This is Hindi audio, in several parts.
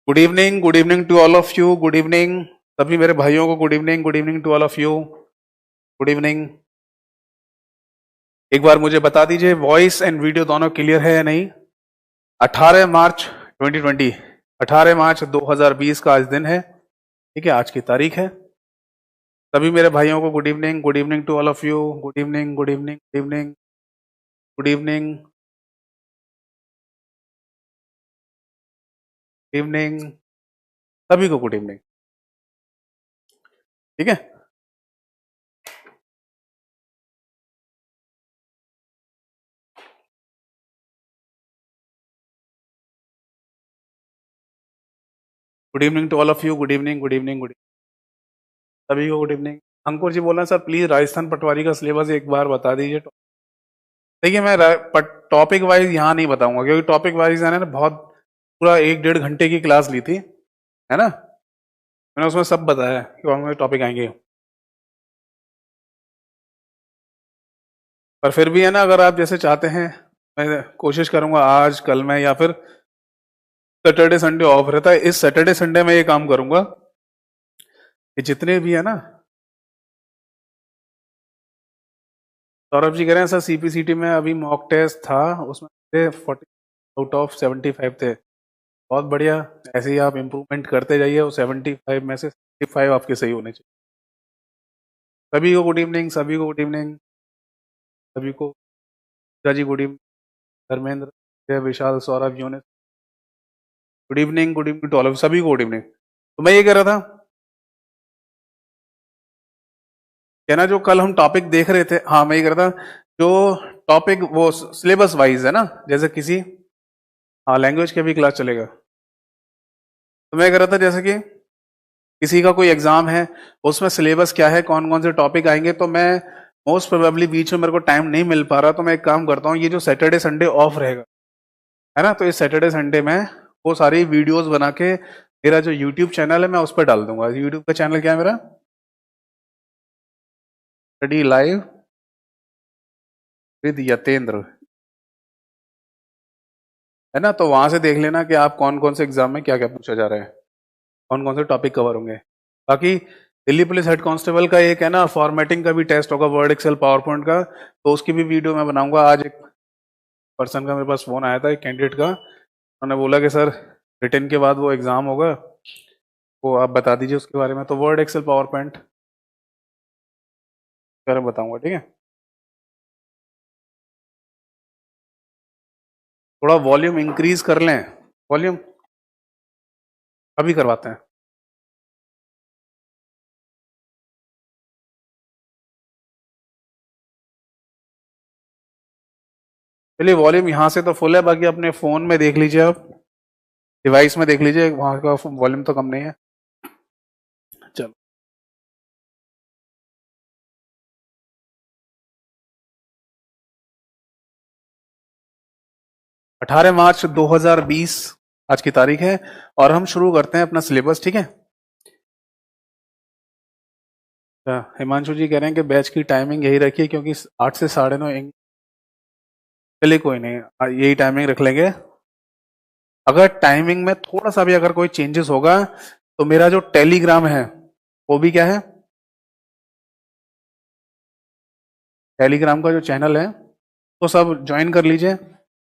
Good evening to all of you. Good evening सभी मेरे भाइयों को। Good evening to all of you. Good evening. एक बार मुझे बता दीजिए वॉइस एंड वीडियो दोनों क्लियर है या नहीं। 18 मार्च 2020, 18 मार्च 2020 का आज दिन है, ठीक है, आज की तारीख है। सभी मेरे भाइयों को good evening to all of you. Good evening, good evening, good evening, good evening, evening, सभी को गुड इवनिंग, ठीक है। Good evening to all of you. Good evening, good evening, good, सभी को गुड इवनिंग। अंकुर जी बोल रहे हैं सर प्लीज राजस्थान पटवारी का सिलेबस एक बार बता दीजिए। देखिए मैं टॉपिक वाइज यहाँ नहीं बताऊंगा क्योंकि टॉपिक वाइज है ना बहुत, पूरा 1-1.5 घंटे की क्लास ली थी, है ना। मैंने उसमें सब बताया कि कौन कौन से टॉपिक आएंगे। पर फिर भी है ना, अगर आप जैसे चाहते हैं, मैं कोशिश करूंगा आज कल में या फिर सैटरडे संडे ऑफ रहता है, इस सैटरडे संडे में ये काम करूंगा कि जितने भी है ना, सौरभ जी कह रहे हैं सर सीपीसीटी में अभी मॉक टेस्ट था उसमें 40 आउट ऑफ 75 थे। बहुत बढ़िया, ऐसे ही आप इम्प्रूवमेंट करते जाइए और 75 में से 65 आपके सही होने चाहिए। सभी को गुड इवनिंग, सभी को गुड इवनिंग, सभी को जी good evening, Dharmendra, Jay, Vishal, Saurabh, Eunice, good evening to all of सभी को गुड इवनिंग। तो मैं ये कह रहा था क्या ना, जो कल हम टॉपिक देख रहे थे, हाँ मैं ये कह रहा था जो टॉपिक वो सिलेबस वाइज है ना, जैसे किसी, हाँ लैंग्वेज के भी क्लास चलेगा। तो मैं कह रहा था जैसे कि किसी का कोई एग्जाम है, उसमें सिलेबस क्या है, कौन कौन से टॉपिक आएंगे, तो मैं मोस्ट प्रोबेबली बीच में मेरे को टाइम नहीं मिल पा रहा, तो मैं एक काम करता हूँ, ये जो सैटरडे संडे ऑफ रहेगा है ना, तो इस सैटरडे संडे में वो सारी वीडियोस बना के मेरा जो यूट्यूब चैनल है मैं उस पर डाल दूंगा। यूट्यूब का चैनल क्या है मेरा, स्टडी लाइव विद यतेंद्र, है ना। तो वहां से देख लेना कि आप कौन कौन से एग्जाम में क्या क्या पूछा जा रहा है, कौन कौन से टॉपिक कवर होंगे। बाकी दिल्ली पुलिस हेड कांस्टेबल का एक है ना फॉर्मेटिंग का भी टेस्ट होगा, वर्ड एक्सेल पावर पॉइंट का, तो उसकी भी वीडियो मैं बनाऊंगा। आज एक पर्सन का मेरे पास फोन आया था, एक कैंडिडेट का, उन्होंने बोला कि सर रिटन के बाद वो एग्जाम होगा, वो आप बता दीजिए उसके बारे में। तो वर्ड एक्सेल पावर पॉइंट बारे में बताऊंगा, ठीक है। थोड़ा वॉल्यूम इंक्रीज कर लें, वॉल्यूम अभी करवाते हैं। चलिए वॉल्यूम यहाँ से तो फुल है, बाकी अपने फोन में देख लीजिए, आप डिवाइस में देख लीजिए, वहां का वॉल्यूम तो कम नहीं है। चलो 18 मार्च 2020 आज की तारीख है और हम शुरू करते हैं अपना सिलेबस, ठीक है। हिमांशु जी कह रहे हैं कि बैच की टाइमिंग यही रखिए क्योंकि 8 से 9:30। चलिए कोई नहीं, यही टाइमिंग रख लेंगे। अगर टाइमिंग में थोड़ा सा भी अगर कोई चेंजेस होगा तो मेरा जो टेलीग्राम है वो भी क्या है, टेलीग्राम का जो चैनल है तो सब ज्वाइन कर लीजिए।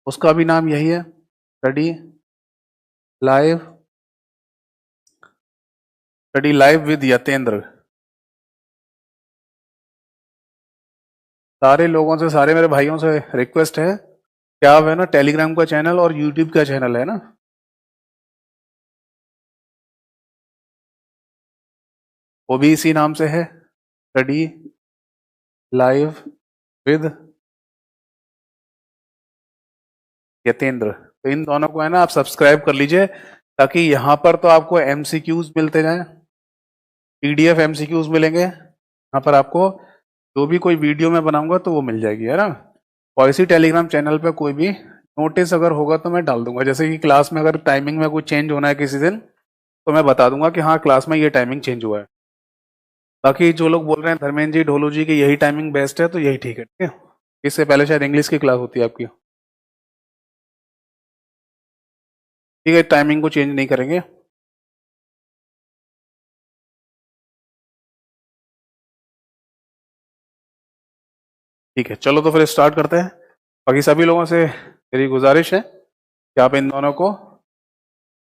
उसका भी नाम यही है, study live, study live with Yatendra. सारे लोगों से, सारे मेरे भाइयों से रिक्वेस्ट है कि आप है ना टेलीग्राम का चैनल और यूट्यूब का चैनल है ना, वो भी इसी नाम से है, स्टडी लाइव विद यतेंद्र। तो इन दोनों को है ना आप सब्सक्राइब कर लीजिए, ताकि यहाँ पर तो आपको एमसीक्यूज मिलते जाएं, पीडीएफ एमसीक्यूज मिलेंगे, यहाँ पर आपको जो भी कोई वीडियो मैं बनाऊंगा तो वो मिल जाएगी, है ना। और इसी टेलीग्राम चैनल पे कोई भी नोटिस अगर होगा तो मैं डाल दूंगा, जैसे कि क्लास में अगर टाइमिंग में कुछ चेंज होना है किसी दिन, तो मैं बता दूंगा कि हाँ क्लास में ये टाइमिंग चेंज हुआ है। बाकी जो लोग बोल रहे हैं धर्मेंद्र जी, ढोलू जी की यही टाइमिंग बेस्ट है, तो यही ठीक है, ठीक है। इससे पहले शायद इंग्लिश की क्लास होती है आपकी, ठीक है, टाइमिंग को चेंज नहीं करेंगे। ठीक है, चलो तो फिर स्टार्ट करते हैं। बाकी सभी लोगों से मेरी गुजारिश है कि आप इन दोनों को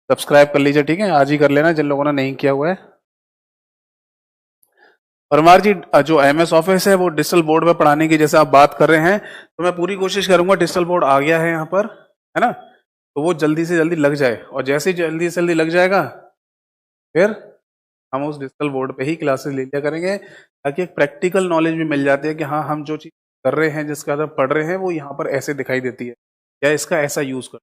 सब्सक्राइब कर लीजिए, ठीक है, आज ही कर लेना जिन लोगों ने नहीं किया हुआ है। परमार जी, जो MS ऑफिस है वो डिजिटल बोर्ड पे पढ़ाने की जैसे आप बात कर रहे हैं, तो मैं पूरी कोशिश करूंगा, डिजिटल बोर्ड आ गया है यहाँ पर, है ना, तो वो जल्दी से जल्दी लग जाए, और जैसे ही जल्दी से जल्दी लग जाएगा फिर हम उस डिजिटल बोर्ड पे ही क्लासेस ले लिया करेंगे, ताकि एक प्रैक्टिकल नॉलेज भी मिल जाती है कि हाँ, हम जो चीज कर रहे हैं, जिसका अदर पढ़ रहे हैं, वो यहाँ पर ऐसे दिखाई देती है, या इसका ऐसा यूज कर।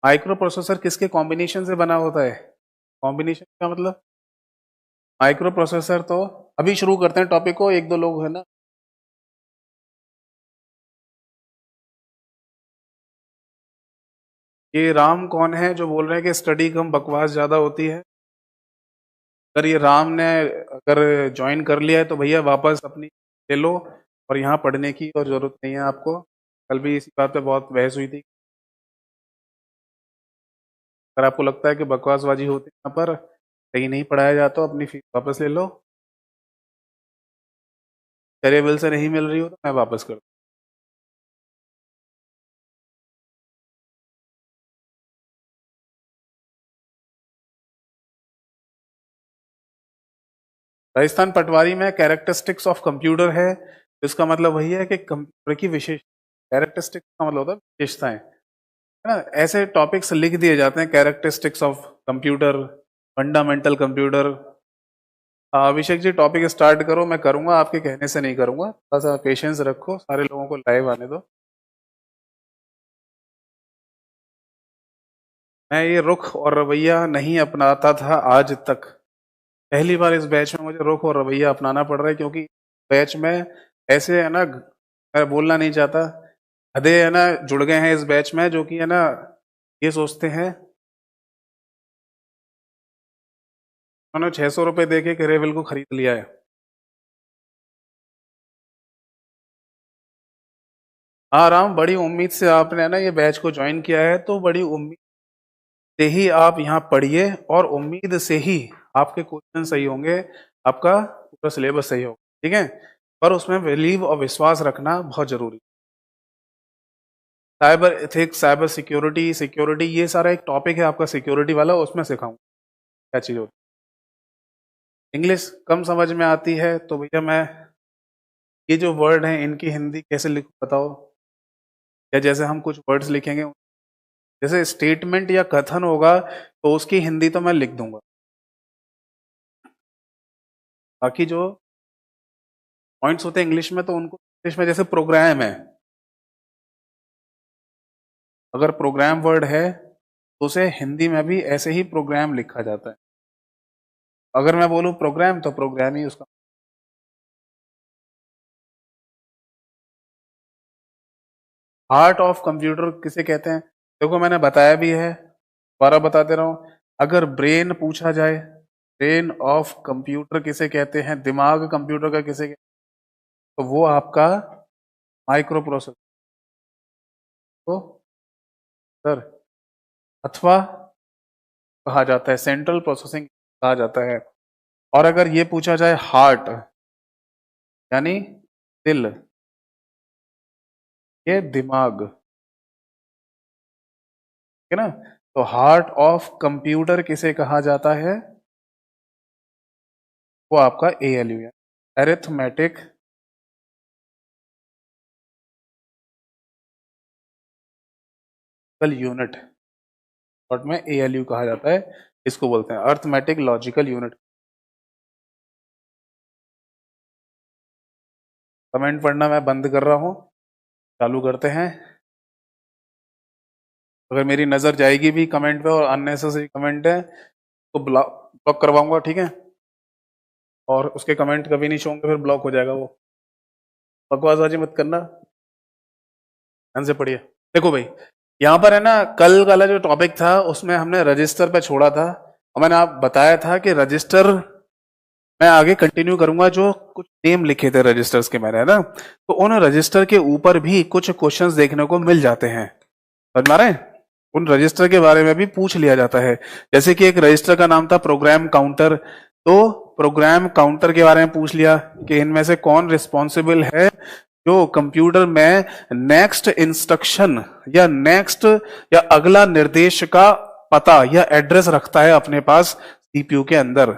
माइक्रो प्रोसेसर किसके कॉम्बिनेशन से बना होता है? कॉम्बिनेशन का मतलब माइक्रो प्रोसेसर, तो अभी शुरू करते हैं टॉपिक को, एक दो लोग है ना। ये राम कौन है जो बोल रहे हैं कि स्टडी कम बकवास ज्यादा होती है? अगर ये राम ने अगर ज्वाइन कर लिया है तो भैया वापस अपनी ले लो, और यहाँ पढ़ने की और जरूरत नहीं है आपको। कल भी इसी बात पे बहुत बहस हुई थी। अगर आपको लगता है कि बकवासबाजी होती है यहाँ पर, कहीं नहीं पढ़ाया जाता, अपनी फीस वापस ले लो। तेरे बिल से नहीं मिल रही हो तो मैं वापस कर दूँ। राजस्थान पटवारी में कैरेक्टरिस्टिक्स ऑफ कंप्यूटर है, तो इसका मतलब वही है कि कंप्यूटर की विशेष, कैरेक्टरिस्टिक्स का मतलब होता है विशेषताएं, है ना। ऐसे टॉपिक्स लिख दिए जाते हैं, characteristics of computer, fundamental computer. Abhishek ji topic start करो, मैं करूंगा, आपके कहने से नहीं करूंगा, थोड़ा सा पेशेंस रखो, सारे लोगों को लाइव आने दो। मैं ये रुख और रवैया नहीं अपनाता था आज तक, पहली बार इस बैच में मुझे रुख और रवैया अपनाना पड़ रहा है, क्योंकि बैच में ऐसे है ना, मैं बोलना नहीं चाहता, गधे है ना जुड़ गए हैं इस बैच में, जो कि है ना ये सोचते हैं, उन्होंने 600 रुपए दे के केरेविल को खरीद लिया है। हाँ राम, बड़ी उम्मीद से आपने ना ये बैच को ज्वाइन किया है, तो बड़ी उम्मीद से ही आप यहाँ पढ़िए, और उम्मीद से ही आपके क्वेश्चन सही होंगे, आपका पूरा सिलेबस सही होगा, ठीक है, पर उसमें बिलीव और विश्वास रखना बहुत जरूरी। Cyber ethics, cyber security, security, ये सारा एक टॉपिक है आपका सिक्योरिटी वाला, उसमें सिखाऊंगा क्या चीज होती है। इंग्लिश कम समझ में आती है तो भैया मैं ये जो वर्ड हैं इनकी हिंदी कैसे लिखूं बताओ, या जैसे हम कुछ वर्ड्स लिखेंगे, जैसे स्टेटमेंट या कथन होगा तो उसकी हिंदी तो मैं लिख दूंगा, बाकी जो पॉइंट्स होते हैं इंग्लिश में तो उनको इंग्लिश में, जैसे प्रोग्राम है, अगर प्रोग्राम वर्ड है तो उसे हिंदी में भी ऐसे ही प्रोग्राम लिखा जाता है। अगर मैं बोलूं प्रोग्राम तो प्रोग्राम ही उसका। हार्ट ऑफ कंप्यूटर किसे कहते हैं? देखो मैंने बताया भी है, दोबारा बताते रहा हूं, अगर ब्रेन पूछा जाए, ब्रेन ऑफ कंप्यूटर किसे कहते हैं, दिमाग कंप्यूटर का किसे कहते हैं, तो वो आपका माइक्रो प्रोसेसर, तो सर, अथवा कहा जाता है, सेंट्रल प्रोसेसिंग कहा जाता है। और अगर ये पूछा जाए हार्ट यानी दिल, ये दिमाग, ठीक है ना, तो हार्ट ऑफ कंप्यूटर किसे कहा जाता है, वो आपका ALU है, अरिथमेटिक यूनिट, शॉर्ट में ALU कहा जाता है, इसको बोलते हैं अर्थमेटिक लॉजिकल यूनिट। कमेंट पढ़ना मैं बंद कर रहा हूं, चालू करते हैं। अगर मेरी नजर जाएगी भी कमेंट पे और अननेसेसरी कमेंट है तो ब्लॉक करवाऊंगा, ठीक है, और उसके कमेंट कभी नहीं शो होंगे, फिर ब्लॉक हो जाएगा वो। बकवासबाजी मत करना, ध्यान से पढ़िए। देखो भाई, यहाँ पर है ना, कल वाला जो टॉपिक था उसमें हमने रजिस्टर पे छोड़ा था, और मैंने आप बताया था कि रजिस्टर मैं आगे कंटिन्यू करूंगा, जो कुछ नेम लिखे थे रजिस्टर्स के मैंने, है ना, तो उन रजिस्टर के ऊपर भी कुछ क्वेश्चंस देखने को मिल जाते हैं, समझ में आ रहे हैं, उन रजिस्टर के बारे में भी पूछ लिया जाता है। जैसे कि एक रजिस्टर का नाम था प्रोग्राम काउंटर, तो प्रोग्राम काउंटर के बारे में पूछ लिया कि इनमें से कौन रिस्पॉन्सिबल है जो कंप्यूटर में नेक्स्ट इंस्ट्रक्शन या नेक्स्ट या अगला निर्देश का पता या एड्रेस रखता है अपने पास सीपीयू के अंदर।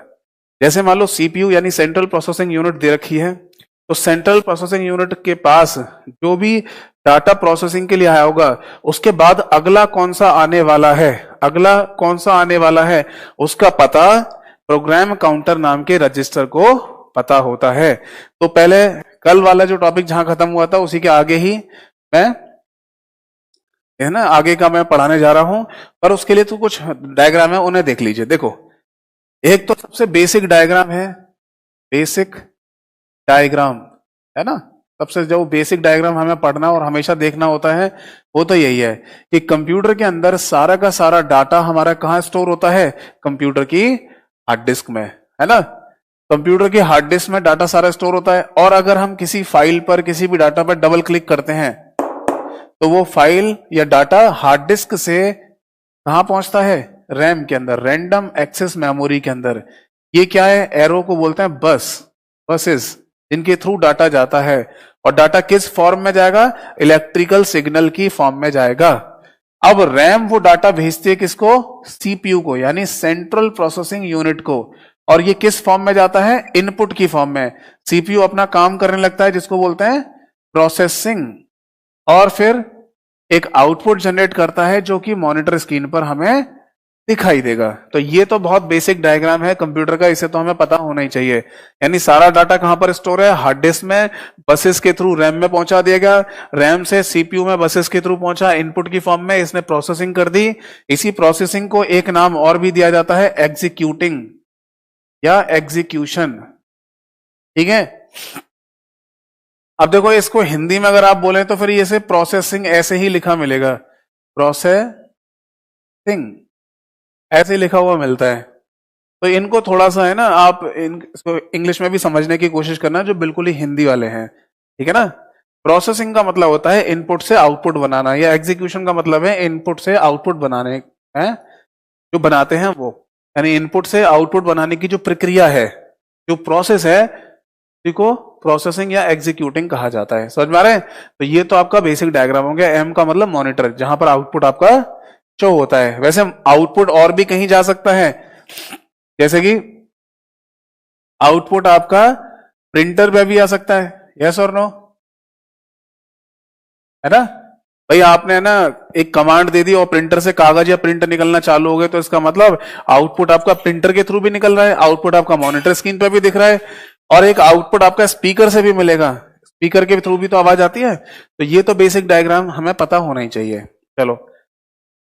जैसे मान लो सीपीयू यानी सेंट्रल प्रोसेसिंग यूनिट दे रखी है, तो सेंट्रल प्रोसेसिंग यूनिट के पास जो भी डाटा प्रोसेसिंग के लिए आया होगा, उसके बाद अगला कौन सा आने वाला है, अगला कौन सा आने वाला है, उसका पता प्रोग्राम काउंटर नाम के रजिस्टर को पता होता है। तो पहले कल वाला जो टॉपिक जहां खत्म हुआ था उसी के आगे ही मैं है ना आगे का मैं पढ़ाने जा रहा हूं, पर उसके लिए तो कुछ डायग्राम है, उन्हें देख लीजिए। देखो, एक तो सबसे बेसिक डायग्राम है, बेसिक डायग्राम है ना, सबसे जो बेसिक डायग्राम हमें पढ़ना और हमेशा देखना होता है वो तो यही है कि कंप्यूटर के अंदर सारा का सारा डाटा हमारा कहां स्टोर होता है, कंप्यूटर की हार्ड डिस्क में, है ना। कंप्यूटर की हार्ड डिस्क में डाटा सारा स्टोर होता है, और अगर हम किसी फाइल पर किसी भी डाटा पर डबल क्लिक करते हैं तो वो फाइल या डाटा हार्ड डिस्क से कहां पहुंचता है, रैम के अंदर, रैंडम एक्सेस मेमोरी के अंदर। ये क्या है, एरो को बोलते हैं बसेस, जिनके थ्रू डाटा जाता है। और डाटा किस फॉर्म में जाएगा, इलेक्ट्रिकल सिग्नल की फॉर्म में जाएगा। अब रैम वो डाटा भेजती है किसको, सीपीयू को, यानी सेंट्रल प्रोसेसिंग यूनिट को। और ये किस फॉर्म में जाता है, इनपुट की फॉर्म में। सीपीयू अपना काम करने लगता है जिसको बोलते हैं प्रोसेसिंग, और फिर एक आउटपुट जनरेट करता है जो कि मॉनिटर स्क्रीन पर हमें दिखाई देगा। तो ये तो बहुत बेसिक डायग्राम है कंप्यूटर का, इसे तो हमें पता होना ही चाहिए। यानी सारा डाटा कहां पर स्टोर है, हार्ड डिस्क में, बसेस के थ्रू रैम में पहुंचा दिया गया, रैम से सीपीयू में बसेस के थ्रू पहुंचा इनपुट की फॉर्म में, इसने प्रोसेसिंग कर दी। इसी प्रोसेसिंग को एक नाम और भी दिया जाता है, एग्जीक्यूटिंग या एग्जीक्यूशन, ठीक है। अब देखो, इसको हिंदी में अगर आप बोले तो फिर ये से प्रोसेसिंग ऐसे ही लिखा मिलेगा, प्रोसेसिंग ऐसे लिखा हुआ मिलता है। तो इनको थोड़ा सा है ना, आप इसको इंग्लिश में भी समझने की कोशिश करना जो बिल्कुल ही हिंदी वाले हैं, ठीक है ना। प्रोसेसिंग का मतलब होता है इनपुट से आउटपुट बनाना, या एग्जीक्यूशन का मतलब है इनपुट से आउटपुट बनाने हैं, जो बनाते हैं वो, यानी इनपुट से आउटपुट बनाने की जो प्रक्रिया है, जो प्रोसेस है, उसी को प्रोसेसिंग या एग्जीक्यूटिंग कहा जाता है। समझ में आ रहे हैं। तो ये तो आपका बेसिक डायग्राम हो गया। एम का मतलब मॉनिटर, जहां पर आउटपुट आपका शो होता है। वैसे आउटपुट और भी कहीं जा सकता है, जैसे कि आउटपुट आपका प्रिंटर पे भी आ सकता है, यस और नो, है ना। भाई आपने ना एक कमांड दे दी और प्रिंटर से कागज या प्रिंट निकलना चालू हो गए, तो इसका मतलब आउटपुट आपका प्रिंटर के थ्रू भी निकल रहा है, आउटपुट आपका मॉनिटर स्क्रीन पे भी दिख रहा है, और एक आउटपुट आपका स्पीकर से भी मिलेगा, स्पीकर के थ्रू भी तो आवाज आती है। तो ये तो बेसिक डायग्राम हमें पता होना ही चाहिए। चलो,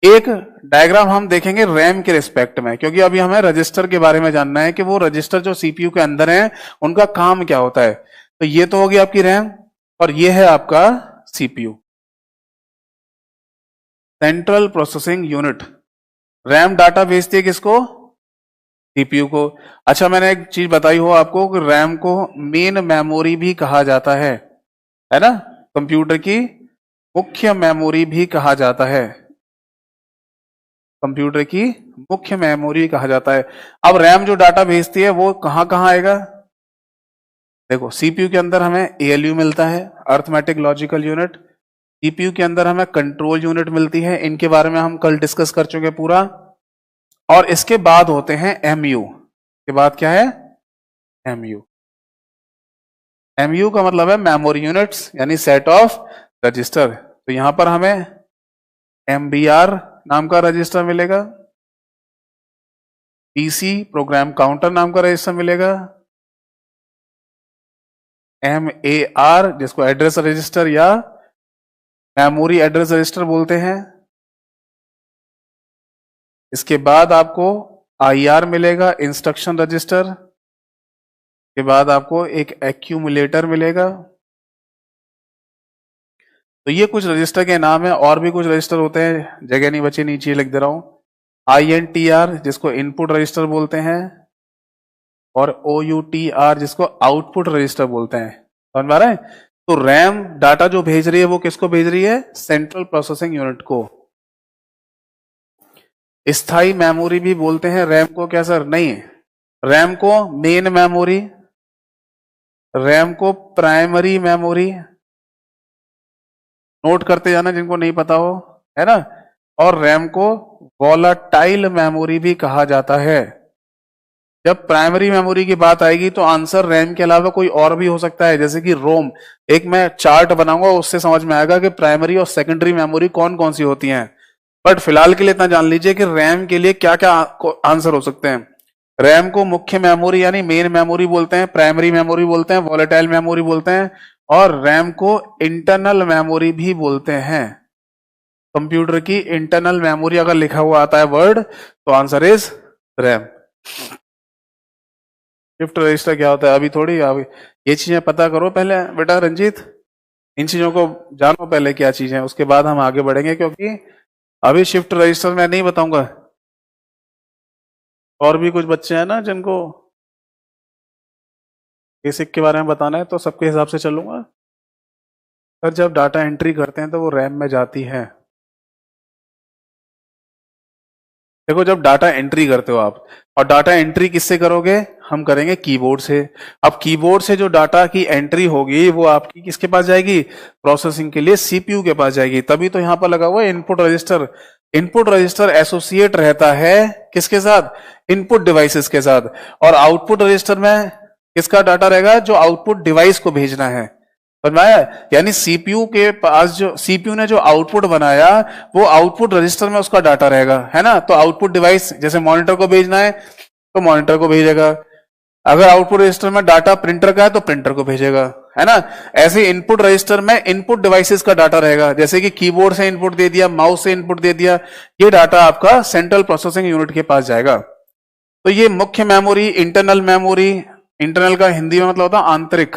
एक डायग्राम हम देखेंगे रैम के रिस्पेक्ट में, क्योंकि अभी हमें रजिस्टर के बारे में जानना है कि वो रजिस्टर जो सीपीयू के अंदर है उनका काम क्या होता है। तो ये तो होगी आपकी रैम, और ये है आपका CPU, central processing unit. RAM data भेजती है किसको, सीपीयू को। अच्छा, मैंने एक चीज बताई हो आपको कि रैम को मेन मेमोरी भी कहा जाता है ना, कंप्यूटर की मुख्य मेमोरी भी कहा जाता है, कंप्यूटर की मुख्य मेमोरी कहा जाता है। अब रैम जो डाटा भेजती है वो कहां कहां आएगा, देखो, सीपीयू के अंदर हमें एएलयू मिलता है, अर्थमेटिक लॉजिकल यूनिट। सीपीयू के अंदर हमें कंट्रोल यूनिट मिलती है, इनके बारे में हम कल डिस्कस कर चुके पूरा। और इसके बाद होते हैं एमयू, के बाद क्या है, एमयू। एमयू का मतलब है मेमोरी यूनिट्स, यानी सेट ऑफ रजिस्टर। तो यहां पर हमें एमबीआर नाम का रजिस्टर मिलेगा, पीसी प्रोग्राम काउंटर नाम का रजिस्टर मिलेगा, एमएआर जिसको एड्रेस रजिस्टर या मेमोरी एड्रेस रजिस्टर बोलते हैं। इसके बाद आपको आईआर मिलेगा, इंस्ट्रक्शन रजिस्टर। के बाद आपको एक एक्यूमुलेटर मिलेगा। तो ये कुछ रजिस्टर के नाम है, और भी कुछ रजिस्टर होते हैं, जगह नहीं बची, नीचे लिख दे रहा हूं। INTR जिसको इनपुट रजिस्टर बोलते हैं, और OUTR जिसको आउटपुट रजिस्टर बोलते हैं। समझ में आ रहा है। तो रैम डाटा जो भेज रही है वो किसको भेज रही है, सेंट्रल प्रोसेसिंग यूनिट को। स्थायी मेमोरी भी बोलते हैं रैम को, क्या सर, नहीं, रैम को मेन मेमोरी, रैम को प्राइमरी मेमोरी, नोट करते जाना जिनको नहीं पता हो, है ना। और रैम को वोलाटाइल मेमोरी भी कहा जाता है। जब प्राइमरी मेमोरी की बात आएगी तो आंसर रैम के अलावा कोई और भी हो सकता है, जैसे कि रोम। एक मैं चार्ट बनाऊंगा, उससे समझ में आएगा कि प्राइमरी और सेकेंडरी मेमोरी कौन कौन सी होती हैं। बट फिलहाल के लिए इतना जान लीजिए कि रैम के लिए क्या क्या आंसर हो सकते हैं। रैम को मुख्य मेमोरी यानी मेन मेमोरी बोलते हैं, प्राइमरी मेमोरी बोलते हैं, वॉलेटाइल मेमोरी बोलते हैं, और रैम को इंटरनल मेमोरी भी बोलते हैं। कंप्यूटर की इंटरनल मेमोरी अगर लिखा हुआ आता है वर्ड, तो answer is RAM. Shift register क्या होता है अभी थोड़ी, अभी ये चीजें पता करो पहले बेटा रंजीत, इन चीजों को जानो पहले क्या चीजें है, उसके बाद हम आगे बढ़ेंगे, क्योंकि अभी शिफ्ट रजिस्टर मैं नहीं बताऊंगा। और भी कुछ बच्चे हैं ना जिनको बेसिक के बारे में बताना है, तो सबके हिसाब से चलूंगा। सर जब डाटा एंट्री करते हैं तो वो रैम में जाती है। देखो जब डाटा एंट्री करते हो आप, और डाटा एंट्री किससे करोगे, हम करेंगे कीबोर्ड से। अब कीबोर्ड से जो डाटा की एंट्री होगी वो आपकी किसके पास जाएगी, प्रोसेसिंग के लिए सीपीयू के पास जाएगी। तभी तो यहां पर लगा हुआ है input register. Input register associate रहता है किसके साथ, इनपुट डिवाइसेस के साथ। और आउटपुट रजिस्टर में किसका डाटा रहेगा, जो आउटपुट डिवाइस को भेजना है। बनवाया, यानी सीपीयू के पास जो सीपीयू ने जो आउटपुट बनाया वो आउटपुट रजिस्टर में उसका डाटा रहेगा, है ना। तो आउटपुट डिवाइस जैसे मॉनिटर को भेजना है तो मॉनिटर को भेजेगा, अगर आउटपुट रजिस्टर में डाटा प्रिंटर का है तो प्रिंटर को भेजेगा, है ना। ऐसे इनपुट रजिस्टर में इनपुट डिवाइसेस का डाटा रहेगा, जैसे कि कीबोर्ड से इनपुट दे दिया, माउस से इनपुट दे दिया, ये डाटा आपका सेंट्रल प्रोसेसिंग यूनिट के पास जाएगा। तो ये मुख्य मेमोरी, इंटरनल मेमोरी, इंटरनल का हिंदी में मतलब होता है आंतरिक,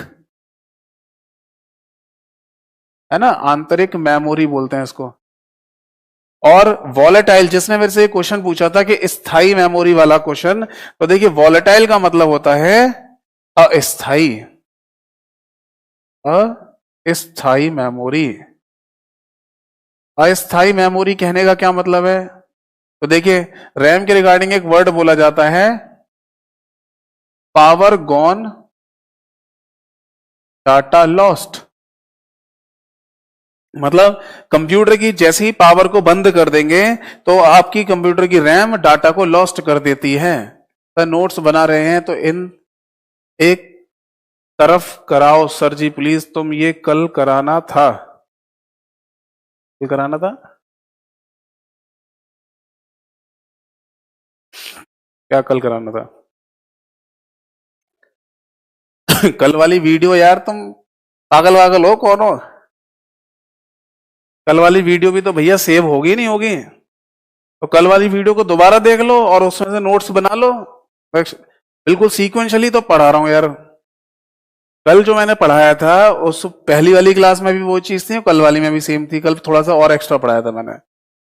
है ना, आंतरिक मेमोरी बोलते हैं इसको। और वॉलेटाइल, जिसने मेरे से क्वेश्चन पूछा था कि स्थायी मेमोरी वाला क्वेश्चन, तो देखिए वॉलेटाइल का मतलब होता है अस्थाई, अस्थाई मेमोरी। अस्थाई मेमोरी कहने का क्या मतलब है, तो देखिए रैम के रिगार्डिंग एक वर्ड बोला जाता है पावर गॉन डाटा लॉस्ट। मतलब कंप्यूटर की जैसे ही पावर को बंद कर देंगे तो आपकी कंप्यूटर की रैम डाटा को लॉस्ट कर देती है। तो नोट्स बना रहे हैं तो इन एक तरफ कराओ सर जी प्लीज, तुम ये कल कराना था, ये कराना था क्या, कल कराना था कल वाली वीडियो यार, तुम पागल वागल हो कौन हो, कल वाली वीडियो भी तो भैया सेव होगी नहीं होगी, तो कल वाली वीडियो को दोबारा देख लो और उसमें से नोट्स बना लो। बिल्कुल सीक्वेंशियली तो पढ़ा रहा हूं यार, कल जो मैंने पढ़ाया था उस पहली वाली क्लास में भी वो चीज थी, कल वाली में भी सेम थी, कल थोड़ा सा और एक्स्ट्रा पढ़ाया था मैंने।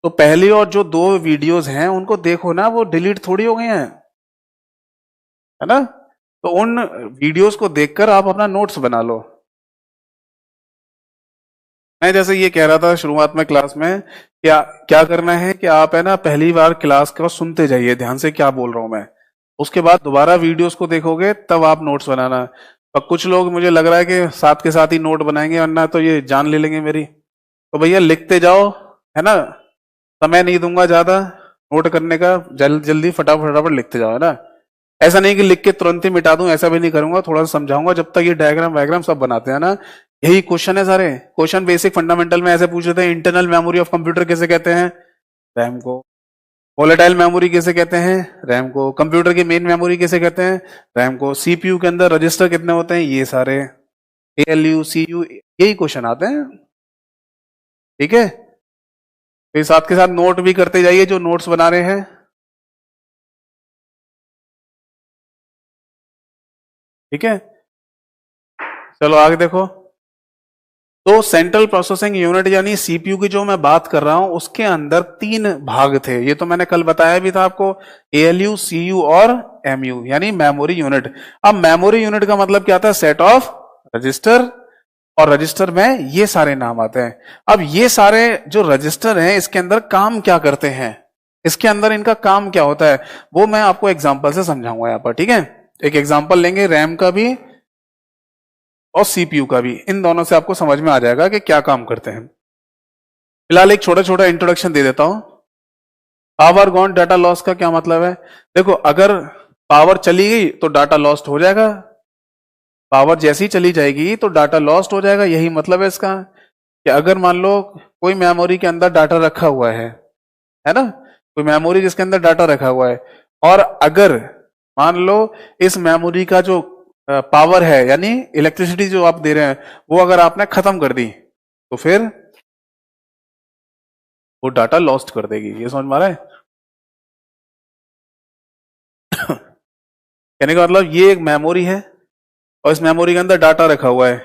तो पहली और जो 2 वीडियोस हैं उनको देखो ना, वो डिलीट थोड़ी हो गई हैं, है ना। तो उन वीडियोस को देखकर आप अपना नोट्स बना लो। मैं जैसे ये कह रहा था शुरुआत में क्लास में, क्या क्या करना है कि आप है ना पहली बार क्लास को सुनते जाइए ध्यान से क्या बोल रहा हूं मैं, उसके बाद दोबारा वीडियोस को देखोगे तब आप नोट्स बनाना। और कुछ लोग मुझे लग रहा है कि साथ के साथ ही नोट बनाएंगे वरना तो ये जान ले लेंगे मेरी। तो भैया लिखते जाओ, है ना, समय नहीं दूंगा ज्यादा नोट करने का, जल्दी फटाफट फटाफट लिखते जाओ, है ना। ऐसा नहीं कि लिख के तुरंत ही मिटा दूं, ऐसा भी नहीं करूंगा, थोड़ा सा समझाऊंगा जब तक ये डायग्राम वायग्राम सब बनाते हैं ना। यही क्वेश्चन है सारे, क्वेश्चन बेसिक फंडामेंटल में ऐसे पूछ रहे थे, इंटरनल मेमोरी ऑफ कंप्यूटर किसे कहते हैं, रैम को। वोलेटाइल मेमोरी किसे कहते हैं, रैम को। कंप्यूटर की मेन मेमोरी किसे कहते हैं, रैम को। सीपीयू के अंदर रजिस्टर कितने होते हैं, ये सारे, एएलयू, सीयू, यही क्वेश्चन आते हैं, ठीक है। तो साथ के साथ नोट भी करते जाइए जो नोट्स बना रहे हैं, ठीक है। चलो आगे देखो। तो सेंट्रल प्रोसेसिंग यूनिट यानी सीपीयू की जो मैं बात कर रहा हूं उसके अंदर 3 भाग थे, ये तो मैंने कल बताया भी था आपको, एएलयू, सीयू और एमयू यानी मेमोरी यूनिट। अब मेमोरी यूनिट का मतलब क्या था, सेट ऑफ रजिस्टर, और रजिस्टर में ये सारे नाम आते हैं। अब ये सारे जो रजिस्टर हैं इसके अंदर काम क्या करते हैं, इसके अंदर इनका काम क्या होता है वो मैं आपको एग्जांपल से समझाऊंगा यहाँ पर, ठीक है। एक एग्जांपल लेंगे रैम का भी और सीपीयू का भी, इन दोनों से आपको समझ में आ जाएगा कि क्या काम करते हैं। फिलहाल एक छोटा छोटा इंट्रोडक्शन दे देता हूं। पावर गॉन डाटा लॉस का क्या मतलब है? देखो, अगर पावर चली गई तो डाटा लॉस्ट हो जाएगा, पावर जैसी चली जाएगी तो डाटा लॉस्ट हो जाएगा, यही मतलब है इसका। कि अगर मान लो कोई मेमोरी के अंदर डाटा रखा हुआ है ना, कोई मेमोरी जिसके अंदर डाटा रखा हुआ है, और अगर मान लो इस मेमोरी का जो पावर है यानी इलेक्ट्रिसिटी जो आप दे रहे हैं वो अगर आपने खत्म कर दी तो फिर वो डाटा लॉस्ट कर देगी। ये समझ में आ रहा है? कहने का मतलब ये एक मेमोरी है और इस मेमोरी के अंदर डाटा रखा हुआ है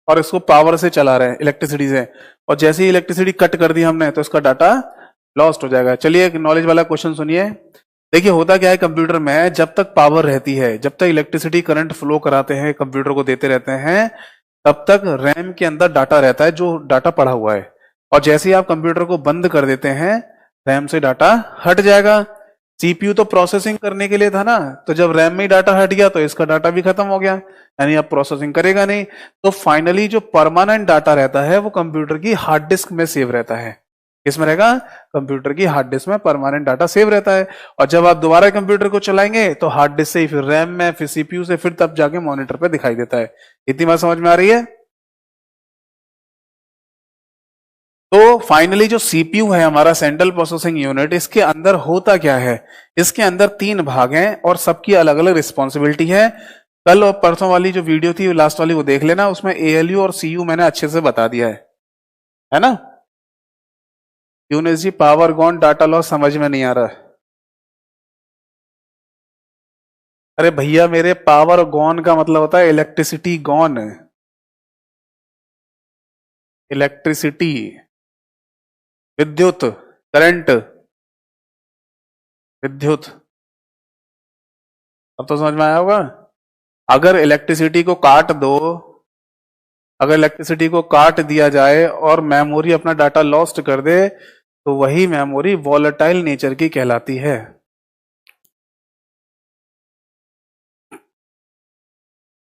और इसको पावर से चला रहे हैं, इलेक्ट्रिसिटी से, और जैसे ही इलेक्ट्रिसिटी कट कर दी हमने तो इसका डाटा लॉस्ट हो जाएगा। चलिए एक नॉलेज वाला क्वेश्चन सुनिए। देखिए होता क्या है कंप्यूटर में, जब तक पावर रहती है, जब तक इलेक्ट्रिसिटी करंट फ्लो कराते हैं कंप्यूटर को देते रहते हैं, तब तक रैम के अंदर डाटा रहता है जो डाटा पड़ा हुआ है, और जैसे ही आप कंप्यूटर को बंद कर देते हैं रैम से डाटा हट जाएगा। सीपीयू तो प्रोसेसिंग करने के लिए था ना, तो जब रैम में ही डाटा हट गया तो इसका डाटा भी खत्म हो गया, यानी अब प्रोसेसिंग करेगा नहीं। तो फाइनली जो परमानेंट डाटा रहता है वो कंप्यूटर की हार्ड डिस्क में सेव रहता है। किसमें रहेगा? कंप्यूटर की हार्ड डिस्क में परमानेंट डाटा सेव रहता है, और जब आप दोबारा कंप्यूटर को चलाएंगे तो हार्ड डिस्क से ही फिर रैम में, फिर सीपीयू से, फिर तब जाके मॉनिटर पे दिखाई देता है। इतनी बात समझ में आ रही है? तो फाइनली जो सीपीयू है हमारा सेंट्रल प्रोसेसिंग यूनिट, इसके अंदर होता क्या है? इसके अंदर तीन भाग हैं और सबकी अलग अलग रिस्पॉन्सिबिलिटी है। कल और परसों वाली जो वीडियो थी लास्ट वाली वो देख लेना, उसमें एएलयू और सीयू मैंने अच्छे से बता दिया है ना। यूनिस जी पावर गॉन डाटा लॉस समझ में नहीं आ रहा? अरे भैया मेरे, पावर गॉन का मतलब होता है इलेक्ट्रिसिटी गॉन, इलेक्ट्रिसिटी, विद्युत, करंट, विद्युत। अब तो समझ में आया होगा। अगर इलेक्ट्रिसिटी को काट दो, अगर इलेक्ट्रिसिटी को काट दिया जाए और मेमोरी अपना डाटा लॉस्ट कर दे तो वही मेमोरी वॉलेटाइल नेचर की कहलाती है।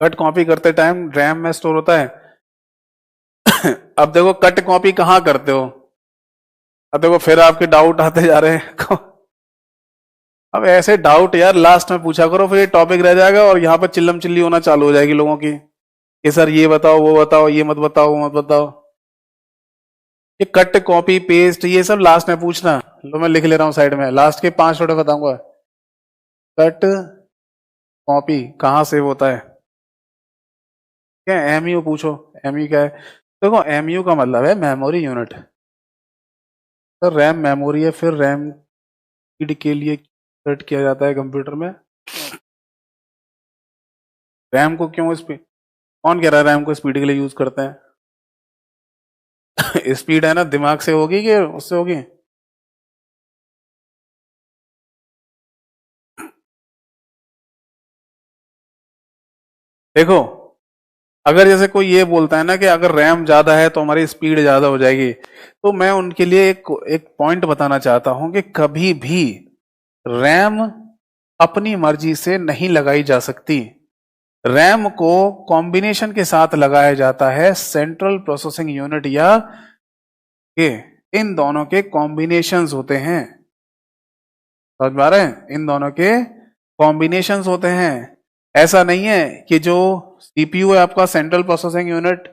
कट कॉपी करते टाइम रैम में स्टोर होता है। अब देखो कट कॉपी कहां करते हो? अब देखो फिर आपके डाउट आते जा रहे हैं। अब ऐसे डाउट यार लास्ट में पूछा करो, फिर ये टॉपिक रह जाएगा और यहाँ पर चिल्लम चिल्ली होना चालू हो जाएगी लोगों की कि सर ये बताओ वो बताओ, ये मत बताओ वो मत बताओ। ये कट कॉपी पेस्ट ये सब लास्ट में पूछना। लो मैं लिख ले रहा हूँ साइड में, लास्ट के 5 वर्ड बताऊंगा। कट कॉपी कहाँ सेव होता है? क्या एमयू पूछो, एमयू क्या है? देखो एमयू का मतलब है मेमोरी यूनिट। तो रैम मेमोरी है, फिर रैम के लिए सेट किया जाता है कंप्यूटर में। रैम को क्यों स्पीड, कौन कह रहा है रैम को स्पीड के लिए यूज करते हैं? स्पीड है ना दिमाग से होगी कि उससे होगी? देखो अगर जैसे कोई ये बोलता है ना कि अगर रैम ज्यादा है तो हमारी स्पीड ज्यादा हो जाएगी, तो मैं उनके लिए एक एक पॉइंट बताना चाहता हूं कि कभी भी रैम अपनी मर्जी से नहीं लगाई जा सकती। रैम को कॉम्बिनेशन के साथ लगाया जाता है, सेंट्रल प्रोसेसिंग यूनिट या के, इन दोनों के कॉम्बिनेशंस होते हैं। समझ में आ रहे हैं? इन दोनों के कॉम्बिनेशंस होते हैं। ऐसा नहीं है कि जो सीपीयू है आपका सेंट्रल प्रोसेसिंग यूनिट,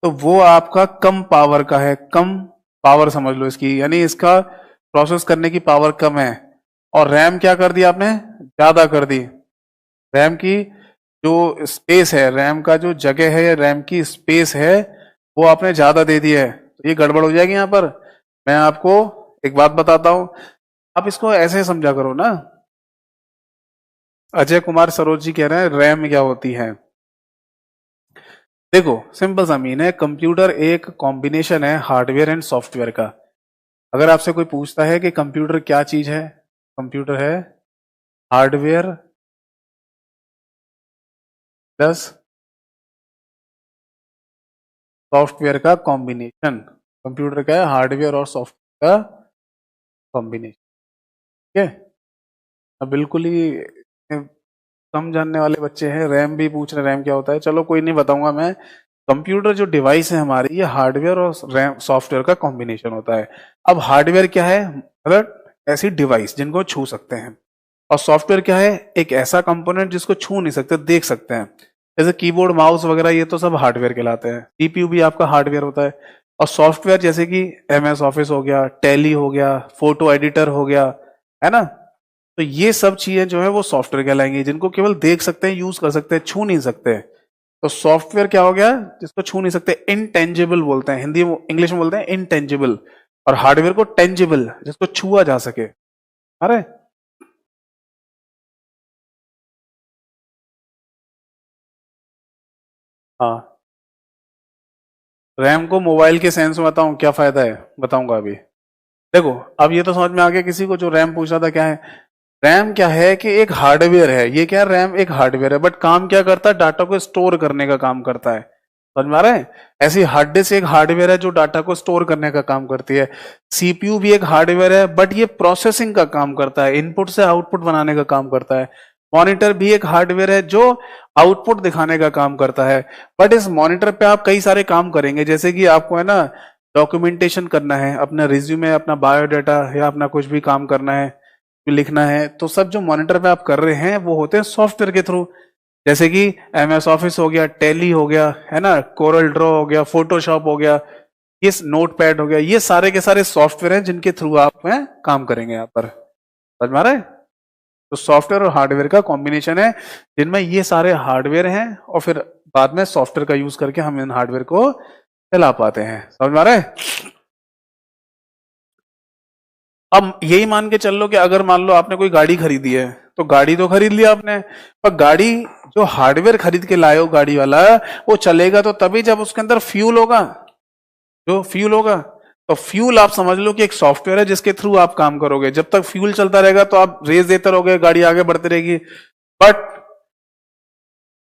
तो वो आपका कम पावर का है, कम पावर समझ लो इसकी, यानी इसका प्रोसेस करने की पावर कम है, और रैम क्या कर दी आपने? ज्यादा कर दी। रैम की जो स्पेस है, रैम का जो जगह है या रैम की स्पेस है वो आपने ज्यादा दे दी है, तो ये गड़बड़ हो जाएगी यहां पर। मैं आपको एक बात बताता हूं, आप इसको ऐसे समझा करो ना। अजय कुमार सरोज जी कह रहे हैं रैम क्या होती है? देखो सिंपल सा मीन है, कंप्यूटर एक कॉम्बिनेशन है हार्डवेयर एंड सॉफ्टवेयर का। अगर आपसे कोई पूछता है कि कंप्यूटर क्या चीज है, कंप्यूटर है हार्डवेयर प्लस सॉफ्टवेयर का कॉम्बिनेशन। कंप्यूटर क्या है? हार्डवेयर और सॉफ्टवेयर का कॉम्बिनेशन। ठीक है। अब बिल्कुल ही कम जानने वाले बच्चे हैं, रैम भी पूछ रहे रैम क्या होता है। चलो कोई नहीं, बताऊंगा मैं। कंप्यूटर जो डिवाइस है हमारी, ये हार्डवेयर और रैम सॉफ्टवेयर का कॉम्बिनेशन होता है। अब हार्डवेयर क्या है, मतलब ऐसी डिवाइस जिनको छू सकते हैं, और सॉफ्टवेयर क्या है, एक ऐसा कंपोनेंट जिसको छू नहीं सकते, देख सकते हैं। जैसे कीबोर्ड माउस वगैरह, ये तो सब हार्डवेयर कहलाते हैं। सीपीयू भी आपका हार्डवेयर होता है। और सॉफ्टवेयर जैसे कि एमएस ऑफिस हो गया, टैली हो गया, फोटो एडिटर हो गया, है ना। तो ये सब चीजें जो है वो सॉफ्टवेयर कहलाएंगी, जिनको केवल देख सकते हैं, यूज कर सकते हैं, छू नहीं सकते। तो सॉफ्टवेयर क्या हो गया, जिसको छू नहीं सकते, इनटेंजिबल बोलते हैं, हिंदी में इंग्लिश में बोलते हैं इनटेंजिबल। और हार्डवेयर को टेंजिबल, जिसको छुआ जा सके। अरे हाँ, रैम को मोबाइल के सेंस में बताऊं क्या फायदा है, बताऊंगा अभी। देखो, अब ये तो समझ में आ गया किसी को, जो रैम पूछ रहा था क्या है। रैम क्या है कि एक हार्डवेयर है। ये क्या है, रैम एक हार्डवेयर है, बट काम क्या करता है, डाटा को स्टोर करने का काम करता है। समझ में आ रहा है। ऐसी हार्ड डिस्क एक हार्डवेयर है जो डाटा को स्टोर करने का काम करती है। सीपीयू भी एक हार्डवेयर है, बट ये प्रोसेसिंग का काम करता है, इनपुट से आउटपुट बनाने का काम करता है। मॉनिटर भी एक हार्डवेयर है जो आउटपुट दिखाने का काम करता है। बट इस मॉनिटर पे आप कई सारे काम करेंगे, जैसे कि आपको है ना डॉक्यूमेंटेशन करना है, अपना रिज्यूमे, अपना बायोडाटा, या अपना कुछ भी काम करना है, लिखना है, तो सब जो मॉनिटर पे आप कर रहे हैं वो होते हैं सॉफ्टवेयर के थ्रू। जैसे कि एमएस ऑफिस हो गया, टैली हो गया, है ना, कोरल ड्रॉ हो गया, फोटोशॉप हो गया, ये नोटपैड हो गया, ये सारे के सारे सॉफ्टवेयर हैं जिनके थ्रू आप में काम करेंगे यहाँ पर। समझ में आ रहा है। तो सॉफ्टवेयर और हार्डवेयर का कॉम्बिनेशन है, जिनमें ये सारे हार्डवेयर हैं, और फिर बाद में सॉफ्टवेयर का यूज करके हम इन हार्डवेयर को चला पाते हैं। समझ में आ रहा है। अब यही मान के चल लो कि अगर मान लो आपने कोई गाड़ी खरीदी है, तो गाड़ी तो खरीद लिया आपने, पर गाड़ी जो हार्डवेयर खरीद के लाए हो गाड़ी वाला, वो चलेगा तो तभी जब उसके अंदर फ्यूल होगा। जो फ्यूल होगा, तो फ्यूल आप समझ लो कि एक सॉफ्टवेयर है जिसके थ्रू आप काम करोगे। जब तक फ्यूल चलता रहेगा तो आप रेस देते रहोगे, गाड़ी आगे बढ़ती रहेगी। बट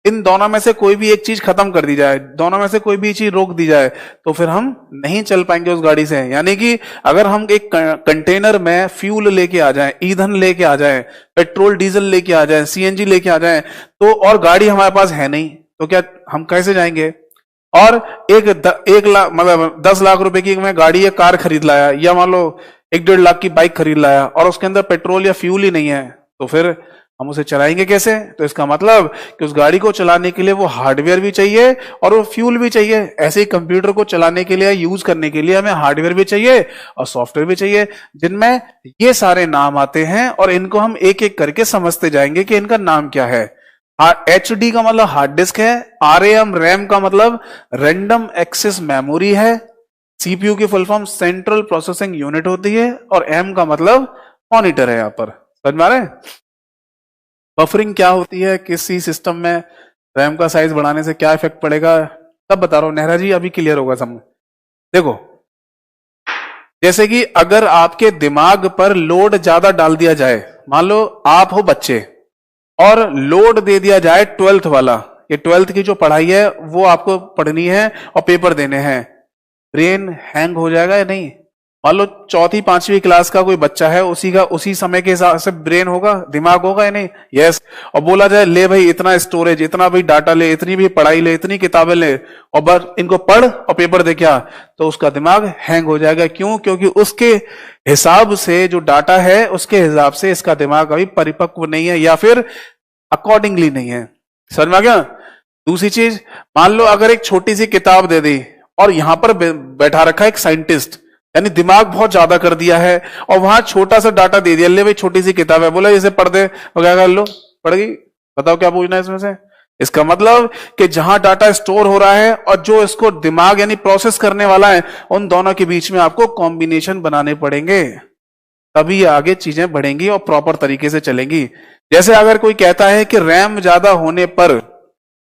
इन दोनों में से कोई भी एक चीज खत्म कर दी जाए, दोनों में से कोई भी चीज रोक दी जाए, तो फिर हम नहीं चल पाएंगे उस गाड़ी से। यानी कि अगर हम एक कंटेनर में फ्यूल लेके आ जाएं, ईंधन लेके आ जाएं, पेट्रोल डीजल लेके आ जाएं, सीएनजी लेके आ जाएं, तो और गाड़ी हमारे पास है नहीं, तो क्या हम कैसे जाएंगे। और एक लाख मतलब 10 लाख रुपए की मैं गाड़ी या कार खरीद लाया, या मान लो 1-1.5 लाख की बाइक खरीद लाया, और उसके अंदर पेट्रोल या फ्यूल ही नहीं है, तो फिर हम उसे चलाएंगे कैसे। तो इसका मतलब कि उस गाड़ी को चलाने के लिए वो हार्डवेयर भी चाहिए और वो फ्यूल भी चाहिए। ऐसे ही कंप्यूटर को चलाने के लिए, यूज करने के लिए हमें हार्डवेयर भी चाहिए और सॉफ्टवेयर भी चाहिए, जिनमें ये सारे नाम आते हैं, और इनको हम एक एक करके समझते जाएंगे कि इनका नाम क्या है। एचडी का मतलब हार्ड डिस्क है, आरएएम रैम का मतलब रैंडम एक्सेस मेमोरी है, सीपीयू की full form central processing unit होती है, और एम का मतलब मॉनिटर है। यहां पर समझ में आ रहा है। बफरिंग क्या होती है, किसी सिस्टम में रैम का साइज बढ़ाने से क्या इफेक्ट पड़ेगा, सब बता रहा हूं नेहरा जी, अभी क्लियर होगा सब। देखो, जैसे कि अगर आपके दिमाग पर लोड ज्यादा डाल दिया जाए, मान लो आप हो बच्चे और लोड दे दिया जाए 12th वाला, ये 12th की जो पढ़ाई है वो आपको पढ़नी है और पेपर देने हैं, ब्रेन हैंग हो जाएगा या नहीं। मान लो 4th-5वीं क्लास का कोई बच्चा है, उसी समय के हिसाब से ब्रेन होगा, दिमाग होगा या नहीं। यस। और बोला जाए ले भाई इतना स्टोरेज, इतना भी डाटा ले, इतनी भी पढ़ाई ले, इतनी किताबें ले, और बस इनको पढ़ और पेपर दे क्या, तो उसका दिमाग हैंग हो जाएगा। क्यों? क्योंकि उसके हिसाब से जो डाटा है उसके हिसाब से इसका दिमाग अभी परिपक्व नहीं है, या फिर अकॉर्डिंगली नहीं है। समझ में आ गया। दूसरी चीज, मान लो अगर एक छोटी सी किताब दे दी और यहां पर बैठा रखा है एक साइंटिस्ट, यानी दिमाग बहुत ज्यादा कर दिया है, और वहां छोटा सा डाटा दे दिया, ले भाई छोटी सी किताब है, बोला इसे पढ़ दे, वो क्या कर लो, पढ़ गई, बताओ क्या पूछना है इसमें से। इसका मतलब कि जहां डाटा स्टोर हो रहा है और जो इसको दिमाग यानी प्रोसेस करने वाला है, उन दोनों के बीच में आपको कॉम्बिनेशन बनाने पड़ेंगे, तभी आगे चीजें बढ़ेंगी और प्रॉपर तरीके से चलेंगी। जैसे अगर कोई कहता है कि रैम ज्यादा होने पर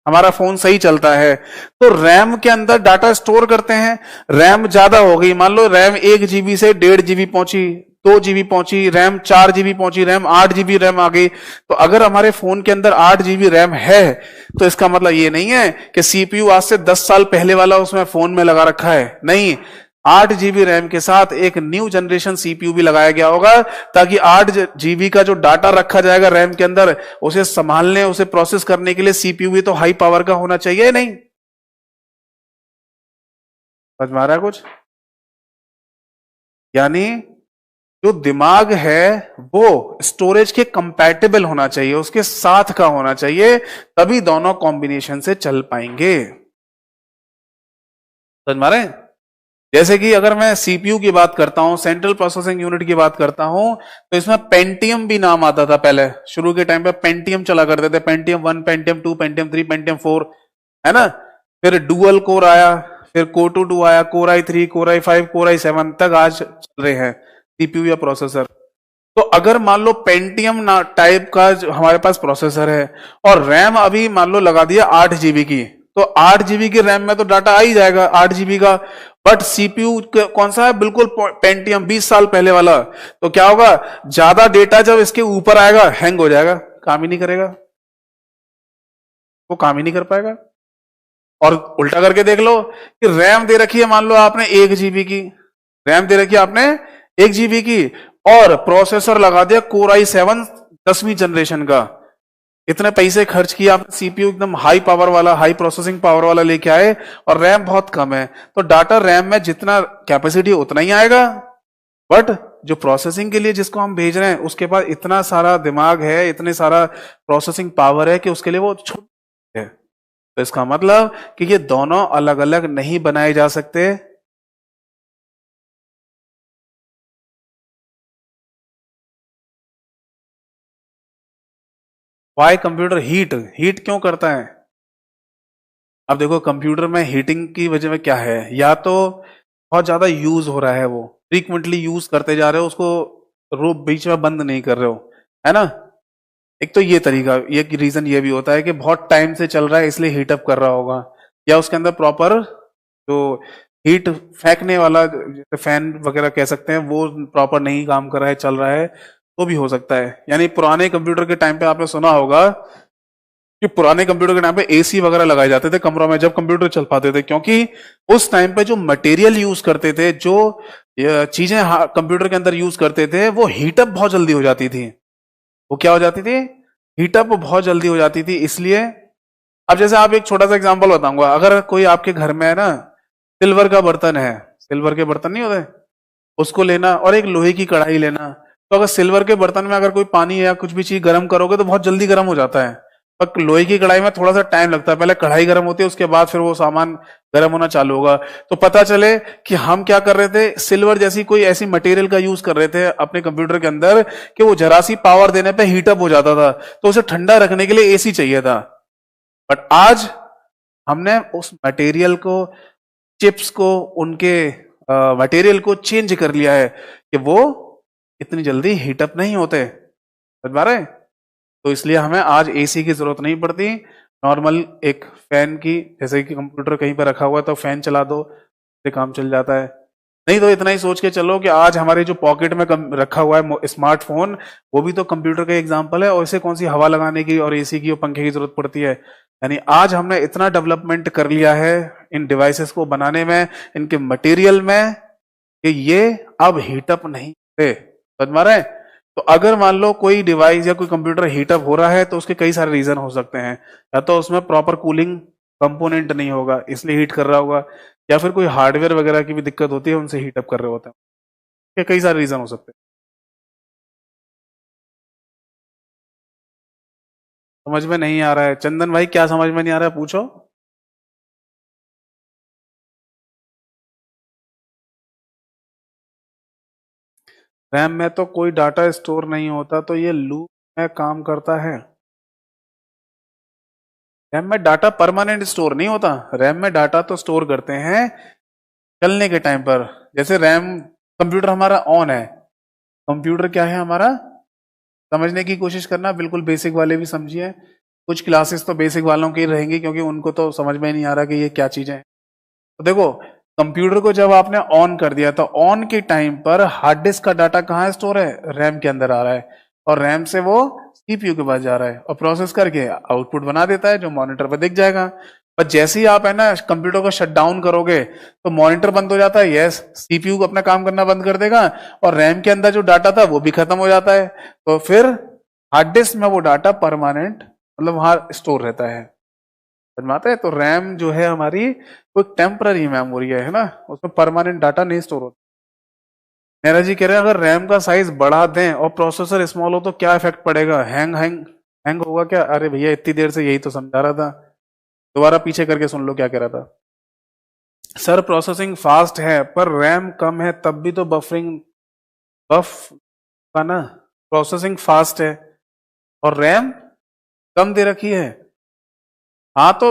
हमारा फोन सही चलता है, तो रैम के अंदर डाटा स्टोर करते हैं, रैम ज्यादा हो गई, मान लो रैम 1 GB से 1.5 GB पहुंची, 2 GB पहुंची, रैम 4 GB पहुंची, रैम 8 GB रैम आ गई। तो अगर हमारे फोन के अंदर 8 GB रैम है, तो इसका मतलब ये नहीं है कि सीपीयू आज से 10 साल पहले वाला उसमें फोन में लगा रखा है, नहीं। 8 GB रैम के साथ एक न्यू जनरेशन सीपीयू भी लगाया गया होगा, ताकि 8 GB का जो डाटा रखा जाएगा रैम के अंदर, उसे संभालने, उसे प्रोसेस करने के लिए सीपीयू भी तो हाई पावर का होना चाहिए नहीं? समझ में आ रहा है कुछ? यानी जो दिमाग है वो स्टोरेज के कंपैटिबल होना चाहिए, उसके साथ का होना चाहिए, तभी दोनों कॉम्बिनेशन से चल पाएंगे। समझ में आ रहे हैं? जैसे कि अगर मैं सीपीयू की बात करता हूं, सेंट्रल प्रोसेसिंग यूनिट की बात करता हूं, तो इसमें पेंटियम भी नाम आता था पहले, शुरू के टाइम पे पेंटियम चला करते थे, पेंटियम 1, पेंटियम 2, पेंटियम 3, पेंटियम 4, है ना? फिर डुअल कोर आया, फिर कोर टू 2 आया, core i3, core i5, core i7 तक आज चल रहे हैं सीपीयू या प्रोसेसर। तो अगर मान लो पेंटियम टाइप का जो हमारे पास प्रोसेसर है और रैम अभी मान लो लगा दिया 8 GB की, तो 8 GB की रैम में तो डाटा आ ही जाएगा 8 GB का। बट सीपीयू कौन सा है? बिल्कुल पेंटियम 20 साल पहले वाला। तो क्या होगा? ज्यादा डेटा जब इसके ऊपर आएगा हैंग हो जाएगा, काम ही नहीं करेगा, वो काम ही नहीं कर पाएगा। और उल्टा करके देख लो कि रैम दे रखी है मान लो आपने 1 GB की, रैम दे रखी है आपने 1 GB की, और प्रोसेसर लगा दिया कोर i7 10वीं जनरेशन का। इतने पैसे खर्च किए आपने, सीपीयू एकदम हाई पावर वाला, हाई प्रोसेसिंग पावर वाला लेके आए, और रैम बहुत कम है, तो डाटा रैम में जितना कैपेसिटी उतना ही आएगा, बट जो प्रोसेसिंग के लिए जिसको हम भेज रहे हैं उसके पास इतना सारा दिमाग है, इतने सारा प्रोसेसिंग पावर है कि उसके लिए वो छोट है। तो इसका मतलब कि ये दोनों अलग अलग नहीं बनाए जा सकते। वाई कंप्यूटर हीट हीट क्यों करता है? अब देखो कंप्यूटर में हीटिंग की वजह में क्या है, या तो बहुत ज्यादा यूज हो रहा है, वो फ्रीक्वेंटली यूज करते जा रहे हो उसको, रो बीच में बंद नहीं कर रहे हो, है ना? एक तो ये तरीका, ये रीजन ये भी होता है कि बहुत टाइम से चल रहा है इसलिए हीट अप कर रहा होगा, या उसके अंदर प्रॉपर जो हीट फेंकने वाला जैसे फैन वगैरह कह सकते हैं वो प्रॉपर नहीं काम कर रहा है, चल रहा है, तो भी हो सकता है। यानी पुराने कंप्यूटर के टाइम पे आपने सुना होगा कि पुराने कंप्यूटर के टाइम पे एसी वगैरह लगाए जाते थे कमरों में जब कंप्यूटर चल पाते थे, क्योंकि उस टाइम पे जो मटेरियल यूज करते थे, जो चीजें कंप्यूटर के अंदर यूज करते थे, वो हीटअप बहुत जल्दी हो जाती थी। वो क्या हो जाती थी? हीटअप बहुत जल्दी हो जाती थी। इसलिए अब जैसे आप एक छोटा सा एग्जांपल बताऊंगा, अगर कोई आपके घर में है ना, सिल्वर का बर्तन है, सिल्वर के बर्तन नहीं होते, उसको लेना और एक लोहे की कढ़ाई लेना, तो अगर सिल्वर के बर्तन में अगर कोई पानी या कुछ भी चीज गर्म करोगे तो बहुत जल्दी गर्म हो जाता है, पर लोहे की कढ़ाई में थोड़ा सा टाइम लगता है, पहले कढ़ाई गर्म होती है उसके बाद फिर वो सामान गर्म होना चालू होगा। तो पता चले कि हम क्या कर रहे थे, सिल्वर जैसी कोई ऐसी मटेरियल का यूज कर रहे थे अपने कंप्यूटर के अंदर कि वो जरा सी पावर देने पे हीटअप हो जाता था, तो उसे ठंडा रखने के लिए एसी चाहिए था। बट आज हमने उस मटेरियल को, चिप्स को, उनके मटेरियल को चेंज कर लिया है कि वो इतनी जल्दी हीटअप नहीं होते। समझ पा रहे हैं? तो इसलिए हमें आज एसी की जरूरत नहीं पड़ती, नॉर्मल एक फैन की, जैसे कि कंप्यूटर कहीं पर रखा हुआ है तो फैन चला दो, से काम चल जाता है। नहीं तो इतना ही सोच के चलो कि आज हमारे जो पॉकेट में रखा हुआ है स्मार्टफोन, वो भी तो कंप्यूटर का एग्जांपल है, और इसे कौन सी हवा लगाने की और एसी की और पंखे की जरूरत पड़ती है? यानी आज हमने इतना डेवलपमेंट कर लिया है इन डिवाइसेस को बनाने में, इनके मटेरियल में, कि ये अब हीटअप नहीं होते। समझ में आ रहा है? तो अगर मान लो कोई डिवाइस या कोई कंप्यूटर हीटअप हो रहा है तो उसके कई सारे रीजन हो सकते हैं, या तो उसमें प्रॉपर कूलिंग कंपोनेंट नहीं होगा इसलिए हीट कर रहा होगा, या फिर कोई हार्डवेयर वगैरह की भी दिक्कत होती है उनसे हीटअप कर रहे होते हैं, ये कई सारे रीजन हो सकते हैं। समझ में नहीं आ रहा है? चंदन भाई क्या समझ में नहीं आ रहा है, पूछो। रैम में तो कोई डाटा स्टोर नहीं होता, तो ये लूप में काम करता है। रैम में डाटा परमानेंट स्टोर नहीं होता, रैम में डाटा तो स्टोर करते हैं चलने के टाइम पर। जैसे रैम, कंप्यूटर हमारा ऑन है, कंप्यूटर क्या है हमारा, समझने की कोशिश करना, बिल्कुल बेसिक वाले भी समझिए, कुछ क्लासेस तो बेसिक वालों की रहेंगी क्योंकि उनको तो समझ में नहीं आ रहा कि ये क्या चीजें हैं। तो देखो, कंप्यूटर को जब आपने ऑन कर दिया तो ऑन के टाइम पर हार्ड डिस्क का डाटा कहाँ स्टोर है? रैम के अंदर आ रहा है, और रैम से वो सीपीयू के पास जा रहा है और प्रोसेस करके आउटपुट बना देता है जो मॉनिटर पर दिख जाएगा। पर जैसे ही आप है ना कंप्यूटर को शट डाउन करोगे तो मॉनिटर बंद हो जाता है, यस, सीपीयू अपना काम करना बंद कर देगा और रैम के अंदर जो डाटा था वो भी खत्म हो जाता है। तो फिर हार्ड डिस्क में वो डाटा परमानेंट मतलब वहां स्टोर रहता है, समझ में आता है। तो रैम जो है हमारी कोई टेम्पररी मेमोरी है ना, उसमें परमानेंट डाटा नहीं स्टोर होता। नेरा जी कह रहे हैं अगर रैम का साइज बढ़ा दें और प्रोसेसर स्मॉल हो तो क्या इफेक्ट पड़ेगा, हैंग हैंग हैंग होगा क्या? अरे भैया इतनी देर से यही तो समझा रहा था, दोबारा पीछे करके सुन लो क्या कह रहा था। सर प्रोसेसिंग फास्ट है पर रैम कम है तब भी तो बफरिंग बफ का ना, प्रोसेसिंग फास्ट है और रैम कम दे रखी है। हाँ तो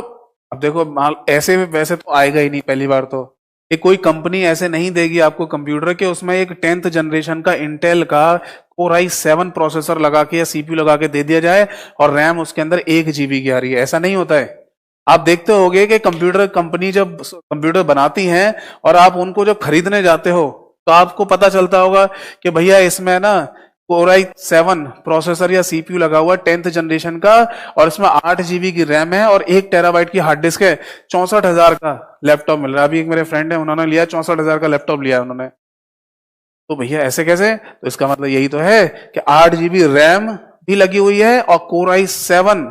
अब देखो ऐसे वैसे तो आएगा ही नहीं पहली बार तो, कि कोई कंपनी ऐसे नहीं देगी आपको कंप्यूटर के उसमें एक 10th जनरेशन का इंटेल का कोर i7 प्रोसेसर लगा के या सीपीयू लगा के दे दिया जाए और रैम उसके अंदर 1 GB की आ रही है, ऐसा नहीं होता है। आप देखते होगे कि कंप्यूटर कंपनी जब कंप्यूटर बनाती हैं और आप उनको जब खरीदने जाते हो तो आपको पता चलता होगा कि भैया इसमें ना कोर i7 प्रोसेसर या सीपीयू लगा हुआ 10th जनरेशन का और इसमें 8 GB की रैम है और 1 TB की हार्ड डिस्क है, 64,000 का लैपटॉप मिल रहा है। अभी एक मेरे फ्रेंड है उन्होंने लिया 64,000 का लैपटॉप लिया उन्होंने। तो भैया ऐसे कैसे? तो इसका मतलब यही तो है कि 8 GB रैम भी लगी हुई है और core i7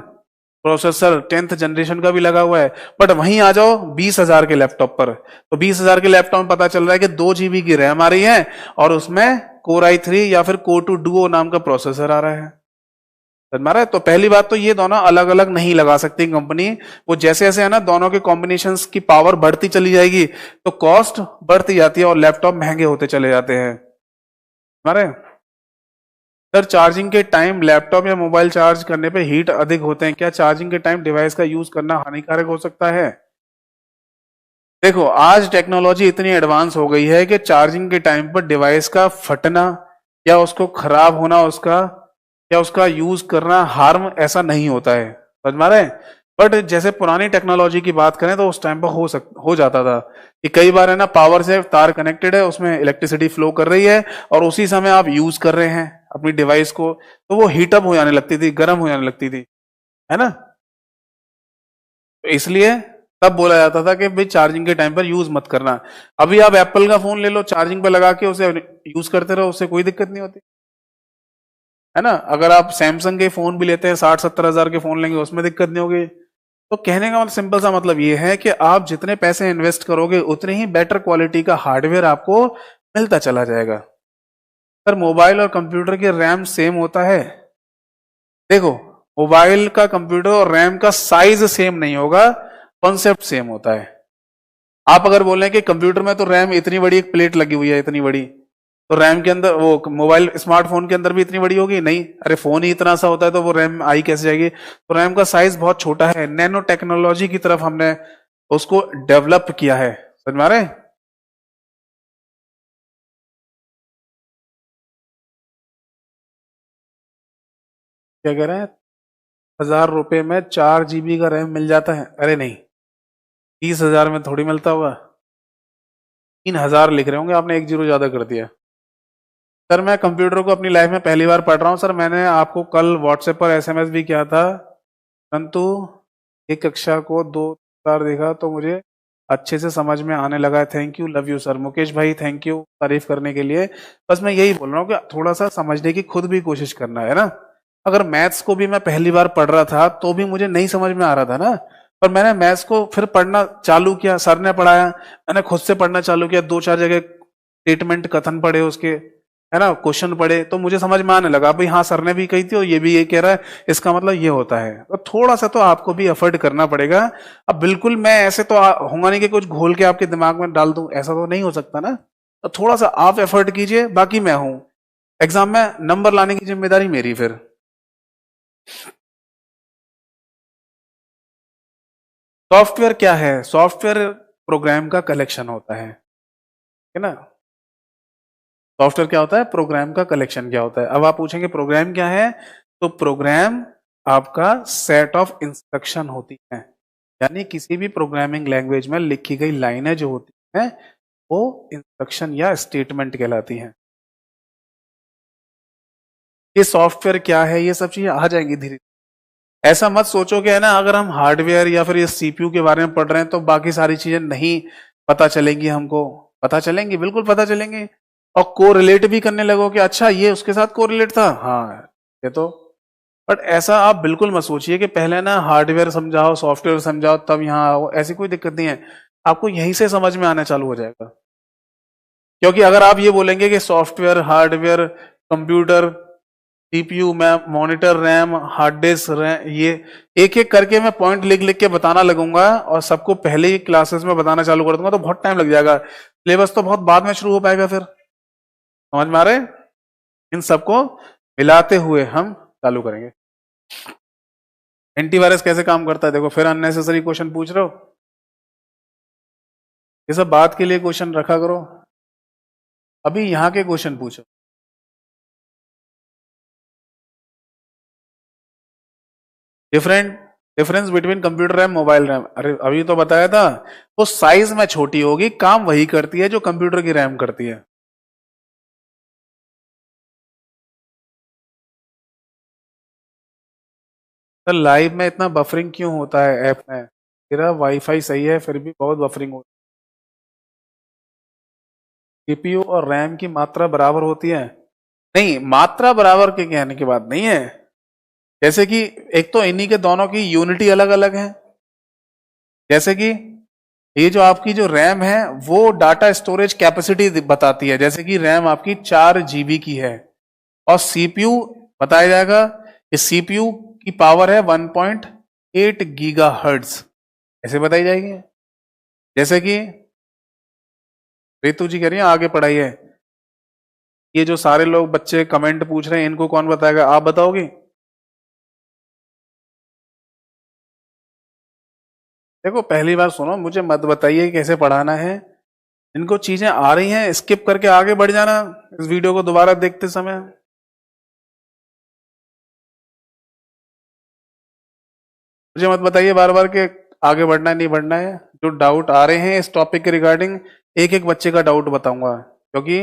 processor 10th generation का भी लगा हुआ है। बट वहीं आ जाओ 20,000 के लैपटॉप पर, तो 20,000 के लैपटॉप में पता चल रहा है कि 2 GB की रैम आ रही है और उसमें कोर i3 या फिर कोर 2 डुओ नाम का प्रोसेसर आ रहा है। समझ में आ रहा है? तो पहली बात तो ये दोनों अलग अलग नहीं लगा सकती कंपनी, वो जैसे जैसे है ना दोनों के कॉम्बिनेशंस की पावर बढ़ती चली जाएगी तो कॉस्ट बढ़ती जाती है और लैपटॉप महंगे होते चले जाते हैं। हमारे सर चार्जिंग के टाइम लैपटॉप या मोबाइल चार्ज करने पे हीट अधिक होते हैं, क्या चार्जिंग के टाइम डिवाइस का यूज करना हानिकारक हो सकता है? देखो आज टेक्नोलॉजी इतनी एडवांस हो गई है कि चार्जिंग के टाइम पर डिवाइस का फटना या उसको खराब होना उसका या उसका यूज करना हार्म ऐसा नहीं होता है, समझ में आ रहा है। बट जैसे पुरानी टेक्नोलॉजी की बात करें तो उस टाइम पर हो जाता था कि कई बार है ना पावर से तार कनेक्टेड है उसमें इलेक्ट्रिसिटी फ्लो कर रही है और उसी समय आप यूज कर रहे हैं अपनी डिवाइस को, तो वो हीटअप हो जाने लगती थी, गर्म हो जाने लगती थी, है ना। तो इसलिए तब बोला जाता था कि भाई चार्जिंग के टाइम पर यूज मत करना। अभी आप एप्पल का फोन ले लो, चार्जिंग पर लगा के उसे यूज करते रहो, उससे कोई दिक्कत नहीं होती, है ना। अगर आप सैमसंग के फोन भी लेते हैं 60-70 हजार के फोन लेंगे उसमें दिक्कत नहीं होगी। तो कहने का मतलब सिंपल सा मतलब ये है कि आप जितने पैसे इन्वेस्ट करोगे उतने ही बेटर क्वालिटी का हार्डवेयर आपको मिलता चला जाएगा। सर मोबाइल और कंप्यूटर की रैम सेम होता है? देखो मोबाइल का कंप्यूटर और रैम का साइज सेम नहीं होगा, कॉन्सेप्ट सेम होता है। आप अगर बोलें कि कंप्यूटर में तो रैम इतनी बड़ी एक प्लेट लगी हुई है इतनी बड़ी, तो रैम के अंदर वो मोबाइल स्मार्टफोन के अंदर भी इतनी बड़ी होगी? नहीं, अरे फोन ही इतना सा होता है तो वो रैम आई कैसे जाएगी? तो रैम का साइज बहुत छोटा है, नैनो टेक्नोलॉजी की तरफ हमने उसको डेवलप किया है, समझ में आ रहे हैं? क्या कह रहे हैं? 1,000 रुपए में 4 GB का रैम मिल जाता है? अरे नहीं, 30,000 में थोड़ी मिलता होगा। 3,000 लिख रहे होंगे, आपने एक जीरो ज्यादा कर दिया। सर मैं कंप्यूटर को अपनी लाइफ में पहली बार पढ़ रहा हूँ। सर मैंने आपको कल व्हाट्सएप पर एसएमएस भी किया था, परंतु एक कक्षा को 2 बार देखा तो मुझे अच्छे से समझ में आने लगा है। Thank you, love you sir. Mukesh भाई थैंक यू तारीफ करने के लिए। बस मैं यही बोल रहा हूँ कि थोड़ा सा समझने की खुद भी कोशिश करना है ना। अगर मैथ्स को भी मैं पहली बार पढ़ रहा था तो भी मुझे नहीं समझ में आ रहा था ना, पर मैंने मैथ्स को फिर पढ़ना चालू किया, सर ने पढ़ाया, मैंने खुद से पढ़ना चालू किया, 2-4 जगह स्टेटमेंट कथन पढ़े उसके, है ना, क्वेश्चन पढ़े, तो मुझे समझ में आने लगा भाई हाँ सर ने भी कही थी और ये भी ये कह रहा है, इसका मतलब ये होता है। तो थोड़ा सा तो आपको भी एफर्ट करना पड़ेगा। अब बिल्कुल मैं ऐसे तो होगा नहीं कि कुछ घोल के आपके दिमाग में डाल दूं, ऐसा तो नहीं हो सकता ना। तो थोड़ा सा आप एफर्ट कीजिए, बाकी मैं हूं, एग्जाम में नंबर लाने की जिम्मेदारी मेरी फिर। सॉफ्टवेयर क्या है? सॉफ्टवेयर प्रोग्राम का कलेक्शन होता है ना। सॉफ्टवेयर क्या होता है? प्रोग्राम का कलेक्शन क्या होता है। अब आप पूछेंगे प्रोग्राम क्या है, तो प्रोग्राम आपका सेट ऑफ इंस्ट्रक्शन होती है, यानी किसी भी प्रोग्रामिंग लैंग्वेज में लिखी गई लाइनें जो होती हैं वो इंस्ट्रक्शन या स्टेटमेंट कहलाती हैं। ये सॉफ्टवेयर क्या है, ये सब चीजें आ जाएंगी धीरे। ऐसा मत सोचो कि है ना अगर हम हार्डवेयर या फिर ये सीपीयू के बारे में पढ़ रहे हैं तो बाकी सारी चीजें नहीं पता चलेंगी हमको। पता चलेंगी, बिल्कुल पता चलेंगी। और कोरिलेट भी करने लगो कि अच्छा ये उसके साथ कोरिलेट था, हाँ ये तो। बट ऐसा आप बिल्कुल मत सोचिए कि पहले ना हार्डवेयर समझाओ सॉफ्टवेयर समझाओ तब यहाँ आओ, ऐसी कोई दिक्कत नहीं है। आपको यहीं से समझ में आना चालू हो जाएगा। क्योंकि अगर आप ये बोलेंगे कि सॉफ्टवेयर हार्डवेयर कंप्यूटर सीपीयू में monitor RAM hard disk RAM, ये एक एक करके मैं पॉइंट लिख लिख के बताना लगूंगा और सबको पहले ही क्लासेस में बताना चालू कर दूंगा तो बहुत टाइम लग जाएगा। सिलेबस तो बहुत बाद में शुरू हो पाएगा। फिर समझ में आ रहे हैं? इन सबको मिलाते हुए हम चालू करेंगे। एंटीवायरस कैसे काम करता है देखो, फिर अननेसेसरी क्वेश्चन पूछ रहे हो। ये सब बात के लिए क्वेश्चन रखा करो, अभी यहां के क्वेश्चन पूछो। Difference between computer RAM mobile RAM, अरे अभी तो बताया था। वो साइज में छोटी होगी, काम वही करती है जो कंप्यूटर की रैम करती है। सर लाइव में इतना बफरिंग क्यों होता है ऐप में? तेरा वाईफाई सही है फिर भी बहुत बफरिंग होती है। सीपीयू और रैम की मात्रा बराबर होती है? नहीं, मात्रा बराबर के कहने की बात नहीं है। जैसे कि एक तो इन्हीं के दोनों की यूनिटी अलग अलग है। जैसे कि ये जो आपकी जो रैम है वो डाटा स्टोरेज कैपेसिटी बताती है, जैसे कि रैम आपकी 4 GB की है और सीपीयू बताया जाएगा कि सीपीयू की पावर है 1.8 GHz, ऐसे बताई जाएगी। जैसे कि रितु जी कह रही है आगे पढ़ाइए। ये जो सारे लोग बच्चे कमेंट पूछ रहे हैं इनको कौन बताएगा, आप बताओगे? देखो पहली बार सुनो, मुझे मत बताइए कैसे पढ़ाना है। इनको चीजें आ रही हैं स्किप करके आगे बढ़ जाना इस वीडियो को दोबारा देखते समय। मुझे मत बताइए बार बार कि आगे बढ़ना है नहीं बढ़ना है। जो डाउट आ रहे हैं इस टॉपिक के रिगार्डिंग, एक एक बच्चे का डाउट बताऊंगा, क्योंकि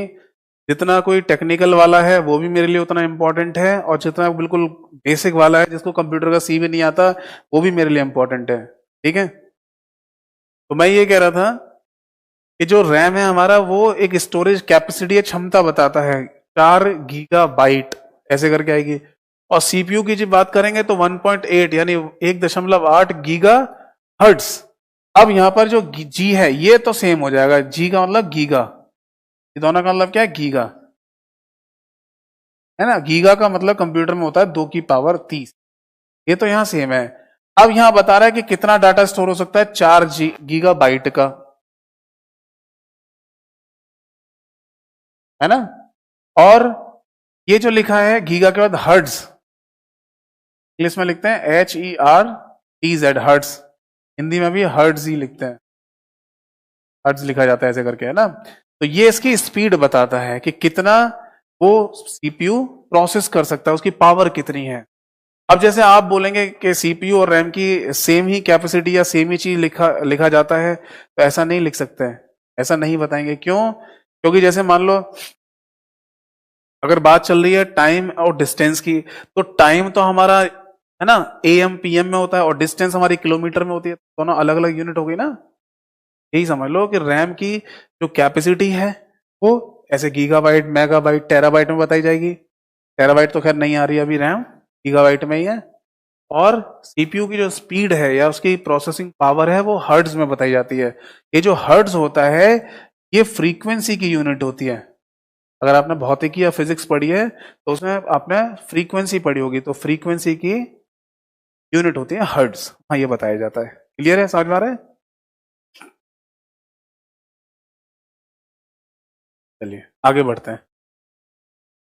जितना कोई टेक्निकल वाला है वो भी मेरे लिए उतना इंपॉर्टेंट है और जितना बिल्कुल बेसिक वाला है जिसको कंप्यूटर का सी भी नहीं आता वो भी मेरे लिए इंपॉर्टेंट है। ठीक है, तो मैं ये कह रहा था कि जो रैम है हमारा वो एक स्टोरेज कैपेसिटी है, क्षमता बताता है 4 GB ऐसे करके आएगी। और सीपीयू की जब बात करेंगे तो 1.8 यानी 1.8 GHz। अब यहां पर जो जी है ये तो सेम हो जाएगा, जी का मतलब गीगा, ये दोनों का मतलब क्या है, गीगा है ना। गीगा का मतलब कंप्यूटर में होता है 2 की पावर 30, ये तो यहां सेम है। अब यहां बता रहा है कि कितना डाटा स्टोर हो सकता है, 4 GB का, है ना। और ये जो लिखा है गीगा के बाद हर्ट्ज, इंग्लिश में लिखते हैं HERTZ, हर्ट्ज। हिंदी में भी हर्ट्ज ही लिखते हैं, हर्ट्ज लिखा जाता है ऐसे करके, है ना। तो ये इसकी स्पीड बताता है कि कितना वो सीपीयू प्रोसेस कर सकता है, उसकी पावर कितनी है। अब जैसे आप बोलेंगे कि सीपीयू और रैम की सेम ही कैपेसिटी या सेम ही चीज लिखा लिखा जाता है, तो ऐसा नहीं लिख सकते हैं, ऐसा नहीं बताएंगे। क्यों? क्योंकि जैसे मान लो अगर बात चल रही है टाइम और डिस्टेंस की, तो टाइम तो हमारा है ना AM PM में होता है और डिस्टेंस हमारी किलोमीटर में होती है, दोनों अलग अलग यूनिट हो गई ना। यही समझ लो कि रैम की जो कैपेसिटी है वो ऐसे गीगाबाइट मेगाबाइट टेराबाइट में बताई जाएगी। टेराबाइट तो खैर नहीं आ रही अभी, रैम गीगाबाइट में ही है। और सीपीयू की जो स्पीड है या उसकी प्रोसेसिंग पावर है वो हर्ट्ज में बताई जाती है। ये जो हर्ट्ज होता है ये फ्रीक्वेंसी की यूनिट होती है। अगर आपने भौतिकी या फिजिक्स पढ़ी है तो उसमें आपने फ्रीक्वेंसी पढ़ी होगी, तो फ्रीक्वेंसी की यूनिट होती है हर्ट्ज, हाँ ये बताया जाता है। क्लियर है, समझ में आ रहा है? चलिए आगे बढ़ते हैं।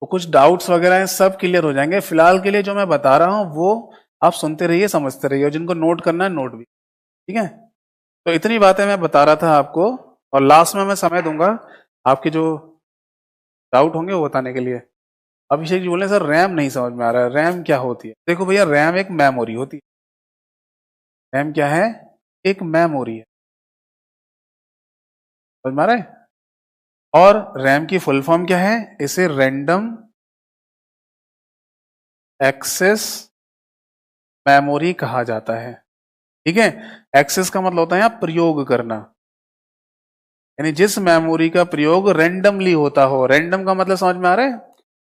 तो कुछ डाउट्स वगैरह हैं सब क्लियर हो जाएंगे। फिलहाल के लिए जो मैं बता रहा हूं वो आप सुनते रहिए समझते रहिए, और जिनको नोट करना है नोट भी। ठीक है, तो इतनी बातें मैं बता रहा था आपको, और लास्ट में मैं समय दूंगा आपके जो डाउट होंगे वो बताने के लिए। अभिषेक जी बोले सर रैम नहीं समझ में आ रहा है, रैम क्या होती है? देखो भैया रैम एक मेमोरी होती है। रैम क्या है? एक मेमोरी है, समझ में आ रहा है। और रैम की फुल फॉर्म क्या है? इसे रैंडम एक्सेस मेमोरी कहा जाता है। ठीक है, एक्सेस का मतलब होता है यहाँ प्रयोग करना, यानी जिस मेमोरी का प्रयोग रैंडमली होता हो। रैंडम का मतलब समझ में आ रहा है?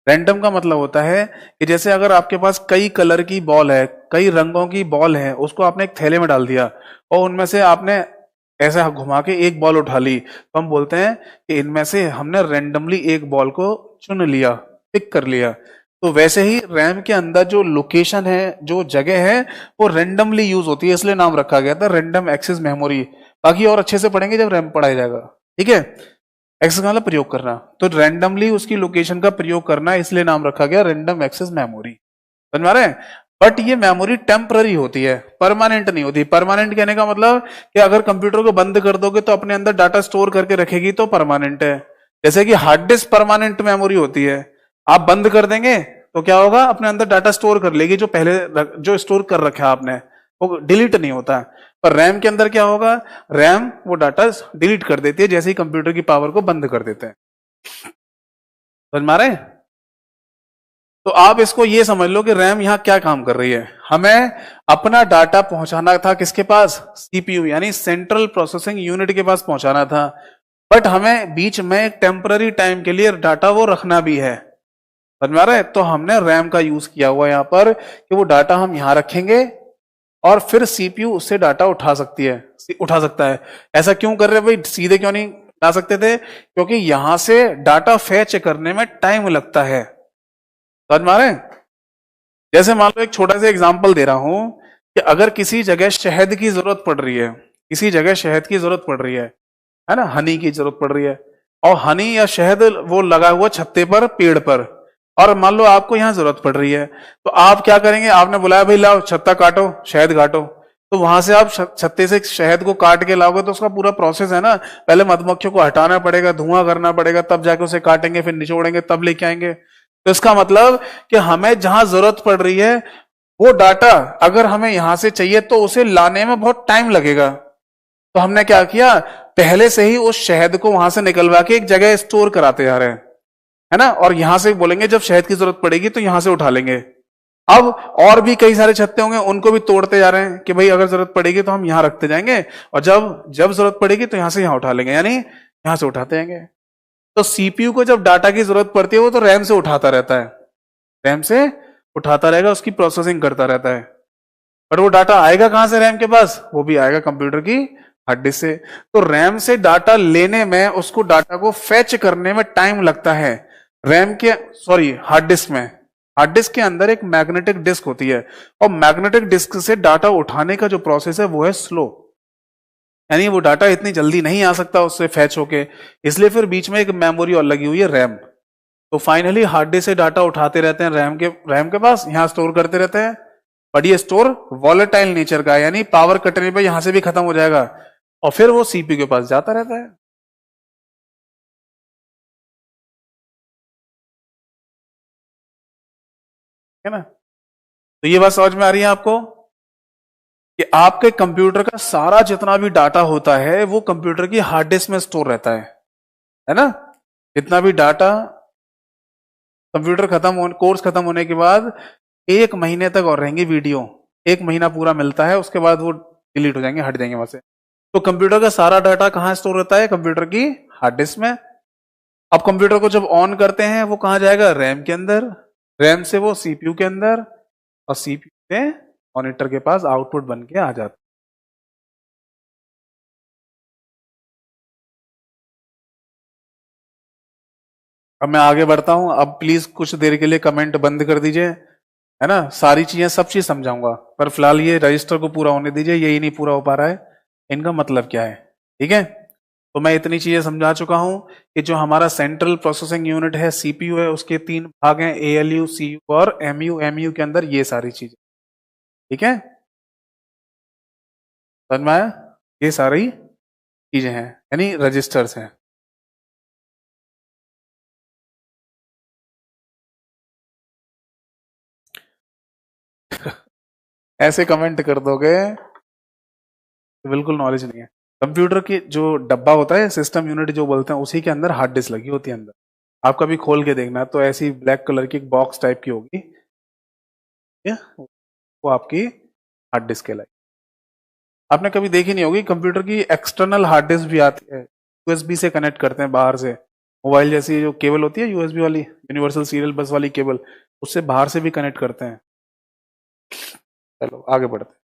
रैंडम का मतलब होता है कि जैसे अगर आपके पास कई कलर की बॉल है, कई रंगों की बॉल है, उसको आपने एक थैले में डाल दिया और उनमें से आपने ऐसे घुमा के एक बॉल उठा ली, तो हम बोलते हैं कि इनमें से हमने रैंडमली एक बॉल को चुन लिया, पिक कर लिया। तो वैसे ही रैम के अंदर जो लोकेशन है, जो जगह है, वो रैंडमली यूज होती है, इसलिए नाम रखा गया था रैंडम एक्सेस मेमोरी। बाकी और अच्छे से पढ़ेंगे जब रैम पढ़ाया जाएगा। ठीक है, एक्सेस का मतलब प्रयोग करना, तो रैंडमली उसकी लोकेशन का प्रयोग करना, इसलिए नाम रखा गया रैंडम एक्सेस मेमोरी। समझ में आ रहा है? बट ये मेमोरी टेम्पररी होती है, परमानेंट नहीं होती। परमानेंट कहने का मतलब कि अगर कंप्यूटर को बंद कर दोगे तो अपने अंदर डाटा स्टोर करके रखेगी तो परमानेंट है। जैसे कि हार्ड डिस्क परमानेंट मेमोरी होती है, आप बंद कर देंगे तो क्या होगा, अपने अंदर डाटा स्टोर कर लेगी, जो पहले जो स्टोर कर रखा है आपने, वो डिलीट नहीं होता। पर रैम के अंदर क्या होगा, रैम वो डाटा डिलीट कर देती है जैसे ही कंप्यूटर की पावर को बंद कर देते हैं। समझ में आ रहा है? तो आप इसको ये समझ लो कि रैम यहां क्या काम कर रही है। हमें अपना डाटा पहुंचाना था किसके पास, सीपीयू यानी सेंट्रल प्रोसेसिंग यूनिट के पास पहुंचाना था। बट हमें बीच में एक टेम्पररी टाइम के लिए डाटा वो रखना भी है। समझ में आ रहा है? तो हमने रैम का यूज किया हुआ यहां पर कि वो डाटा हम यहां रखेंगे और फिर सीपीयू उससे डाटा उठा सकता है। ऐसा क्यों कर रहे हैं भाई, सीधे क्यों नहीं ला सकते थे? क्योंकि यहां से डाटा फेच करने में टाइम लगता है। समझ में आ रहे हैं? जैसे मान लो एक छोटा सा एग्जांपल दे रहा हूं कि अगर किसी जगह शहद की जरूरत पड़ रही है, किसी जगह शहद की जरूरत पड़ रही है ना, हनी की जरूरत पड़ रही है, और हनी या शहद वो लगा हुआ छत्ते पर, पेड़ पर, और मान लो आपको यहां जरूरत पड़ रही है, तो आप क्या करेंगे, आपने बुलाया भाई लाओ छत्ता काटो, शहद काटो, तो वहां से आप छत्ते से शहद को काट के लाओगे तो उसका पूरा प्रोसेस है ना, पहले मधुमक्खियों को हटाना पड़ेगा, धुआं करना पड़ेगा, तब जाके उसे काटेंगे, फिर निचोड़ेंगे, तब लेके आएंगे। तो इसका मतलब कि हमें जहां जरूरत पड़ रही है वो डाटा अगर हमें यहां से चाहिए तो उसे लाने में बहुत टाइम लगेगा। तो हमने क्या किया, पहले से ही उस शहद को वहां से निकलवा के एक जगह स्टोर कराते जा रहे हैं, है ना, और यहां से बोलेंगे जब शहद की जरूरत पड़ेगी तो यहां से उठा लेंगे। अब और भी कई सारे छत्ते होंगे, उनको भी तोड़ते जा रहे हैं कि भाई अगर जरूरत पड़ेगी तो हम यहां रखते जाएंगे, और जब जब जरूरत पड़ेगी तो यहां से यहां उठा लेंगे, यानी यहां से उठाते जाएंगे। तो सीपीयू को जब डाटा की जरूरत पड़ती है वो तो रैम से उठाता रहता है, रैम से उठाता रहेगा, उसकी प्रोसेसिंग करता रहता है। पर वो डाटा आएगा कहां से रैम के पास, वो भी आएगा कंप्यूटर की हार्ड डिस्क से। तो रैम से डाटा लेने में, उसको डाटा को फेच करने में टाइम लगता है। रैम के हार्ड डिस्क में, हार्ड डिस्क के अंदर एक मैग्नेटिक डिस्क होती है, और मैग्नेटिक डिस्क से डाटा उठाने का जो प्रोसेस है वो है स्लो, यानी वो डाटा इतनी जल्दी नहीं आ सकता उससे फैच होके, इसलिए फिर बीच में एक मेमोरी और लगी हुई है रैम। तो फाइनली हार्ड डिस्क से डाटा उठाते रहते हैं रैम के पास, यहां स्टोर करते रहते हैं। बट ये स्टोर वॉलेटाइल नेचर का है, यानी पावर कटने पे यहां से भी खत्म हो जाएगा और फिर वो सीपीयू के पास जाता रहता है ना। तो ये बात समझ में आ रही है आपको कि आपके कंप्यूटर का सारा जितना भी डाटा होता है वो कंप्यूटर की हार्ड डिस्क में स्टोर रहता है ना। जितना भी डाटा कंप्यूटर कोर्स खत्म होने के बाद 1 महीने तक और रहेंगी वीडियो, 1 महीना पूरा मिलता है, उसके बाद वो डिलीट हो जाएंगे, हट जाएंगे वहां से। तो कंप्यूटर का सारा डाटा कहां स्टोर रहता है, कंप्यूटर की हार्ड डिस्क में। अब कंप्यूटर को जब ऑन करते हैं वो कहां जाएगा, रैम के अंदर, रैम से वो सीपीयू के अंदर, और सीपीयू से मॉनिटर के पास आउटपुट बन के आ जाता है। अब मैं आगे बढ़ता हूं, अब प्लीज कुछ देर के लिए कमेंट बंद कर दीजिए, है ना। सारी चीजें, सब चीज समझाऊंगा, पर फिलहाल ये रजिस्टर को पूरा होने दीजिए, यही नहीं पूरा हो पा रहा है, इनका मतलब क्या है। ठीक है, तो मैं इतनी चीजें समझा चुका हूं कि जो हमारा सेंट्रल प्रोसेसिंग यूनिट है, सीपीयू है, उसके 3 भाग हैं, एएलयू, सीयू और एमयू। एमयू के अंदर ये सारी चीजें, ठीक है, समझ में आया? ये सारी चीजें हैं, यानी रजिस्टर्स हैं। ऐसे कमेंट कर दोगे तो बिल्कुल नॉलेज नहीं है। कंप्यूटर की जो डब्बा होता है, सिस्टम यूनिट जो बोलते हैं, उसी के अंदर हार्ड डिस्क लगी होती है अंदर। आप कभी खोल के देखना, तो ऐसी ब्लैक कलर की एक बॉक्स टाइप की होगी, ठीक है? वो आपकी हार्ड डिस्क कहलाई। आपने कभी देखी नहीं होगी, कंप्यूटर की एक्सटर्नल हार्ड डिस्क भी आती है, यूएसबी से कनेक्ट करते हैं बाहर से, मोबाइल जैसी जो केबल होती है यूएसबी वाली, यूनिवर्सल सीरियल बस वाली केबल, उससे बाहर से भी कनेक्ट करते हैं। चलो आगे बढ़ते हैं।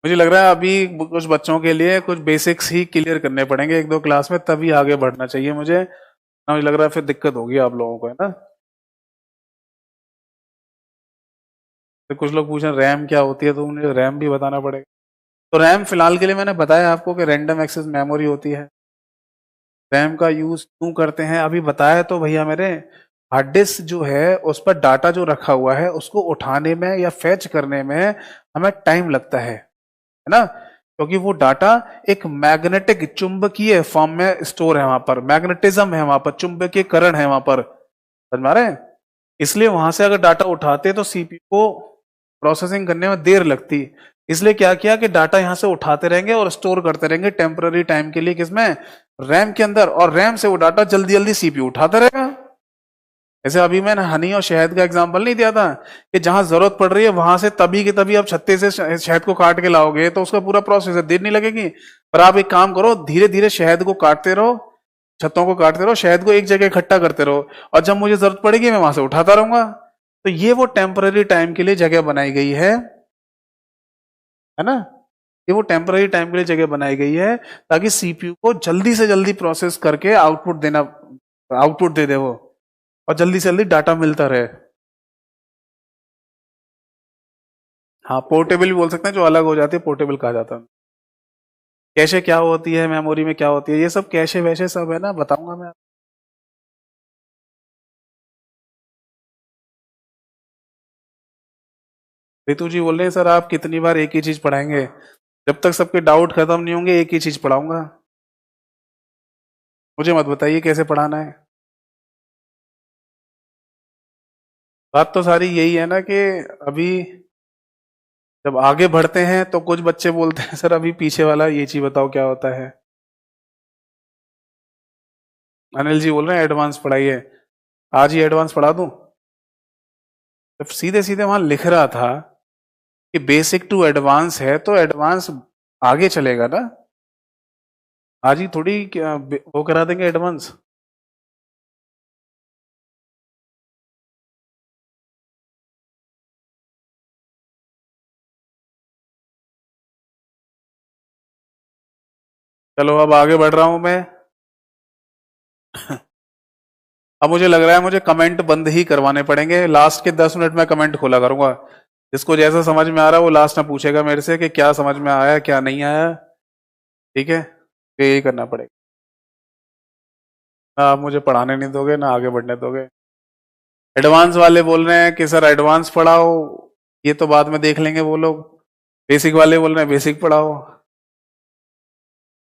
मुझे लग रहा है अभी कुछ बच्चों के लिए कुछ बेसिक्स ही क्लियर करने पड़ेंगे एक दो क्लास में, तभी आगे बढ़ना चाहिए मुझे। मुझे लग रहा है फिर दिक्कत होगी आप लोगों को, है ना। तो कुछ लोग पूछ रहे हैं रैम क्या होती है, तो मुझे रैम भी बताना पड़ेगा। तो रैम फिलहाल के लिए मैंने बताया आपको कि रैंडम एक्सेस मेमोरी होती है। रैम का यूज क्यों करते हैं अभी बताया तो भैया मेरे, हार्ड डिस्क जो है उस पर डाटा जो रखा हुआ है उसको उठाने में या फैच करने में हमें टाइम लगता है ना, क्योंकि वो डाटा एक मैग्नेटिक चुंबकीय फॉर्म में स्टोर है, वहां पर मैग्नेटिज्म है, वहां पर चुंबकीय करण है वहां पर, समझ में आ रहे हैं। इसलिए वहां से अगर डाटा उठाते तो सीपीयू को प्रोसेसिंग करने में देर लगती, इसलिए क्या किया कि डाटा यहां से उठाते रहेंगे और स्टोर करते रहेंगे टेम्पररी टाइम के लिए, किसमें, रैम के अंदर, और रैम से वो डाटा जल्दी जल्दी सीपीयू उठाता रहेगा। जैसे अभी मैंने हनी और शहद का एग्जांपल नहीं दिया था कि जहां जरूरत पड़ रही है वहां से तभी के तभी आप छत्ते से शहद को काट के लाओगे तो उसका पूरा प्रोसेस है, देर नहीं लगेगी। पर आप एक काम करो, धीरे धीरे शहद को काटते रहो, छत्तों को काटते रहो, शहद को एक जगह इकट्ठा करते रहो, और जब मुझे जरूरत पड़ेगी मैं वहां से उठाता रहूंगा। तो ये वो टेम्पररी टाइम के लिए जगह बनाई गई है ना, ये वो टेम्पररी टाइम के लिए जगह बनाई गई है ताकि सीपीयू को जल्दी से जल्दी प्रोसेस करके आउटपुट दे दे वो, और जल्दी से जल्दी डाटा मिलता रहे। हाँ पोर्टेबल भी बोल सकते हैं, जो अलग हो जाती है पोर्टेबल कहा जाता है। कैशे क्या होती है, मेमोरी में क्या होती है, ये सब कैशे वैशे सब है ना, बताऊंगा मैं। रितु जी बोल रहे हैं सर आप कितनी बार एक ही चीज पढ़ाएंगे, जब तक सबके डाउट खत्म नहीं होंगे एक ही चीज पढ़ाऊंगा। मुझे मत बताइए कैसे पढ़ाना है। बात तो सारी यही है ना कि अभी जब आगे बढ़ते हैं तो कुछ बच्चे बोलते हैं सर अभी पीछे वाला ये चीज बताओ क्या होता है। अनिल जी बोल रहे हैं एडवांस पढ़ाइए, आज ही एडवांस पढ़ा दूं। जब सीधे सीधे वहां लिख रहा था कि बेसिक टू एडवांस है तो एडवांस आगे चलेगा ना, आज ही थोड़ी वो करा देंगे एडवांस। चलो अब आगे बढ़ रहा हूं मैं। अब मुझे लग रहा है मुझे कमेंट बंद ही करवाने पड़ेंगे, लास्ट के 10 मिनट में कमेंट खोला करूंगा, जिसको जैसा समझ में आ रहा है वो लास्ट में पूछेगा मेरे से कि क्या समझ में आया क्या नहीं आया, ठीक है, तो यही करना पड़ेगा। ना आप मुझे पढ़ाने नहीं दोगे ना आगे बढ़ने दोगे। एडवांस वाले बोल रहे हैं कि सर एडवांस पढ़ाओ, ये तो बाद में देख लेंगे वो लोग। बेसिक वाले बोल रहे हैं बेसिक पढ़ाओ,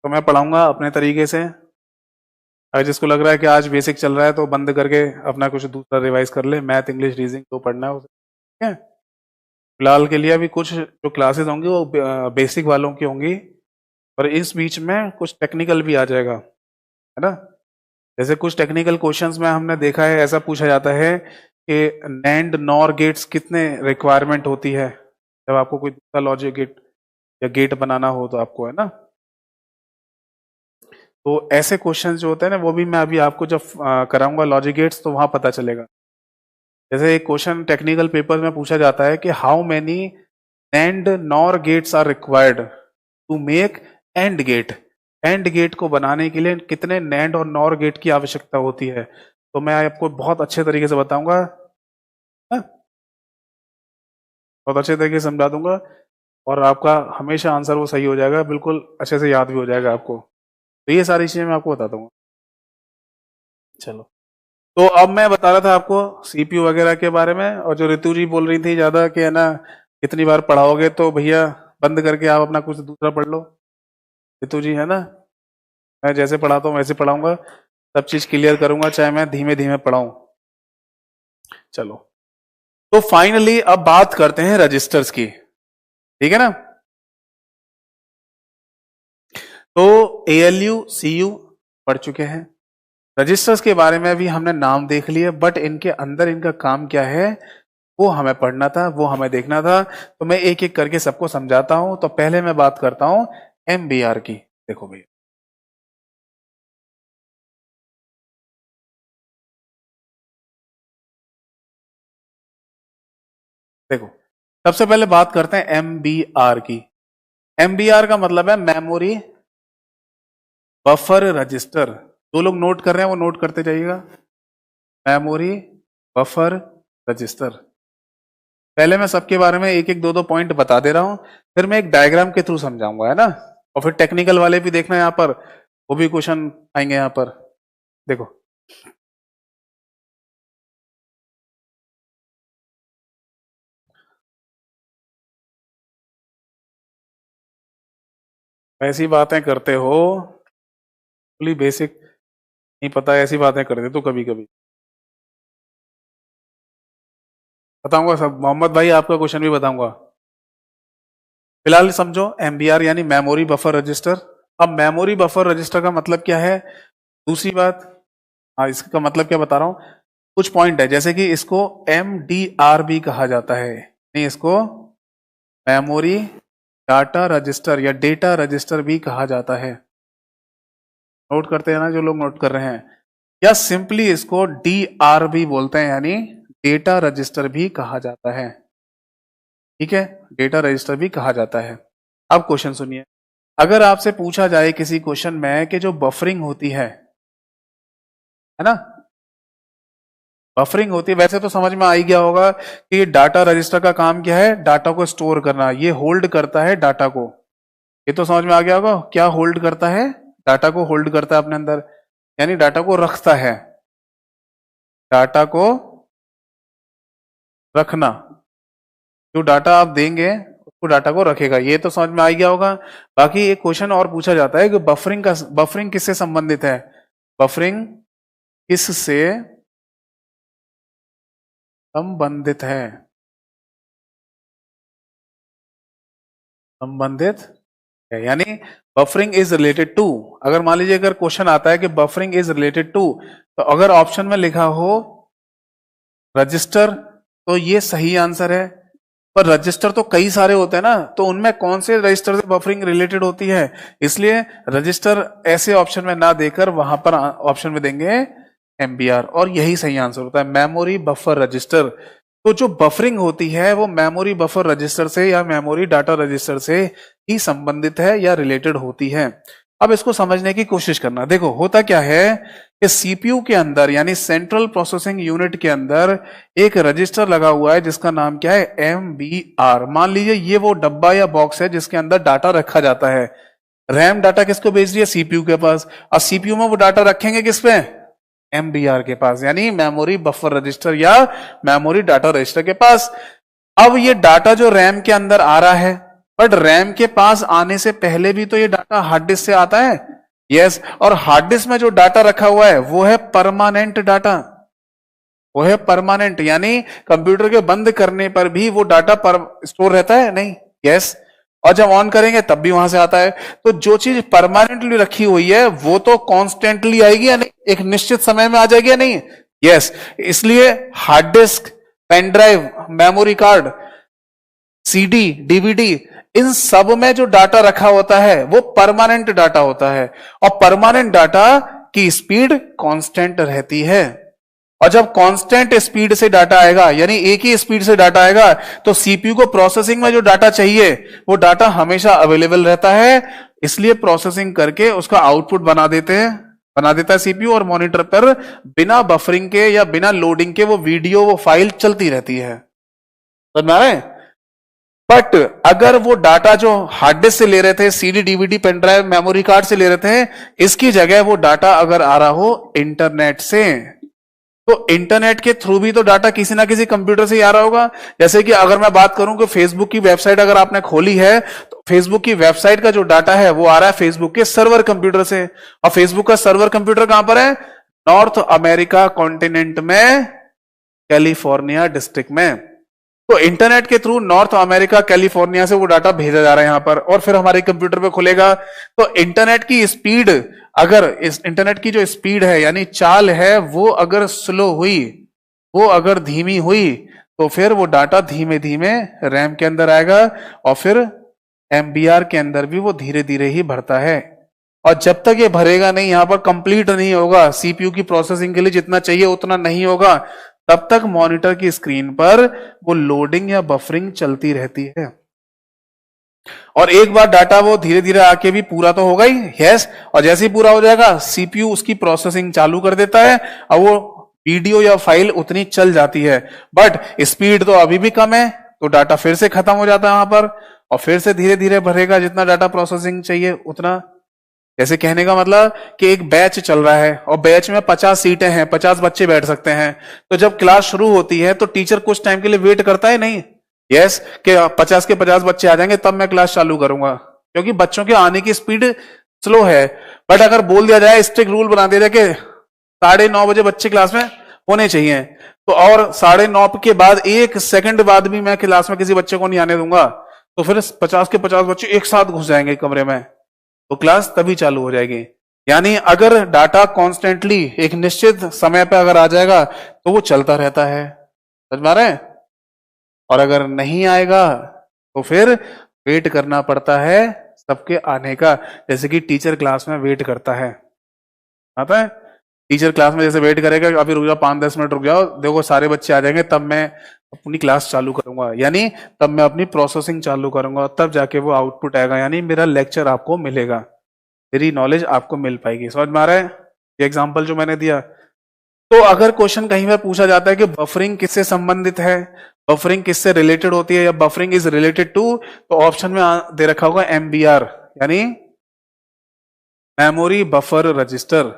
तो मैं पढ़ाऊंगा अपने तरीके से। अगर जिसको लग रहा है कि आज बेसिक चल रहा है तो बंद करके अपना कुछ दूसरा रिवाइज कर ले, मैथ इंग्लिश रीजनिंग तो पढ़ना है उसे, ठीक है। फिलहाल के लिए अभी कुछ जो क्लासेस होंगी वो बेसिक वालों की होंगी, और इस बीच में कुछ टेक्निकल भी आ जाएगा, है ना। जैसे कुछ टेक्निकल क्वेश्चंस में हमने देखा है ऐसा पूछा जाता है कि नैंड नॉर गेट्स कितने रिक्वायरमेंट होती है जब आपको कोई दूसरा लॉजिक गेट या गेट बनाना हो तो आपको, है ना। तो ऐसे क्वेश्चंस जो होते हैं ना वो भी मैं अभी आपको जब कराऊंगा लॉजिक गेट्स तो वहां पता चलेगा। जैसे एक क्वेश्चन टेक्निकल पेपर में पूछा जाता है कि how many and nor gates are required to make and gate, and gate को बनाने के लिए कितने नैंड और नॉर गेट की आवश्यकता होती है, तो मैं आपको बहुत अच्छे तरीके से बताऊंगा, हाँ? बहुत अच्छे तरीके से समझा दूंगा, और आपका हमेशा आंसर वो सही हो जाएगा, बिल्कुल अच्छे से याद भी हो जाएगा आपको। तो ये सारी चीजें मैं आपको बता दूंगा। चलो, तो अब मैं बता रहा था आपको सीपीयू वगैरह के बारे में, और जो ऋतु जी बोल रही थी ज्यादा कि है ना कितनी बार पढ़ाओगे, तो भैया बंद करके आप अपना कुछ दूसरा पढ़ लो। ऋतु जी, है ना, मैं जैसे पढ़ाता हूँ वैसे पढ़ाऊंगा, सब चीज क्लियर करूंगा चाहे मैं धीमे धीमे पढ़ाऊं। चलो, तो फाइनली अब बात करते हैं रजिस्टर्स की, ठीक है ना। तो एएलयू सीयू पढ़ चुके हैं, रजिस्टर्स के बारे में भी हमने नाम देख लिया, बट इनके अंदर इनका काम क्या है वो हमें पढ़ना था, वो हमें देखना था। तो मैं एक एक करके सबको समझाता हूं। तो पहले मैं बात करता हूं MBR की। देखो भैया, देखो सबसे पहले बात करते हैं MBR की। MBR का मतलब है मेमोरी बफर रजिस्टर। जो लोग नोट कर रहे हैं वो नोट करते जाइएगा। Memory buffer register. पहले मैं सबके बारे में एक एक दो दो पॉइंट बता दे रहा हूं, फिर मैं एक डायग्राम के थ्रू समझाऊंगा, है ना। और फिर टेक्निकल वाले भी देखना यहां पर, वो भी क्वेश्चन आएंगे यहां पर। देखो ऐसी बातें करते हो, बेसिक नहीं पता, ऐसी बातें करते तो कभी कभी बताऊंगा सब। मोहम्मद भाई आपका क्वेश्चन भी बताऊंगा। फिलहाल समझो MBR यानी मेमोरी बफर रजिस्टर। अब मेमोरी बफर रजिस्टर का मतलब क्या है, दूसरी बात, हाँ इसका मतलब क्या बता रहा हूं। कुछ पॉइंट है, जैसे कि इसको MDR भी कहा जाता है, नहीं इसको मेमोरी डाटा रजिस्टर या डेटा रजिस्टर भी कहा जाता है। नोट करते हैं ना जो लोग नोट कर रहे हैं। या सिंपली इसको DR भी बोलते हैं, यानी डेटा रजिस्टर भी कहा जाता है। ठीक है, डेटा रजिस्टर भी कहा जाता है। अब क्वेश्चन सुनिए, अगर आपसे पूछा जाए किसी क्वेश्चन में कि जो बफरिंग होती है ना, बफरिंग होती है, वैसे तो समझ में आ ही गया होगा कि डाटा रजिस्टर का काम क्या है, डाटा को स्टोर करना, ये होल्ड करता है डाटा को। ये तो समझ में आ गया होगा, क्या होल्ड करता है, डाटा को होल्ड करता है अपने अंदर, यानी डाटा को रखता है, डाटा को रखना। जो डाटा आप देंगे उसको डाटा को रखेगा, ये तो समझ में आ गया होगा। बाकी एक क्वेश्चन और पूछा जाता है कि बफरिंग किससे संबंधित है, बफरिंग किससे संबंधित है, संबंधित है, यानी बफरिंग इज रिलेटेड टू। अगर मान लीजिए अगर क्वेश्चन आता है कि बफरिंग इज रिलेटेड टू, तो अगर ऑप्शन में लिखा हो रजिस्टर तो ये सही आंसर है। पर रजिस्टर तो कई सारे होते हैं ना, तो उनमें कौन से रजिस्टर से बफरिंग रिलेटेड होती है, इसलिए रजिस्टर ऐसे ऑप्शन में ना देकर वहां पर ऑप्शन में देंगे MBR, और यही सही आंसर होता है, मेमोरी बफर रजिस्टर। तो जो बफरिंग होती है वो मेमोरी बफर रजिस्टर से या मेमोरी डाटा रजिस्टर से ही संबंधित है या रिलेटेड होती है। अब इसको समझने की कोशिश करना। देखो होता क्या है कि CPU के अंदर यानी सेंट्रल प्रोसेसिंग यूनिट के अंदर एक रजिस्टर लगा हुआ है जिसका नाम क्या है, MBR। मान लीजिए ये वो डब्बा या बॉक्स है जिसके अंदर डाटा रखा जाता है। रैम डाटा किसको भेज रही है, CPU के पास, और CPU में वो डाटा रखेंगे किस पे, MBR के पास, यानी मेमोरी बफर रजिस्टर या मेमोरी डाटा रजिस्टर के पास। अब ये डाटा जो रैम के अंदर आ रहा है, बट रैम के पास आने से पहले भी तो ये डाटा हार्ड डिस्क से आता है, यस। और हार्ड डिस्क में जो डाटा रखा हुआ है वो है परमानेंट डाटा, वो है परमानेंट, यानी कंप्यूटर के बंद करने पर भी वो डाटा पर स्टोर रहता है, नहीं, यस। और जब ऑन करेंगे तब भी वहां से आता है। तो जो चीज परमानेंटली रखी हुई है वो तो कॉन्स्टेंटली आएगी या नहीं, एक निश्चित समय में आ जाएगी या नहीं, यस। इसलिए hard disk, pen drive, memory card, CD, DVD, इन सब में जो डाटा रखा होता है वो परमानेंट डाटा होता है, और परमानेंट डाटा की स्पीड कांस्टेंट रहती है। और जब कांस्टेंट स्पीड से डाटा आएगा, यानी एक ही स्पीड से डाटा आएगा, तो CPU को प्रोसेसिंग में जो डाटा चाहिए वो डाटा हमेशा अवेलेबल रहता है, इसलिए प्रोसेसिंग करके उसका आउटपुट बना देता है CPU, और मॉनिटर पर बिना बफरिंग के या बिना लोडिंग के वो वीडियो, वो फाइल चलती रहती है। समझ में आ रहा है। बट अगर वो डाटा जो हार्ड डिस्क से ले रहे थे, CD, DVD, pen drive, memory card से ले रहे थे, इसकी जगह वो डाटा अगर आ रहा हो इंटरनेट से, तो इंटरनेट के थ्रू भी तो डाटा किसी ना किसी कंप्यूटर से ही आ रहा होगा। जैसे कि अगर मैं बात करूं कि फेसबुक की वेबसाइट अगर आपने खोली है, तो फेसबुक की वेबसाइट का जो डाटा है वो आ रहा है फेसबुक के सर्वर कंप्यूटर से, और फेसबुक का सर्वर कंप्यूटर कहां पर है, नॉर्थ अमेरिका कॉन्टिनेंट में, कैलिफोर्निया डिस्ट्रिक्ट में। तो इंटरनेट के थ्रू नॉर्थ अमेरिका कैलिफोर्निया से वो डाटा भेजा जा रहा है यहां पर, और फिर हमारे कंप्यूटर पे खुलेगा। तो इंटरनेट की स्पीड, अगर इस इंटरनेट की जो स्पीड है यानी चाल है, वो अगर स्लो हुई, वो अगर धीमी हुई, तो फिर वो डाटा धीमे धीमे रैम के अंदर आएगा और फिर एमबीआर के अंदर भी वो धीरे धीरे ही भरता है। और जब तक ये भरेगा नहीं, यहां पर कंप्लीट नहीं होगा, सीपीयू की प्रोसेसिंग के लिए जितना चाहिए उतना नहीं होगा, तब तक मॉनिटर की स्क्रीन पर वो लोडिंग या बफरिंग चलती रहती है। और एक बार डाटा वो धीरे धीरे आके भी पूरा तो होगा ही, यस, और जैसे ही पूरा हो जाएगा सीपीयू उसकी प्रोसेसिंग चालू कर देता है और वो वीडियो या फाइल उतनी चल जाती है, बट स्पीड तो अभी भी कम है, तो डाटा फिर से खत्म हो जाता है वहां पर, और फिर से धीरे धीरे भरेगा जितना डाटा प्रोसेसिंग चाहिए उतना। जैसे कहने का मतलब कि एक बैच चल रहा है और बैच में 50 सीटें हैं, 50 बच्चे बैठ सकते हैं, तो जब क्लास शुरू होती है तो टीचर कुछ टाइम के लिए वेट करता है नहीं, यस, कि 50 के 50 बच्चे आ जाएंगे तब मैं क्लास चालू करूंगा, क्योंकि बच्चों के आने की स्पीड स्लो है। बट अगर बोल दिया जाए, स्ट्रिक्ट रूल बना दिया जाए कि 9:30 बजे बच्चे क्लास में होने चाहिए, तो और 9:30 के बाद 1 सेकंड बाद भी मैं क्लास में किसी बच्चे को नहीं आने दूंगा, तो फिर 50 के 50 बच्चे एक साथ घुस जाएंगे कमरे में, तो क्लास तभी चालू हो जाएगी। यानी अगर डाटा कॉन्स्टेंटली एक निश्चित समय पे अगर आ जाएगा तो वो चलता रहता है, समझ में आ रहे हैं? और अगर नहीं आएगा तो फिर वेट करना पड़ता है सबके आने का, जैसे कि टीचर क्लास में वेट करता है, आता है टीचर क्लास में जैसे वेट करेगा, अभी रुक जाओ 5-10 मिनट रुक जाओ, देखो सारे बच्चे आ जाएंगे तब मैं अपनी क्लास चालू करूंगा, यानी तब मैं अपनी प्रोसेसिंग चालू करूंगा, तब जाके वो आउटपुट आएगा, यानी मेरा लेक्चर आपको मिलेगा, मेरी नॉलेज आपको मिल पाएगी। समझ में आ रहा है ये एग्जांपल जो मैंने दिया? तो अगर क्वेश्चन कहीं पर पूछा जाता है कि बफरिंग किससे संबंधित है, बफरिंग किससे रिलेटेड होती है, या बफरिंग इज रिलेटेड टू, तो ऑप्शन में दे रखा होगा एमबीआर, यानी मेमोरी बफर रजिस्टर,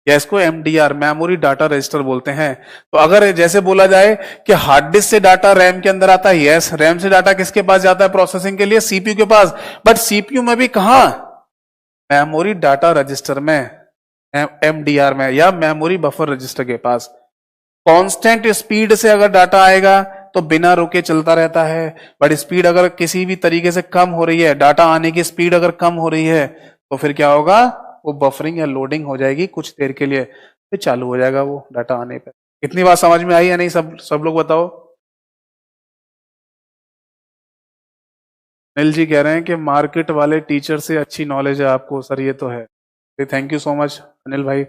या इसको एमडीआर मेमोरी डाटा रजिस्टर बोलते हैं। तो अगर जैसे बोला जाए कि हार्ड डिस्क से डाटा रैम के अंदर आता है, यस, रैम से डाटा किसके पास जाता है प्रोसेसिंग के लिए? सीपीयू के पास, बट सीपीयू में भी कहां? मेमोरी डाटा रजिस्टर में, एमडीआर में, या मेमोरी बफर रजिस्टर के पास। कांस्टेंट स्पीड से अगर डाटा आएगा तो बिना रुके चलता रहता है, बट स्पीड अगर किसी भी तरीके से कम हो रही है, डाटा आने की स्पीड अगर कम हो रही है, तो फिर क्या होगा? वो बफरिंग या लोडिंग हो जाएगी कुछ देर के लिए, फिर चालू हो जाएगा वो डाटा आने पर। इतनी बात समझ में आई या नहीं? सब लोग बताओ। अनिल जी कह रहे हैं कि मार्केट वाले टीचर से अच्छी नॉलेज है आपको। सर ये तो है, thank you so much Anil भाई।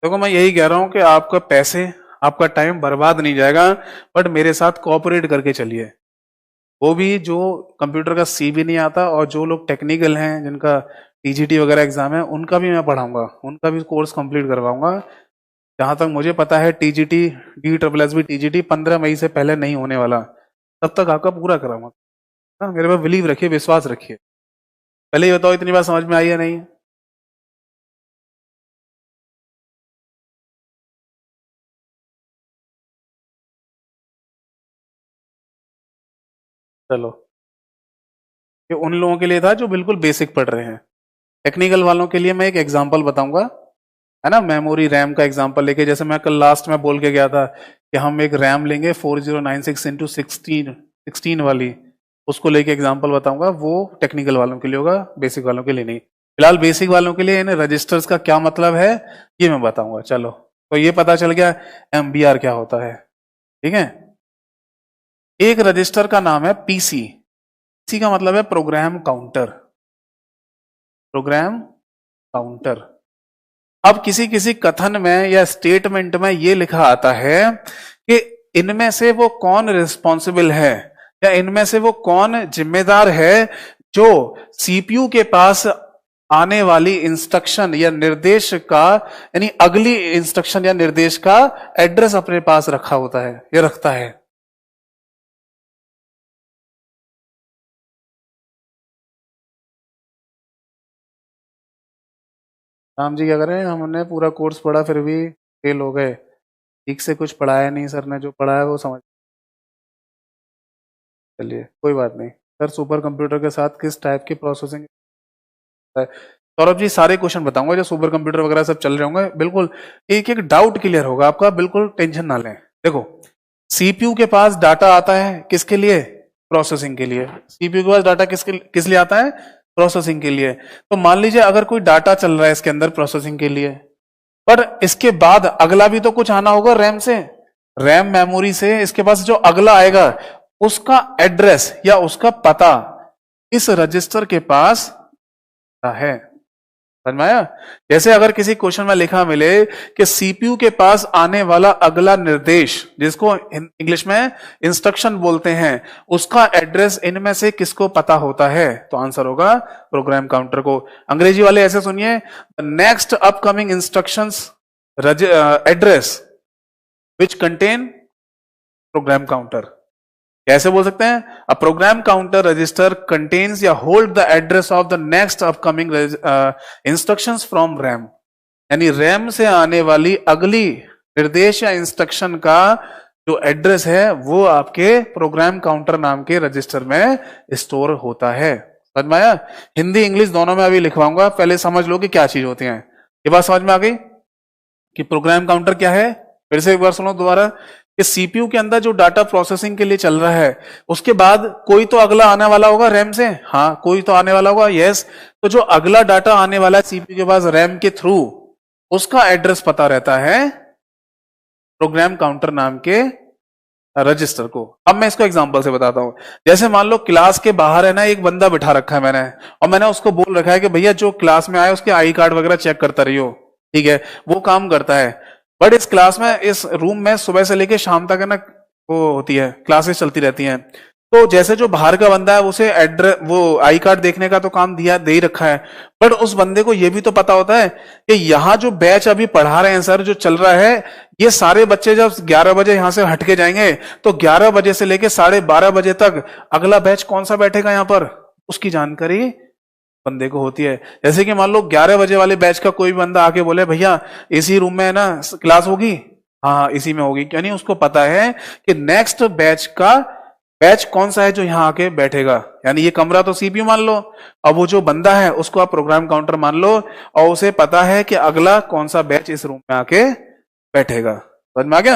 देखो मैं यही कह रहा हूं कि आपका पैसे, आपका टाइम बर्बाद नहीं जाएगा, बट मेरे साथ कोऑपरेट करके चलिए। वो भी जो कंप्यूटर का सी भी नहीं आता, और जो लोग टेक्निकल हैं जिनका टीजीटी वगैरह एग्जाम है, उनका भी मैं पढ़ाऊंगा, उनका भी कोर्स कंप्लीट करवाऊंगा। जहां तक मुझे पता है टीजीटी, DSSB टीजीटी 15 मई से पहले नहीं होने वाला, तब तक आपका पूरा कराऊंगा। हाँ, मेरे पे बिलीव रखिए, विश्वास रखिए। पहले ही बताओ इतनी बात समझ में आई या नहीं? चलो, ये उन लोगों के लिए था जो बिल्कुल बेसिक पढ़ रहे हैं। टेक्निकल वालों के लिए मैं एक एग्जांपल बताऊंगा, है ना, मेमोरी रैम का एग्जांपल लेके। जैसे मैं कल लास्ट में बोल के गया था कि हम एक रैम लेंगे 4096 इंटू 16 वाली, उसको लेके एग्जांपल बताऊंगा। वो टेक्निकल वालों के लिए होगा, बेसिक वालों के लिए नहीं। फिलहाल बेसिक वालों के लिए इन रजिस्टर्स का क्या मतलब है ये मैं बताऊंगा। चलो, तो ये पता चल गया एमबीआर क्या होता है, ठीक है। एक रजिस्टर का नाम है पीसी, पीसी का मतलब है प्रोग्राम काउंटर, प्रोग्राम काउंटर। अब किसी किसी कथन में या स्टेटमेंट में ये लिखा आता है कि इनमें से वो कौन रिस्पॉन्सिबल है, या इनमें से वो कौन जिम्मेदार है जो सीपीयू के पास आने वाली इंस्ट्रक्शन या निर्देश का, यानी अगली इंस्ट्रक्शन या निर्देश का एड्रेस अपने पास रखा होता है या रखता है। राम जी क्या करें, हमने पूरा कोर्स पढ़ा फिर भी फेल हो गए, ठीक से कुछ पढ़ाया नहीं सर ने, जो पढ़ाया वो समझ। चलिए कोई बात नहीं सर, सुपर कंप्यूटर के साथ किस टाइप की प्रोसेसिंग है? सौरभ जी सारे क्वेश्चन बताऊंगा जो सुपर कंप्यूटर वगैरह सब चल रहे होंगे, बिल्कुल एक एक डाउट क्लियर होगा आपका, बिल्कुल टेंशन ना लें। देखो, सीपीयू के पास डाटा आता है किसके लिए? प्रोसेसिंग के लिए। सीपीयू के पास डाटा किस लिए आता है? प्रोसेसिंग के लिए। तो मान लीजिए अगर कोई डाटा चल रहा है इसके अंदर प्रोसेसिंग के लिए, पर इसके बाद अगला भी तो कुछ आना होगा रैम से, रैम मेमोरी से इसके पास जो अगला आएगा उसका एड्रेस या उसका पता इस रजिस्टर के पास है। समझ में आया? जैसे अगर किसी क्वेश्चन में लिखा मिले कि सीपीयू के पास आने वाला अगला निर्देश, जिसको इंग्लिश में इंस्ट्रक्शन बोलते हैं, उसका एड्रेस इनमें से किसको पता होता है, तो आंसर होगा प्रोग्राम काउंटर को। अंग्रेजी वाले ऐसे सुनिए, next upcoming instructions address which contain program counter. कैसे बोल सकते हैं? अ प्रोग्राम काउंटर रजिस्टर कंटेन्स या hold the address of the next upcoming instructions from RAM. यानी रैम से आने वाली अगली निर्देश या इंस्ट्रक्शन का जो एड्रेस है वो आपके प्रोग्राम काउंटर नाम के रजिस्टर में स्टोर होता है। समझ में आया? हिंदी इंग्लिश दोनों में अभी लिखवाऊंगा, पहले समझ लो कि क्या चीज होती है। ये बात समझ में आ गई कि प्रोग्राम काउंटर क्या है? फिर से एक बार सुनो दोबारा कि सीपीयू के अंदर जो डाटा प्रोसेसिंग के लिए चल रहा है उसके बाद कोई तो अगला आने वाला होगा रैम से, हाँ कोई तो आने वाला होगा, यस। तो जो अगला डाटा आने वाला है सीपीयू के पास रैम के थ्रू, उसका एड्रेस पता रहता है प्रोग्राम काउंटर नाम के रजिस्टर को। अब मैं इसको एग्जांपल से बताता हूं। जैसे मान लो क्लास के बाहर है ना एक बंदा बिठा रखा है मैंने, और मैंने उसको बोल रखा है कि भैया जो क्लास में आए उसके आई कार्ड वगैरह चेक करता रहियो, ठीक है, वो काम करता है। बट इस क्लास में, इस रूम में सुबह से लेके शाम तक है ना वो होती है, क्लासेस चलती रहती हैं। तो जैसे जो बाहर का बंदा है उसे एड्रेस, वो आई कार्ड देखने का तो काम दिया दे ही रखा है, बट उस बंदे को ये भी तो पता होता है कि यहाँ जो बैच अभी पढ़ा रहे हैं सर, जो चल रहा है, ये सारे बच्चे जब 11 बजे यहां से हटके जाएंगे तो 11 बजे से लेके 12:30 बजे तक अगला बैच कौन सा बैठेगा यहाँ पर, उसकी जानकारी बंदे को होती है। जैसे कि मान लो 11 बजे वाले बैच का कोई बंदा आके बोले भैया इसी रूम में है ना क्लास होगी, हाँ इसी में होगी, यानी उसको पता है कि नेक्स्ट बैच का बैच कौन सा है जो यहाँ आके बैठेगा। यानी ये कमरा तो सीपीयू मान लो, अब वो जो बंदा है उसको आप प्रोग्राम काउंटर मान लो, और उसे पता है कि अगला कौन सा बैच इस रूम में आके बैठेगा। समझ में आ गया?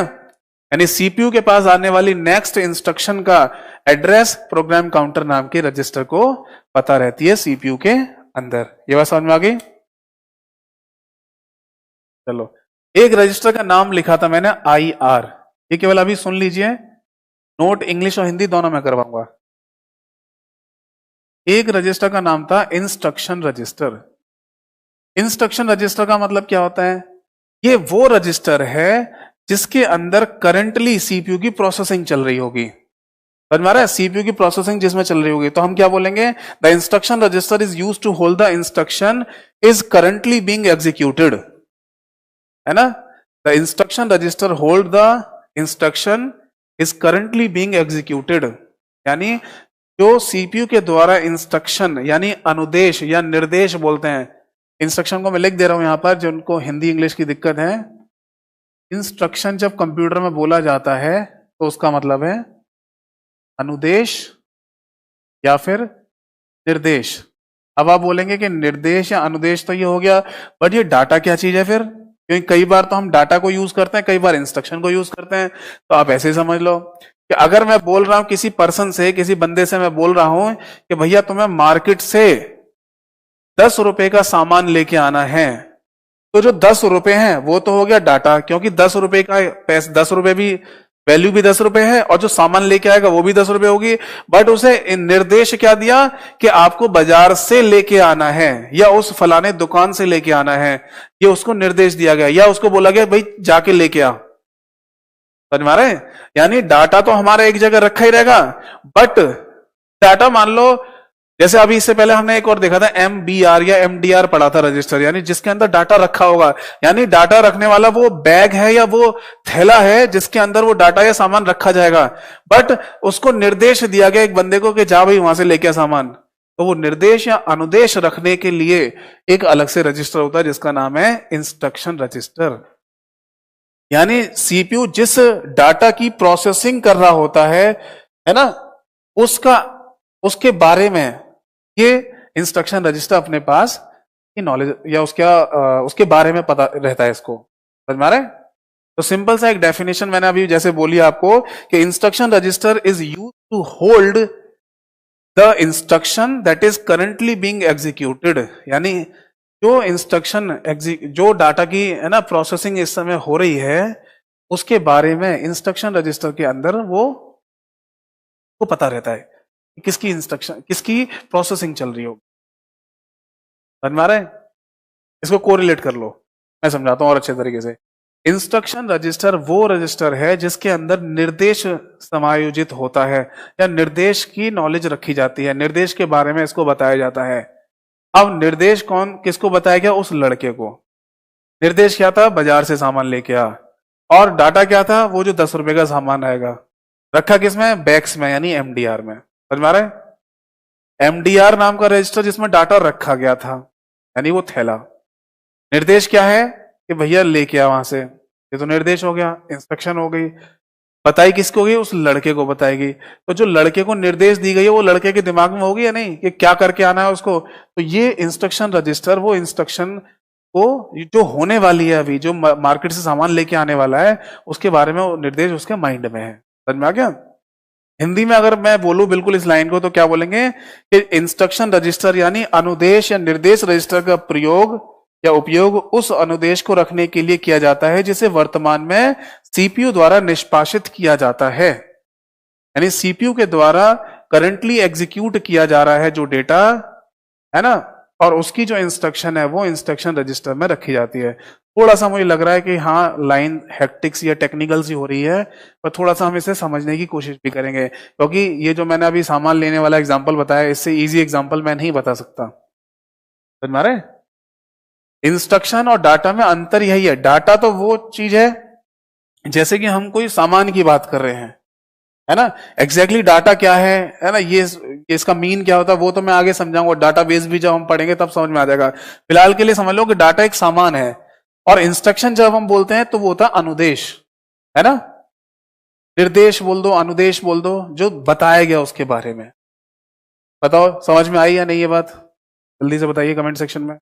यानी सीपीयू के पास आने वाली नेक्स्ट इंस्ट्रक्शन का एड्रेस प्रोग्राम काउंटर नाम के रजिस्टर को पता रहती है सीपीयू के अंदर। ये बात समझ में आ गई? चलो, एक रजिस्टर का नाम लिखा था मैंने IR, ये केवल अभी सुन लीजिए, नोट इंग्लिश और हिंदी दोनों में करवाऊंगा। एक रजिस्टर का नाम था इंस्ट्रक्शन रजिस्टर। इंस्ट्रक्शन रजिस्टर का मतलब क्या होता है? ये वो रजिस्टर है जिसके अंदर करंटली सीपीयू की प्रोसेसिंग चल रही होगी। समझ में आ रहा है? सीपीयू की प्रोसेसिंग जिसमें चल रही होगी, तो हम क्या बोलेंगे? The instruction register is used to hold the instruction is currently being executed, है ना? The instruction register hold the instruction is currently being executed, यानी जो सीपीयू के द्वारा इंस्ट्रक्शन यानी अनुदेश या निर्देश बोलते हैं, इंस्ट्रक्शन को मैं लिख दे रहा हूं यहां पर, जिनको हिंदी इंग्लिश की दिक्कत है। इंस्ट्रक्शन जब कंप्यूटर में बोला जाता है तो उसका मतलब है अनुदेश या फिर निर्देश। अब आप बोलेंगे कि निर्देश या अनुदेश तो ये हो गया, बट ये डाटा क्या चीज है फिर? क्योंकि कई बार तो हम डाटा को यूज करते हैं, कई बार इंस्ट्रक्शन को यूज करते हैं। तो आप ऐसे ही समझ लो कि अगर मैं बोल रहा हूं किसी पर्सन से, किसी बंदे से मैं बोल रहा हूं कि भैया तुम्हें मार्केट से 10 रुपए का सामान लेके आना है, तो जो 10 रुपए हैं वो तो हो गया डाटा, क्योंकि 10 रुपए का पैसे, 10 रुपए भी वैल्यू भी 10 रुपए है, और जो सामान लेके आएगा वो भी 10 रुपए होगी। बट उसे निर्देश क्या दिया कि आपको बाजार से लेके आना है या उस फलाने दुकान से लेके आना है, ये उसको निर्देश दिया गया, या उसको बोला गया भाई जाके लेके आ। समझ में आ रहा है? यानी डाटा तो हमारा एक जगह रखा ही रहेगा, बट डाटा मान लो, जैसे अभी इससे पहले हमने एक और देखा था MBR या MDR पढ़ा था रजिस्टर, यानी जिसके अंदर डाटा रखा होगा, यानी डाटा रखने वाला वो बैग है या वो थैला है जिसके अंदर वो डाटा या सामान रखा जाएगा। बट उसको निर्देश दिया गया एक बंदे को कि जा भाई वहां से लेके आ सामान, तो वो निर्देश या अनुदेश रखने के लिए एक अलग से रजिस्टर होता है जिसका नाम है इंस्ट्रक्शन रजिस्टर। यानी सीपीयू जिस डाटा की प्रोसेसिंग कर रहा होता है ना, उसके बारे में ये इंस्ट्रक्शन रजिस्टर अपने पास की नॉलेज या उसके बारे में पता रहता है इसको। समझ में आ रहा है? तो सिंपल सा एक डेफिनेशन मैंने अभी जैसे बोली आपको कि instruction register is used to hold the instruction that is currently being executed, यानी जो इंस्ट्रक्शन जो डाटा की है ना प्रोसेसिंग इस समय हो रही है उसके बारे में इंस्ट्रक्शन रजिस्टर के अंदर वो पता रहता है कि किसकी इंस्ट्रक्शन किसकी प्रोसेसिंग चल रही हो। समझ में आ रहा है? इसको कोरिलेट कर लो, मैं समझाता हूं और अच्छे तरीके से। इंस्ट्रक्शन रजिस्टर वो रजिस्टर है जिसके अंदर निर्देश समायोजित होता है या निर्देश की नॉलेज रखी जाती है, निर्देश के बारे में इसको बताया जाता है। अब निर्देश कौन किसको बताया गया? उस लड़के को। निर्देश क्या था? बाजार से सामान लेके आ। और डाटा क्या था? वो जो 10 रुपए का सामान आएगा। रखा किसमें? बैक्स में, यानी एमडीआर में। समझ में आ रहा है? एमडीआर नाम का रजिस्टर जिसमें डाटा रखा गया था, यानी वो थैला। निर्देश क्या है कि भैया लेके आ वहां से, ये तो निर्देश हो गया, इंस्ट्रक्शन हो गई। बताई किसको गई? उस लड़के को बताएगी। तो जो लड़के को निर्देश दी गई है वो लड़के के दिमाग में होगी या नहीं कि क्या करके आना है उसको? तो ये इंस्ट्रक्शन रजिस्टर वो इंस्ट्रक्शन को जो होने वाली है, अभी जो मार्केट से सामान लेके आने वाला है उसके बारे में वो निर्देश उसके माइंड में है। समझ में आ गया? हिंदी में अगर मैं बोलूं बिल्कुल इस लाइन को तो क्या बोलेंगे कि इंस्ट्रक्शन रजिस्टर यानी अनुदेश या निर्देश रजिस्टर का प्रयोग या उपयोग उस अनुदेश को रखने के लिए किया जाता है जिसे वर्तमान में सीपीयू द्वारा निष्पादित किया जाता है। यानी सीपीयू के द्वारा करंटली एग्जीक्यूट किया जा रहा है जो डेटा है ना, और उसकी जो इंस्ट्रक्शन है वो इंस्ट्रक्शन रजिस्टर में रखी जाती है। थोड़ा सा मुझे लग रहा है कि हाँ लाइन हेक्टिक्स या टेक्निकल सी हो रही है, पर थोड़ा सा हम इसे समझने की कोशिश भी करेंगे, क्योंकि ये जो मैंने अभी सामान लेने वाला एग्जांपल बताया इससे इजी एग्जांपल मैं नहीं बता सकता। समझ में आ रहा है? इंस्ट्रक्शन और डाटा में अंतर यही है। डाटा तो वो चीज है जैसे कि हम कोई सामान की बात कर रहे हैं, है ना, एग्जैक्टली डाटा क्या है ना, ये इसका मीन क्या होता है वो तो मैं आगे समझाऊंगा। डाटा बेस भी जब हम पढ़ेंगे तब समझ में आ जाएगा। फिलहाल के लिए समझ लो कि डाटा एक सामान है और इंस्ट्रक्शन जब हम बोलते हैं तो वो होता है अनुदेश, है ना। निर्देश बोल दो, अनुदेश बोल दो, जो बताया गया उसके बारे में। बताओ समझ में आई या नहीं ये बात? जल्दी से बताइए कमेंट सेक्शन में।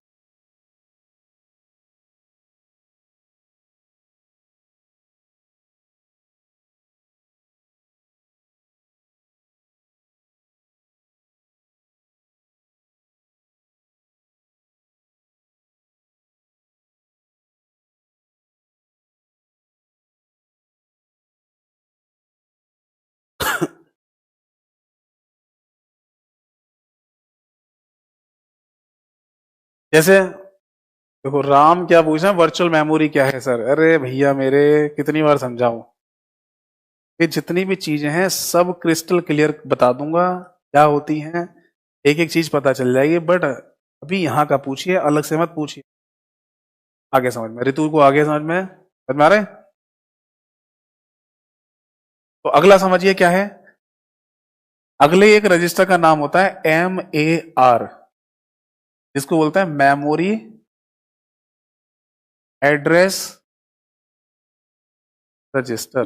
जैसे देखो राम क्या पूछ रहे हैं, वर्चुअल मेमोरी क्या है सर? अरे भैया मेरे कितनी बार समझाऊं, ये जितनी भी चीजें हैं सब क्रिस्टल क्लियर बता दूंगा क्या होती हैं, एक एक चीज पता चल जाएगी। बट अभी यहाँ का पूछिए, अलग से मत पूछिए। आगे समझ में, ऋतु को आगे समझ में आ रहे हैं? तो अगला समझिए क्या है। अगले एक रजिस्टर का नाम होता है MAR, जिसको बोलते हैं मेमोरी एड्रेस रजिस्टर,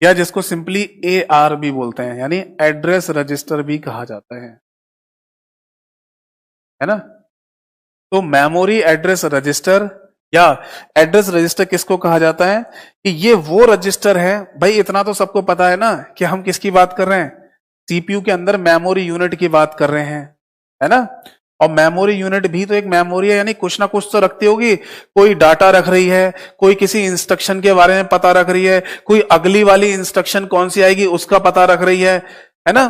या जिसको सिंपली AR भी बोलते हैं, यानी एड्रेस रजिस्टर भी कहा जाता है ना। तो मेमोरी एड्रेस रजिस्टर या एड्रेस रजिस्टर किसको कहा जाता है कि ये वो रजिस्टर है, भाई इतना तो सबको पता है ना कि हम किसकी बात कर रहे हैं, सीपीयू के अंदर मेमोरी यूनिट की बात कर रहे हैं, है ना। और मेमोरी यूनिट भी तो एक मेमोरी है, यानी कुछ ना कुछ तो रखती होगी, कोई डाटा रख रही है, कोई किसी इंस्ट्रक्शन के बारे में पता रख रही है, कोई अगली वाली इंस्ट्रक्शन कौन सी आएगी उसका पता रख रही है ना,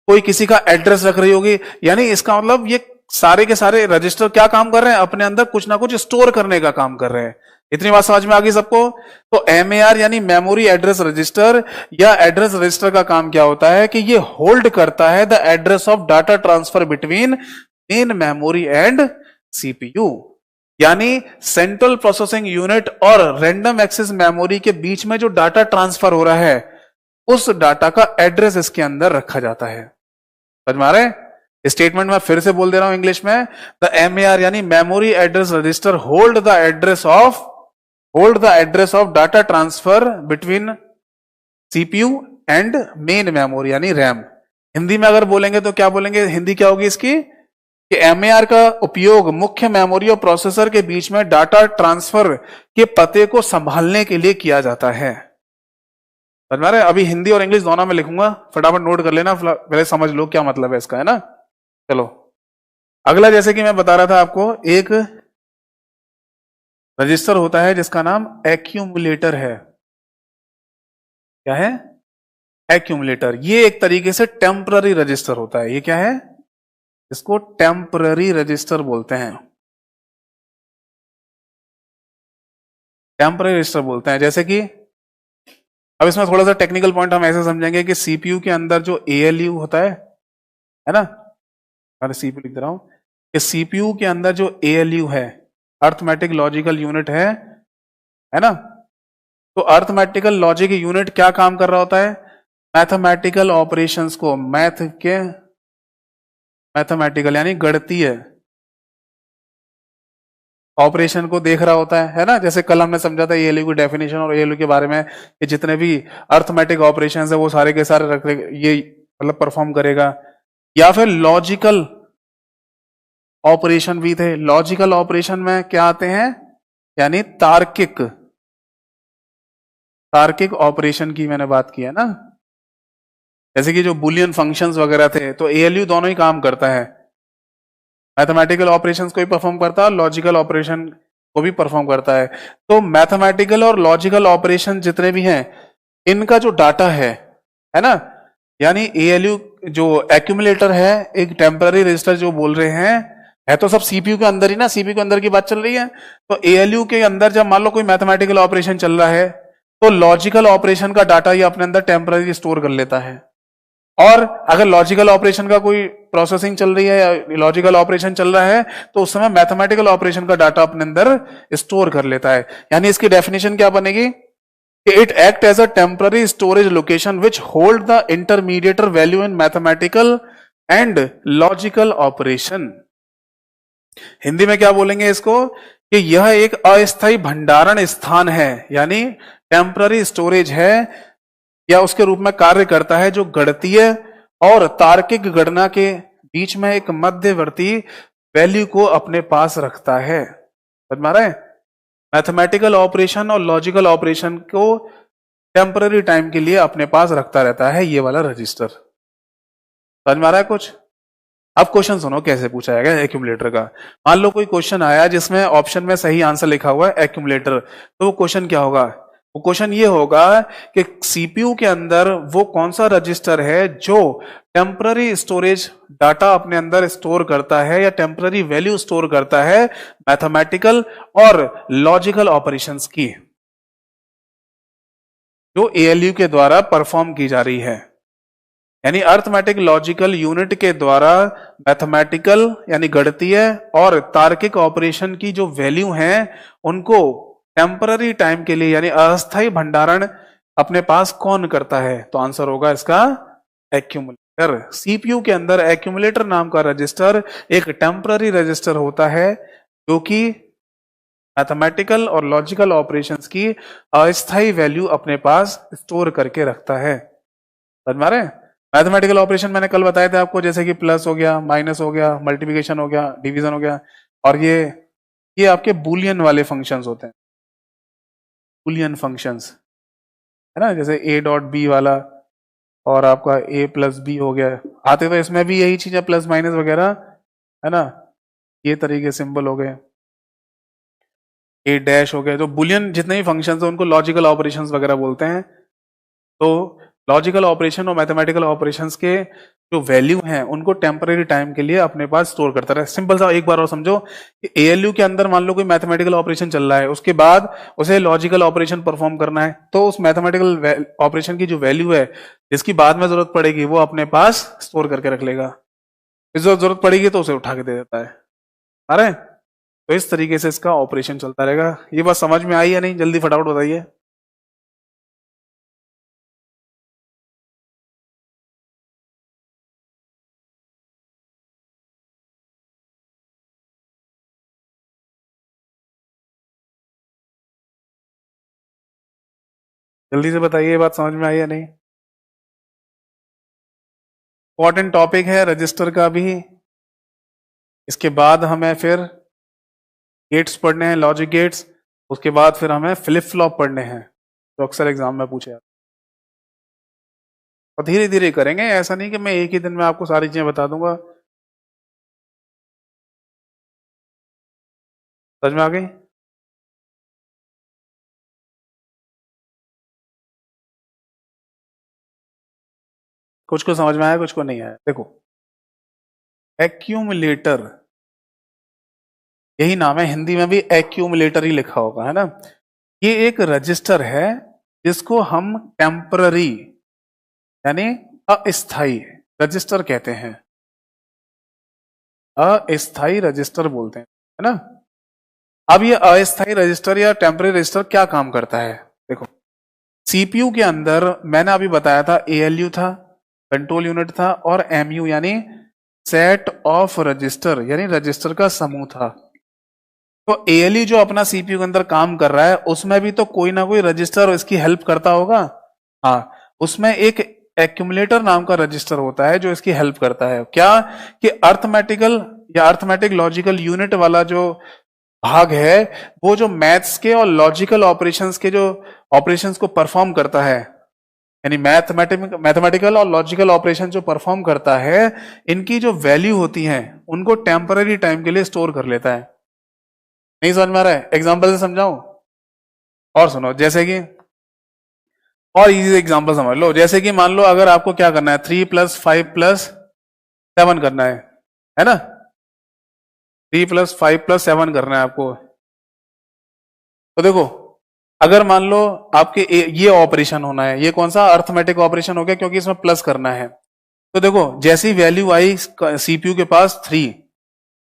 कोई किसी का एड्रेस रख रही होगी। यानी इसका मतलब ये सारे के सारे रजिस्टर क्या काम कर रहे हैं, अपने अंदर कुछ ना कुछ स्टोर करने का काम कर रहे हैं। इतनी बात समझ में आ गई सबको? तो MAR यानी मेमोरी एड्रेस रजिस्टर या एड्रेस रजिस्टर का काम क्या होता है कि ये होल्ड करता है the address of data transfer between main memory and CPU, यानी सेंट्रल प्रोसेसिंग यूनिट और रैंडम एक्सेस मेमोरी के बीच में जो डाटा ट्रांसफर हो रहा है उस डाटा का एड्रेस इसके अंदर रखा जाता है। समझ में आ रहा है? स्टेटमेंट में फिर से बोल दे रहा हूं इंग्लिश में, द MAR यानी memory address register hold the address of data transfer between CPU and main memory यानी रैम। हिंदी में अगर बोलेंगे तो क्या बोलेंगे, हिंदी क्या होगी इसकी कि MAR का उपयोग मुख्य मेमोरी और प्रोसेसर के बीच में डाटा ट्रांसफर के पते को संभालने के लिए किया जाता है। समझ में आ रहा है? अभी हिंदी और इंग्लिश दोनों में लिखूंगा, फटाफट नोट कर लेना, पहले समझ लो क्या मतलब है इसका, है ना। चलो अगला जैसे कि मैं बता रहा था आपको, एक रजिस्टर होता है जिसका नाम एक्यूमुलेटर है। क्या है? एक्यूमुलेटर। ये एक तरीके से टेम्पररी रजिस्टर होता है। ये क्या है? इसको टेम्पररी रजिस्टर बोलते हैं। टेम्पररी रजिस्टर बोलते हैं। जैसे कि अब इसमें थोड़ा सा टेक्निकल पॉइंट हम ऐसे समझेंगे कि सीपीयू के अंदर जो एएलयू होता है ना, मैं सीपीयू लिख दे रहा हूं कि सीपीयू के अंदर जो एएलयू है, अर्थमेटिक लॉजिकल यूनिट है ना, तो अर्थमेटिकल लॉजिक यूनिट क्या काम कर रहा होता है? मैथमेटिकल ऑपरेशंस को, मैथमेटिकल यानी गणितीय ऑपरेशन को देख रहा होता है ना। जैसे कल हमने समझा था एएलयू की डेफिनेशन और एएलयू के बारे में कि जितने भी अर्थमेटिक ऑपरेशंस है वो सारे के सारे रख ये मतलब परफॉर्म करेगा। या फिर लॉजिकल ऑपरेशन भी थे। लॉजिकल ऑपरेशन में क्या आते हैं? यानी तार्किक ऑपरेशन की मैंने बात की है ना। जैसे कि जो बुलियन फंक्शंस वगैरह थे, तो एएलयू दोनों ही काम करता है। मैथमेटिकल ऑपरेशंस को भी परफॉर्म करता है और लॉजिकल ऑपरेशन को भी परफॉर्म करता है। तो मैथमेटिकल और लॉजिकल ऑपरेशन जितने भी हैं, इनका जो डाटा है ना, यानी एएलयू जो एक्यूमुलेटर है, एक टेम्पररी रजिस्टर जो बोल रहे हैं, है तो सब सीपीयू के अंदर ही ना, सीपीयू के अंदर की बात चल रही है। तो एएलयू के अंदर जब मान लो कोई मैथमेटिकल ऑपरेशन चल रहा है, तो लॉजिकल ऑपरेशन का डाटा ये अपने अंदर टेम्पररी स्टोर कर लेता है। और अगर लॉजिकल ऑपरेशन का कोई प्रोसेसिंग चल रही है या लॉजिकल ऑपरेशन चल रहा है, तो उस समय मैथमेटिकल ऑपरेशन का डाटा अपने अंदर स्टोर कर लेता है। यानी इसकी डेफिनेशन क्या बनेगी? It act as a temporary storage location which hold the intermediator value in mathematical and logical operation. Hindi में क्या बोलेंगे इसको? कि यह एक अस्थायी भंडारण स्थान है, यानी टेम्पररी स्टोरेज है, या उसके रूप में कार्य करता है, जो गणितीय और तार्किक गणना के बीच में एक मध्यवर्ती वैल्यू को अपने पास रखता है। समझ में आ रहा है? मैथमेटिकल ऑपरेशन और लॉजिकल ऑपरेशन को टेम्पररी टाइम के लिए अपने पास रखता रहता है ये वाला रजिस्टर। समझ में आ रहा है कुछ? अब क्वेश्चन सुनो कैसे पूछा जाएगा एक्यूमुलेटर का। मान लो कोई क्वेश्चन आया जिसमें ऑप्शन में सही आंसर लिखा हुआ है एक्यूमुलेटर, तो वो क्वेश्चन क्या होगा? वो क्वेश्चन ये होगा कि सीपीयू के अंदर वो कौन सा रजिस्टर है जो टेम्पररी स्टोरेज डाटा अपने अंदर स्टोर करता है या टेम्पररी वैल्यू स्टोर करता है मैथमेटिकल और लॉजिकल ऑपरेशंस की, जो एएलयू के द्वारा परफॉर्म की जा रही है। यानी अर्थमेटिक लॉजिकल यूनिट के द्वारा मैथमेटिकल यानी गणितीय और तार्किक ऑपरेशन की जो वैल्यू हैं, उनको टेम्पररी टाइम के लिए यानी अस्थायी भंडारण अपने पास कौन करता है? तो आंसर होगा इसका एक्यूमुलेटर। सीपीयू के अंदर एक्यूमुलेटर नाम का रजिस्टर एक टेम्पररी रजिस्टर होता है, जो कि मैथमेटिकल और लॉजिकल ऑपरेशंस की अस्थायी वैल्यू अपने पास स्टोर करके रखता है। समझ में आ रहे हैं? मैथमेटिकल ऑपरेशन मैंने कल बताए थे आपको, जैसे कि प्लस हो गया, माइनस हो गया, मल्टीप्लिकेशन हो गया, डिवीजन हो गया, और ये आपके बुलियन वाले फंक्शंस होते हैं, बुलियन फंक्शंस, है ना, जैसे ए डॉट बी वाला, और आपका ए प्लस बी हो गया। आते तो इसमें भी यही चीज है, प्लस माइनस वगैरह, है ना, ये तरीके सिंबल हो गए, ए डैश हो गया। तो बुलियन जितने भी फंक्शंस हैं उनको लॉजिकल ऑपरेशंस वगैरह बोलते हैं। तो लॉजिकल ऑपरेशन और मैथमेटिकल ऑपरेशंस के जो वैल्यू हैं उनको टेम्पररी टाइम के लिए अपने पास स्टोर करता रहे। सिंपल सा एक बार और समझो कि एएलयू के अंदर मान लो कोई मैथमेटिकल ऑपरेशन चल रहा है, उसके बाद उसे लॉजिकल ऑपरेशन परफॉर्म करना है, तो उस मैथमेटिकल ऑपरेशन की जो वैल्यू है जिसकी बाद में जरूरत पड़ेगी वो अपने पास स्टोर करके रख लेगा। फिर जरूरत पड़ेगी तो उसे उठा के दे देता है। अरे तो इस तरीके से इसका ऑपरेशन चलता रहेगा। ये बात समझ में आई या नहीं? जल्दी फटाफट बताइए। जल्दी से बताइए, ये बात समझ में आई या नहीं? इंपॉर्टेंट टॉपिक है रजिस्टर का भी। इसके बाद हमें फिर गेट्स पढ़ने हैं, लॉजिक गेट्स। उसके बाद फिर हमें फ्लिप फ्लॉप पढ़ने हैं, जो अक्सर एग्जाम में पूछे जाते हैं। और धीरे धीरे करेंगे, ऐसा नहीं कि मैं एक ही दिन में आपको सारी चीजें बता दूंगा। समझ में आ गई? कुछ को समझ में आया, कुछ को नहीं आया। देखो, एक्यूमुलेटर, यही नाम है, हिंदी में भी एक्यूमुलेटर ही लिखा होगा, है ना। ये एक रजिस्टर है जिसको हम टेम्पररी यानी अस्थाई रजिस्टर कहते हैं, अस्थाई रजिस्टर बोलते हैं, है ना। अब ये अस्थाई रजिस्टर या टेम्पररी रजिस्टर क्या काम करता है? देखो, सीपीयू के अंदर मैंने अभी बताया था एएलयू था, कंट्रोल यूनिट था, और एमयू यानी सेट ऑफ रजिस्टर यानी रजिस्टर का समूह था। तो एएलयू जो अपना सीपीयू के अंदर काम कर रहा है उसमें भी तो कोई ना कोई रजिस्टर इसकी हेल्प करता होगा। हाँ, उसमें एक एक्यूमुलेटर नाम का रजिस्टर होता है जो इसकी हेल्प करता है। क्या कि अर्थमेटिकल या अर्थमेटिक लॉजिकल यूनिट वाला जो भाग है वो जो मैथ्स के और लॉजिकल ऑपरेशंस के जो ऑपरेशंस को परफॉर्म करता है, यानी मैथमेटिकल और लॉजिकल ऑपरेशन जो परफॉर्म करता है, इनकी जो वैल्यू होती है उनको टेम्पररी टाइम के लिए स्टोर कर लेता है। नहीं समझ में आ रहा है? एग्जाम्पल से समझाऊं? और सुनो, जैसे कि और इजी एग्जाम्पल समझ लो। जैसे कि मान लो अगर आपको क्या करना है, 3 + 5 + 7 करना है ना। 3 + 5 + 7 करना है आपको। तो देखो, अगर मान लो आपके ये ऑपरेशन होना है, ये कौन सा अर्थमेटिक ऑपरेशन हो गया क्योंकि इसमें प्लस करना है। तो देखो, जैसी वैल्यू आई सीपीयू के पास 3,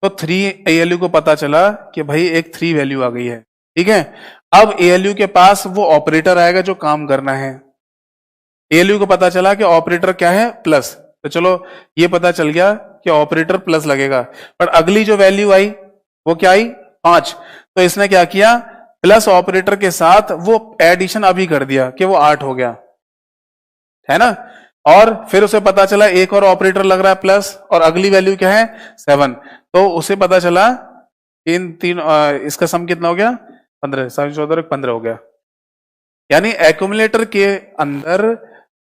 तो 3 एएलयू को पता चला कि भाई एक 3 वैल्यू आ गई है, ठीक है। अब एएलयू के पास वो ऑपरेटर आएगा जो काम करना है। एएलयू को पता चला कि ऑपरेटर क्या है, प्लस, तो चलो ये पता चल गया कि ऑपरेटर प्लस लगेगा। पर अगली जो वैल्यू आई वो क्या आई, 5। तो इसने क्या किया, प्लस ऑपरेटर के साथ वो एडिशन अभी कर दिया कि वो 8 हो गया, है ना। और फिर उसे पता चला एक और ऑपरेटर लग रहा है प्लस, और अगली वैल्यू क्या है, 7। तो उसे पता चला इन तीन इसका सम कितना हो गया, 15, 14 15 हो गया। यानी एक्यूमुलेटर के अंदर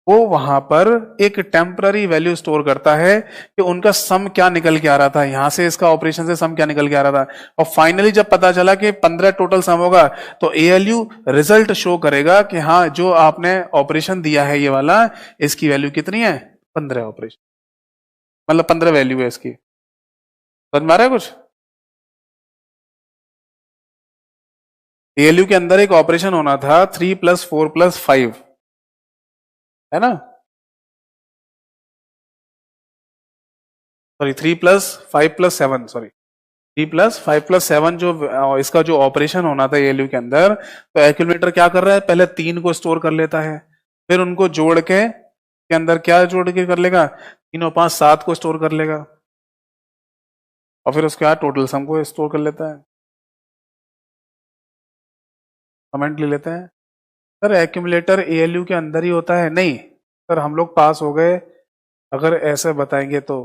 वो वहां पर एक टेम्पररी वैल्यू स्टोर करता है कि उनका सम क्या निकल के आ रहा था, यहां से इसका ऑपरेशन से सम क्या निकल के आ रहा था। और फाइनली जब पता चला कि 15 टोटल सम होगा, तो एएलयू रिजल्ट शो करेगा कि हाँ, जो आपने ऑपरेशन दिया है ये वाला, इसकी वैल्यू कितनी है, 15 ऑपरेशन, मतलब 15 वैल्यू है इसकी। समझ में आ रहा है कुछ? एएलयू के अंदर एक ऑपरेशन होना था 3 + 4 + 5, है ना। सॉरी, 3 + 5 + 7, सॉरी 3 + 5 + 7 जो इसका जो ऑपरेशन होना था एएलयू के अंदर, तो एक्यूमुलेटर क्या कर रहा है, पहले 3 को स्टोर कर लेता है, फिर उनको जोड़ के अंदर क्या जोड़ के कर लेगा, 3 और 5 7 को स्टोर कर लेगा, और फिर उसके बाद टोटल सम को स्टोर कर लेता है। कमेंट ले लेते हैं, सर एक्यूमुलेटर एएलयू के अंदर ही होता है? नहीं सर, हम लोग पास हो गए अगर ऐसे बताएंगे तो।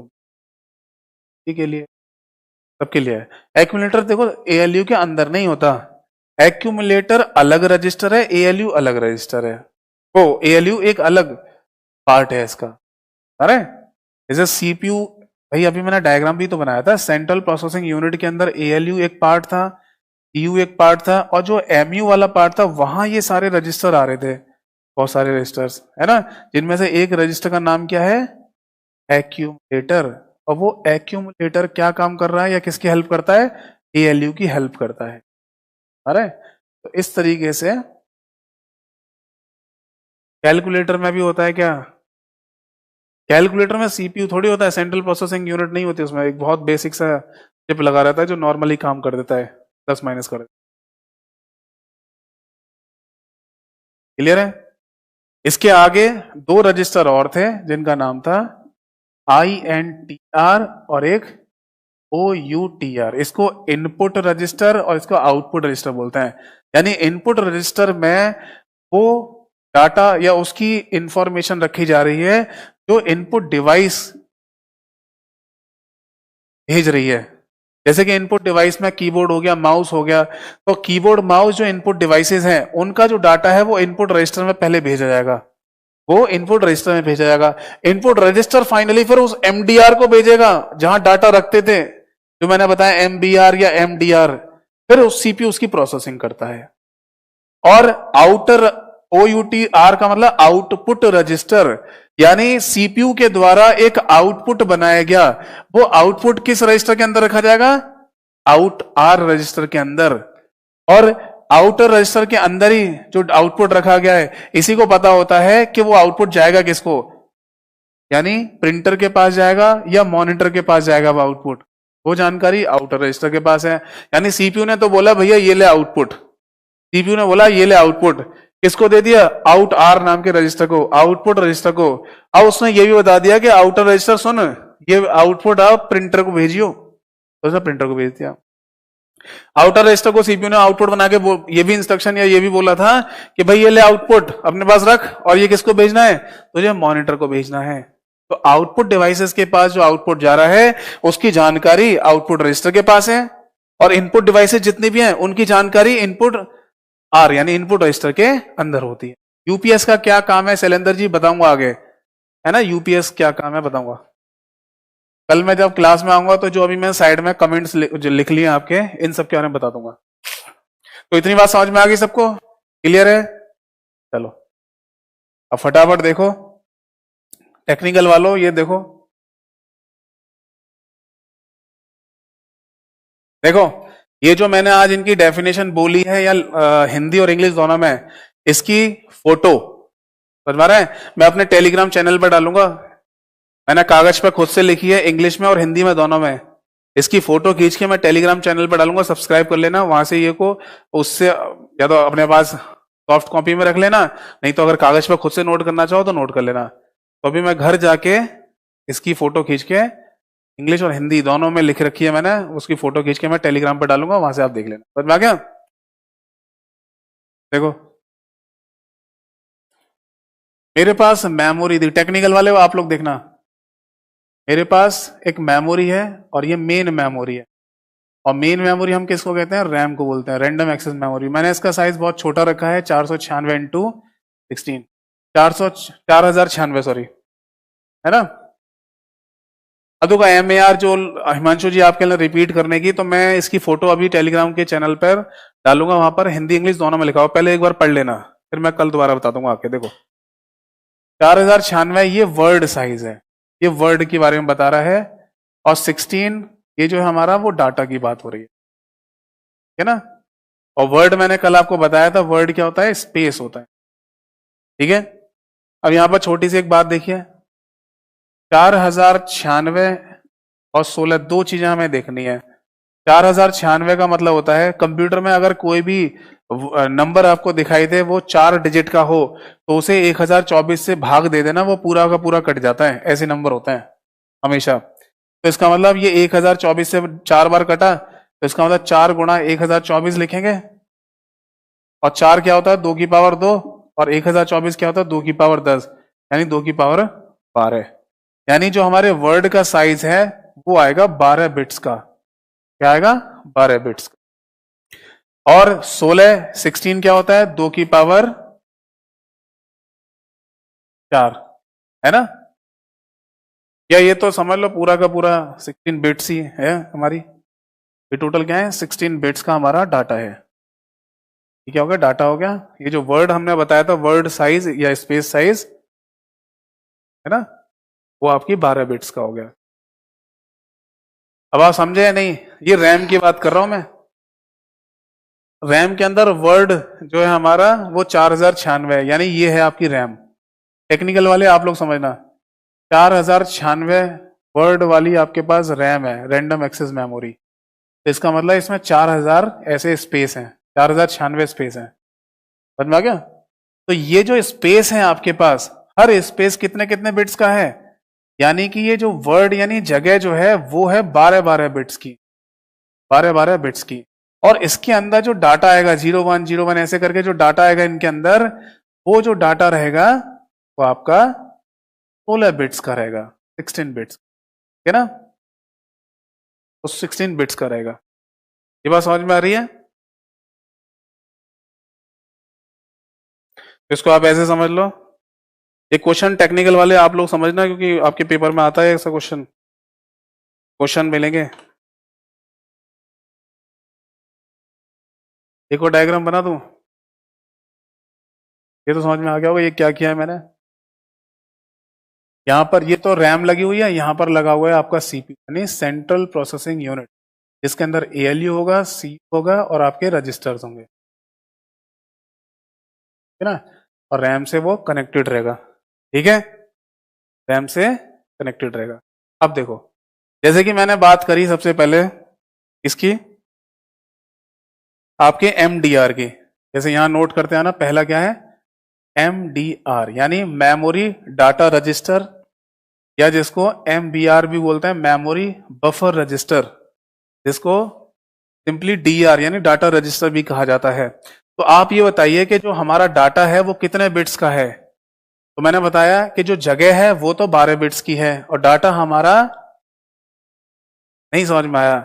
के लिए, सबके लिए है। एक्यूमुलेटर देखो एएलयू के अंदर नहीं होता, एक्यूमुलेटर अलग रजिस्टर है, एएलयू अलग रजिस्टर है, वो एएलयू एक अलग पार्ट है इसका। अरे जैसे सीपीयू, भाई अभी मैंने डायग्राम भी तो बनाया था, सेंट्रल प्रोसेसिंग यूनिट के अंदर एएलयू एक पार्ट था, ईयू एक पार्ट था, और जो एमयू वाला पार्ट था वहां ये सारे रजिस्टर आ रहे थे, बहुत सारे रजिस्टर्स, है ना, जिनमें से एक रजिस्टर का नाम क्या है, एक्यूमुलेटर। और वो एक्यूमुलेटर क्या काम कर रहा है या किसकी हेल्प करता है, एएलयू की हेल्प करता है। अरे तो इस तरीके से कैलकुलेटर में भी होता है क्या, कैलकुलेटर में सीपीयू थोड़ी होता है, सेंट्रल प्रोसेसिंग यूनिट नहीं होती उसमें, एक बहुत बेसिक सा चिप लगा रहता है जो नॉर्मली काम कर देता है, प्लस माइनस कर देता है। क्लियर है? इसके आगे 2 रजिस्टर और थे जिनका नाम था INTR और एक OUTR। इसको इनपुट रजिस्टर और इसको आउटपुट रजिस्टर बोलते हैं। यानी इनपुट रजिस्टर में वो डाटा या उसकी इंफॉर्मेशन रखी जा रही है जो इनपुट डिवाइस भेज रही है। जैसे कि इनपुट डिवाइस में कीबोर्ड हो गया, माउस हो गया, तो कीबोर्ड माउस जो इनपुट डिवाइसेस हैं उनका जो डाटा है वो इनपुट रजिस्टर में पहले भेजा जाएगा, वो इनपुट रजिस्टर में भेजा जाएगा। इनपुट रजिस्टर फाइनली फिर उस एमडीआर को भेजेगा जहां डाटा रखते थे, जो मैंने बताया एमबीआर या एमडीआर, फिर उस सीपीयू उसकी प्रोसेसिंग करता है। और आउटर OUTR का मतलब आउटपुट रजिस्टर, यानी सीपीयू के द्वारा एक आउटपुट बनाया गया, वो आउटपुट किस रजिस्टर के अंदर रखा जाएगा? आउट आर रजिस्टर के अंदर। और आउटर रजिस्टर के अंदर ही जो आउटपुट रखा गया है, इसी को पता होता है कि वो आउटपुट जाएगा किसको, यानी प्रिंटर के पास जाएगा या मॉनिटर के पास जाएगा वो आउटपुट, वो जानकारी आउटर रजिस्टर के पास है। यानी सीपीयू ने तो बोला भैया ये ले आउटपुट, सीपीयू ने बोला ये ले आउटपुट, किसको दे दिया? आउट आर नाम के रजिस्टर को, आउटपुट रजिस्टर को। अब उसने ये भी बता दिया कि आउटर रजिस्टर सुन, ये आउटपुट आप प्रिंटर को भेजियो, तो उसने प्रिंटर को भेज दिया। आउटर रजिस्टर को सीपीयू ने आउटपुट बना के ये भी इंस्ट्रक्शन या ये भी बोला था कि भाई ये ले आउटपुट अपने पास रख, और ये किसको भेजना है? तुझे मॉनिटर को भेजना है। तो आउटपुट डिवाइसेस के पास जो आउटपुट जा रहा है उसकी जानकारी आउटपुट रजिस्टर के पास है, और इनपुट डिवाइसेस जितनी भी हैं उनकी जानकारी इनपुट आर यानी इनपुट रजिस्टर के अंदर होती है। यूपीएस का क्या काम है शैलेंद्र जी, बताऊंगा आगे, है ना, यूपीएस क्या काम है बताऊंगा कल मैं जब क्लास में आऊंगा। तो जो अभी मैं साइड में कमेंट्स लिख लिए आपके, इन सब के बारे में बता दूंगा। तो इतनी बात समझ में आ गई सबको, क्लियर है? चलो अब फटाफट देखो टेक्निकल वालों, ये देखो देखो ये जो मैंने आज इनकी डेफिनेशन बोली है या हिंदी और इंग्लिश दोनों में, इसकी फोटो समझ रहे हैं, मैं अपने टेलीग्राम चैनल पर डालूंगा। मैंने कागज पर खुद से लिखी है, इंग्लिश में और हिंदी में दोनों में। इसकी फोटो खींच के मैं टेलीग्राम चैनल पर डालूंगा, सब्सक्राइब कर लेना वहां से। ये को उससे या तो अपने पास सॉफ्ट कॉपी में रख लेना, नहीं तो अगर कागज पर खुद से नोट करना चाहो तो नोट कर लेना। तो अभी मैं घर जाके इसकी फोटो खींच के इंग्लिश और हिंदी दोनों में लिख रखी है मैंने, उसकी फोटो खींच के मैं टेलीग्राम पर डालूंगा, वहां से आप देख लेना। समझ में आ गया? देखो मेरे पास मेमोरी थी, टेक्निकल वाले आप लोग देखना, मेरे पास एक मेमोरी है और ये मेन मेमोरी है। और मेन मेमोरी हम किसको कहते हैं? रैम को बोलते हैं, रैंडम एक्सेस मेमोरी। मैंने इसका साइज बहुत छोटा रखा है, 496 इंटू 16, 4096 सॉरी, है ना। अब तो MAR जो हिमांशु जी आपके लिए रिपीट करने की, तो मैं इसकी फोटो अभी टेलीग्राम के चैनल पर डालूंगा, वहां पर हिंदी इंग्लिश दोनों में लिखा हो, पहले एक बार पढ़ लेना, फिर मैं कल दोबारा बता दूंगा आपके। देखो 4096 ये वर्ड साइज है, ये वर्ड के बारे में बता रहा है, और 16 ये जो है हमारा वो डाटा की बात हो रही है ना। और वर्ड मैंने कल आपको बताया था, वर्ड क्या होता है? स्पेस होता है, ठीक है। अब यहां पर छोटी सी एक बात देखिए, 4096 और 16 दो चीजें हमें देखनी है। 4096 का मतलब होता है, कंप्यूटर में अगर कोई भी नंबर आपको दिखाई दे वो 4 डिजिट का हो, तो उसे 1024 से भाग दे देना, वो पूरा का पूरा कट जाता है। ऐसे नंबर होते हैं हमेशा। तो इसका मतलब ये 1024 से 4 बार कटा, तो इसका मतलब 4 गुणा 1024 लिखेंगे। और 4 क्या होता है? 2 की पावर 2, और 1024 क्या होता है? 2 की पावर 10, यानी 2 की पावर 12। यानी जो हमारे वर्ड का साइज है वो आएगा 12 बिट्स का। क्या आएगा? 12 बिट्स का। और 16 क्या होता है? 2 की पावर 4, है ना। या ये तो समझ लो पूरा का पूरा 16 बिट्स ही है हमारी। ये टोटल क्या है? 16 बिट्स का हमारा डाटा है। ये क्या हो गया? डाटा हो गया। ये जो वर्ड हमने बताया था, वर्ड साइज या स्पेस साइज, है ना, वो आपकी 12 बिट्स का हो गया। अब आप समझे या नहीं? ये रैम की बात कर रहा हूं मैं। रैम के अंदर वर्ड जो है हमारा वो 4096 है, यानी ये है आपकी रैम। टेक्निकल वाले आप लोग समझना, 4096 वर्ड वाली आपके पास रैम है, रैंडम एक्सेस मेमोरी। तो इसका मतलब इसमें 4000 ऐसे स्पेस हैं, 4096 स्पेस हैं। समझ में आ गया? तो ये जो स्पेस है आपके पास, हर स्पेस कितने कितने बिट्स का है? यानी कि ये जो वर्ड यानी जगह जो है वो है 12 बिट्स की, 12 बिट्स की। और इसके अंदर जो डाटा आएगा 0101 ऐसे करके जो डाटा आएगा इनके अंदर, वो जो डाटा रहेगा वो आपका 16 बिट्स का रहेगा, 16 बिट्स, ठीक है ना। तो 16 बिट्स का रहेगा। ये बात समझ में आ रही है? इसको आप ऐसे समझ लो। ये क्वेश्चन टेक्निकल वाले आप लोग समझना, क्योंकि आपके पेपर में आता है ऐसा क्वेश्चन मिलेंगे। एक और डायग्राम बना दूं, ये तो समझ में आ गया होगा ये क्या किया है मैंने। यहाँ पर ये तो रैम लगी हुई है, यहाँ पर लगा हुआ है आपका सीपीयू यानी सेंट्रल प्रोसेसिंग यूनिट, जिसके अंदर एएलयू होगा, सी होगा और आपके रजिस्टर्स होंगे, ठीक है ना। और रैम से वो कनेक्टेड रहेगा, ठीक है, रैम से कनेक्टेड रहेगा। अब देखो, जैसे कि मैंने बात करी सबसे पहले इसकी आपके एमडीआर की, जैसे यहां नोट करते हैं ना, पहला क्या है एमडीआर यानी मेमोरी डाटा रजिस्टर, या जिसको एमबीआर भी बोलते हैं मेमोरी बफर रजिस्टर, जिसको सिंपली डीआर यानी डाटा रजिस्टर भी कहा जाता है। तो आप ये बताइए कि जो हमारा डाटा है वो कितने बिट्स का है। तो मैंने बताया कि जो जगह है वो तो 12 बिट्स की है और डाटा हमारा, नहीं समझ में आया।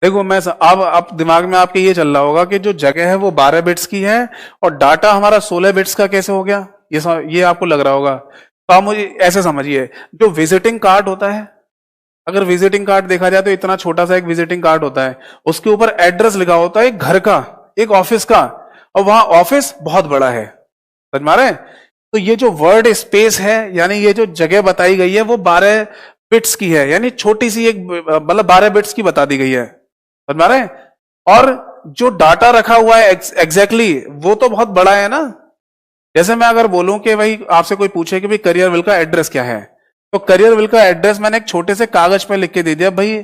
देखो मैं अब दिमाग में आपके ये चल रहा होगा कि जो जगह है वो 12 बिट्स की है और डाटा हमारा 16 बिट्स का कैसे हो गया, ये आपको लग रहा होगा। तो आप मुझे ऐसे समझिए, जो विजिटिंग कार्ड होता है, अगर विजिटिंग कार्ड देखा जाए तो इतना छोटा सा एक विजिटिंग कार्ड होता है, उसके ऊपर एड्रेस लिखा होता है एक घर का, एक ऑफिस का, और वहां ऑफिस बहुत बड़ा है, समझ में आ रहा है। तो ये जो वर्ड स्पेस है यानी ये जो जगह बताई गई है वो 12 बिट्स की है, यानी छोटी सी एक मतलब 12 बिट्स की बता दी गई है, समझ में आ रहा है। और जो डाटा रखा हुआ है एग्जैक्टली वो तो बहुत बड़ा है ना। जैसे मैं अगर बोलूं कि भाई आपसे कोई पूछे कि भाई करियर विल का एड्रेस क्या है, तो करियर विल का एड्रेस मैंने एक छोटे से कागज पे लिख के दे दिया, भाई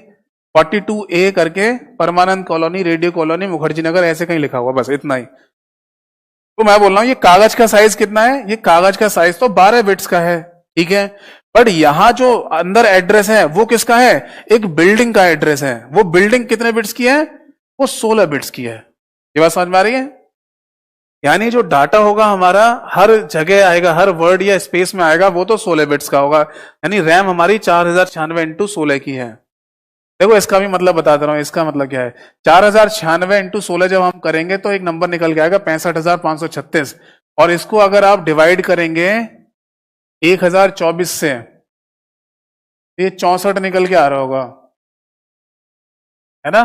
42A करके परमानंद colony, radio colony, Mukherjee Nagar, ऐसे कहीं लिखा हुआ, बस इतना ही। तो मैं बोल रहा हूं ये कागज का साइज कितना है, ये कागज का साइज तो 12 बिट्स का है, ठीक है। बट यहां जो अंदर एड्रेस है वो किसका है, एक बिल्डिंग का एड्रेस है। वो बिल्डिंग कितने बिट्स की है, वो 16 बिट्स की है। ये बात समझ में आ रही है। यानी जो डाटा होगा हमारा हर जगह आएगा, हर वर्ड या स्पेस में आएगा, वो तो 16 बिट्स का होगा। यानी रैम हमारी 4096 × 16 की है। देखो इसका भी मतलब बता दे रहा हूं, इसका मतलब क्या है, 4096 × 16 जब हम करेंगे तो एक नंबर निकल के आएगा 65,536, और इसको अगर आप डिवाइड करेंगे 1024 से, ये 64 निकल के आ रहा होगा, है ना।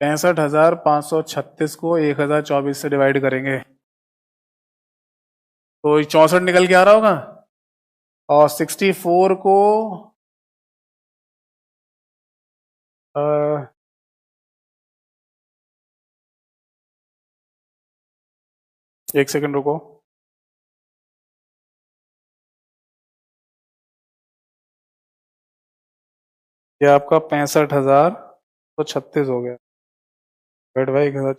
65,536 को 1024 से डिवाइड करेंगे तो 64 निकल के आ रहा होगा। और 64 को एक सेकंड रुको, ये आपका 65,136 हो गया, वेट भाई 1000।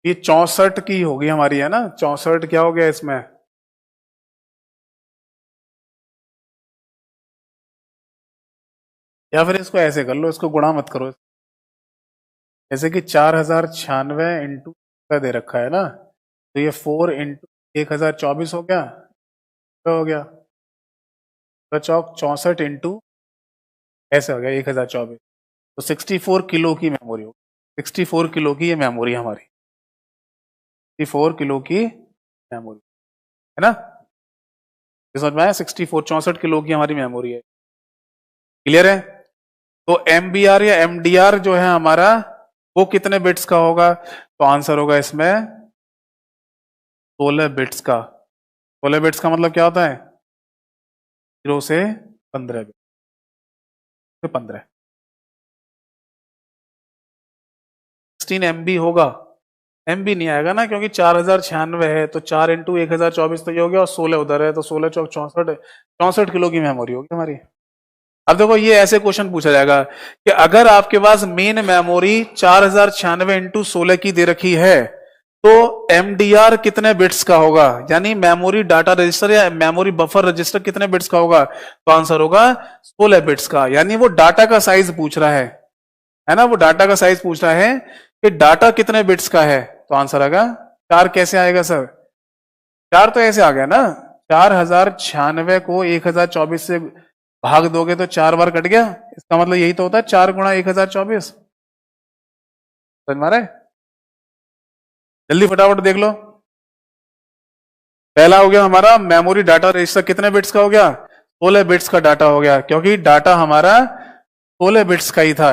ये 64 की होगी हमारी, है ना, 64 क्या हो गया इसमें, या फिर इसको ऐसे कर लो, इसको गुणा मत करो, जैसे कि 4096 इंटू का दे रखा है ना, तो ये 4 इंटू 1024 हो गया, क्या हो गया, तो चौक 64 इंटू ऐसे हो गया 1024। तो 64 किलो की मेमोरी होगी, 64 किलो की ये मेमोरी हमारी, 64 किलो की मेमोरी, है ना। ये समझ में आया, 64 किलो की हमारी मेमोरी है, क्लियर है। तो एमबीआर या एमडीआर जो है हमारा वो कितने बिट्स का होगा, तो आंसर होगा इसमें 16 बिट्स का। 16 बिट्स का मतलब क्या होता है, 0 से 15 बिट, तो 15 16 MB होगा, MB नहीं आएगा ना, क्योंकि 4096 है तो 4 इंटू 1024 तो ये हो गया, और 16 उधर है तो 16 चौक 64, 64 किलो की मेमोरी होगी हमारी। अब देखो ये ऐसे क्वेश्चन पूछा जाएगा कि अगर आपके पास मेन मेमोरी 4096 इंटू 16 की दे रखी है तो एमडीआर कितने बिट्स का होगा, यानी मेमोरी डाटा रजिस्टर या मेमोरी बफर रजिस्टर कितने बिट्स का होगा, तो आंसर होगा 16 बिट्स का। यानी वो डाटा का साइज पूछ रहा है ना, वो डाटा का साइज पूछ रहा है कि डाटा कितने बिट्स का है, तो आंसर आएगा 4। कैसे आएगा सर, 4 तो ऐसे आ गया ना, 4096 को 1024 से भाग दोगे तो 4 बार कट गया, इसका मतलब यही तो होता है 4 × 1024, समझ में आ रहा है? जल्दी फटाफट देख लो। पहला हो गया हमारा मेमोरी डाटा रजिस्टर, कितने बिट्स का हो गया? 16 बिट्स का डाटा हो गया, क्योंकि डाटा हमारा 16 बिट्स का ही था।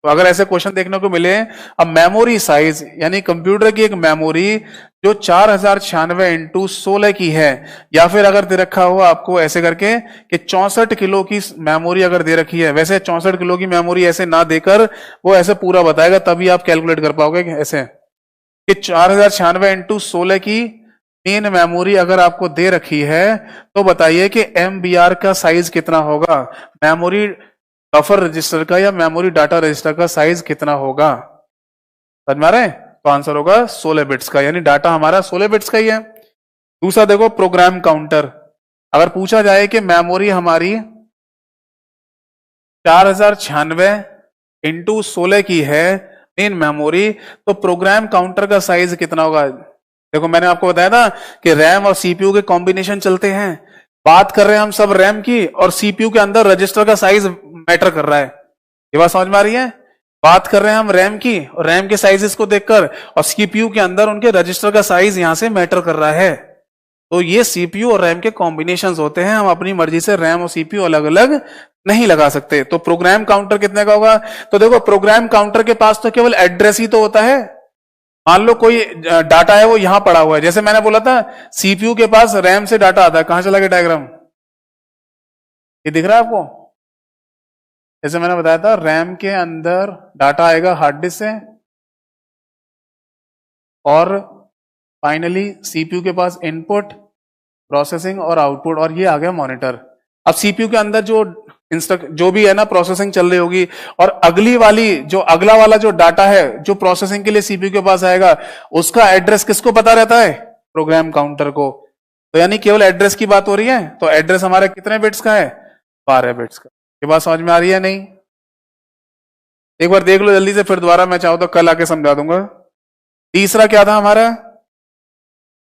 तो अगर ऐसे क्वेश्चन देखने को मिले, अब मेमोरी साइज यानी कंप्यूटर की एक मेमोरी जो 4096 इंटू 16 की है, या फिर अगर दे रखा हो आपको ऐसे करके कि 64 किलो की मेमोरी अगर दे रखी है, वैसे 64 किलो की मेमोरी ऐसे ना देकर वो ऐसे पूरा बताएगा, तभी आप कैलकुलेट कर पाओगे ऐसे कि 4096 इंटू 16 की मेन मेमोरी अगर आपको दे रखी है, तो बताइए कि MBR का साइज कितना होगा, मेमोरी बफर रजिस्टर का या मेमोरी डाटा रजिस्टर का साइज कितना होगा। समझ में आ रहा है? तो आंसर होगा 16 बिट्स का, यानी डाटा हमारा 16 बिट्स का ही है। दूसरा देखो प्रोग्राम काउंटर, अगर पूछा जाए कि मेमोरी हमारी 4096 इंटू 16 की है मेन मेमोरी, तो प्रोग्राम काउंटर का साइज कितना होगा। देखो मैंने आपको बताया था कि रैम और सीपीयू के कॉम्बिनेशन चलते हैं, बात कर रहे हैं हम सब रैम की, और सीपीयू के अंदर रजिस्टर का साइज मैटर कर रहा है। ये बात समझ में आ रही है? बात कर रहे हैं हम रैम की, और रैम के साइजेस को देखकर, और सीपीयू के अंदर उनके रजिस्टर का साइज यहां से मैटर कर रहा है। तो ये सीपीयू और रैम के कॉम्बिनेशंस होते हैं, हम अपनी मर्जी से रैम और सीपीयू अलग अलग नहीं लगा सकते। तो प्रोग्राम काउंटर कितने का होगा? तो देखो प्रोग्राम काउंटर के पास तो केवल एड्रेस ही तो होता है। मान लो कोई डाटा है वो यहां पड़ा हुआ है, जैसे मैंने बोला था सीपीयू के पास रैम से डाटा आता है, कहां चला गया डायग्राम, ये दिख रहा है आपको? जैसे मैंने बताया था रैम के अंदर डाटा आएगा हार्ड डिस्क से, और फाइनली सीपीयू के पास इनपुट, प्रोसेसिंग और आउटपुट, और ये आ गया मॉनिटर। अब सीपीयू के अंदर जो भी है ना प्रोसेसिंग चल रही होगी, और अगला वाला जो डाटा है जो प्रोसेसिंग के लिए सीपीयू के पास आएगा, उसका एड्रेस किसको पता रहता है? प्रोग्राम काउंटर को। तो यानी केवल एड्रेस की बात हो रही है, तो एड्रेस हमारा कितने बिट्स का है? 12 बिट्स का। ये बात समझ में आ रही है नहीं? एक बार देख लो जल्दी से, फिर दोबारा मैं चाहूं तो कल आके समझा दूंगा। तीसरा क्या था हमारा?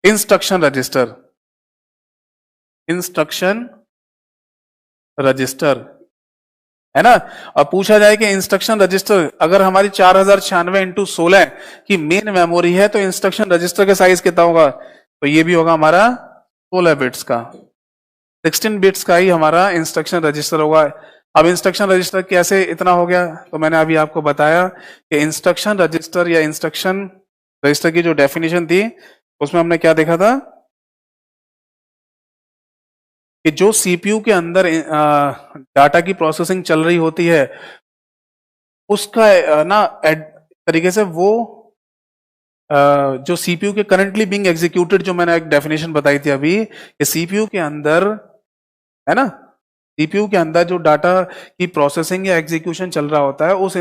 Instruction register. इंस्ट्रक्शन रजिस्टर है ना। अब पूछा जाए कि इंस्ट्रक्शन रजिस्टर अगर हमारी 4096 इंटू 16 की मेन मेमोरी है, तो इंस्ट्रक्शन रजिस्टर का साइज कितना होगा? तो ये भी होगा हमारा 16 बिट्स का, 16 बिट्स का ही हमारा इंस्ट्रक्शन रजिस्टर होगा। अब इंस्ट्रक्शन रजिस्टर कैसे इतना हो गया? तो मैंने अभी आपको बताया कि इंस्ट्रक्शन रजिस्टर या इंस्ट्रक्शन रजिस्टर की जो डेफिनेशन थी, उसमें हमने क्या देखा था कि जो सीपीयू के अंदर डाटा की प्रोसेसिंग चल रही होती है, उसका ना तरीके से वो जो सीपीयू के करंटली बीइंग एग्जीक्यूटेड, जो मैंने एक डेफिनेशन बताई थी अभी, कि सीपीयू के अंदर है ना, सीपीयू के अंदर जो डाटा की प्रोसेसिंग या एग्जीक्यूशन चल रहा होता है, उस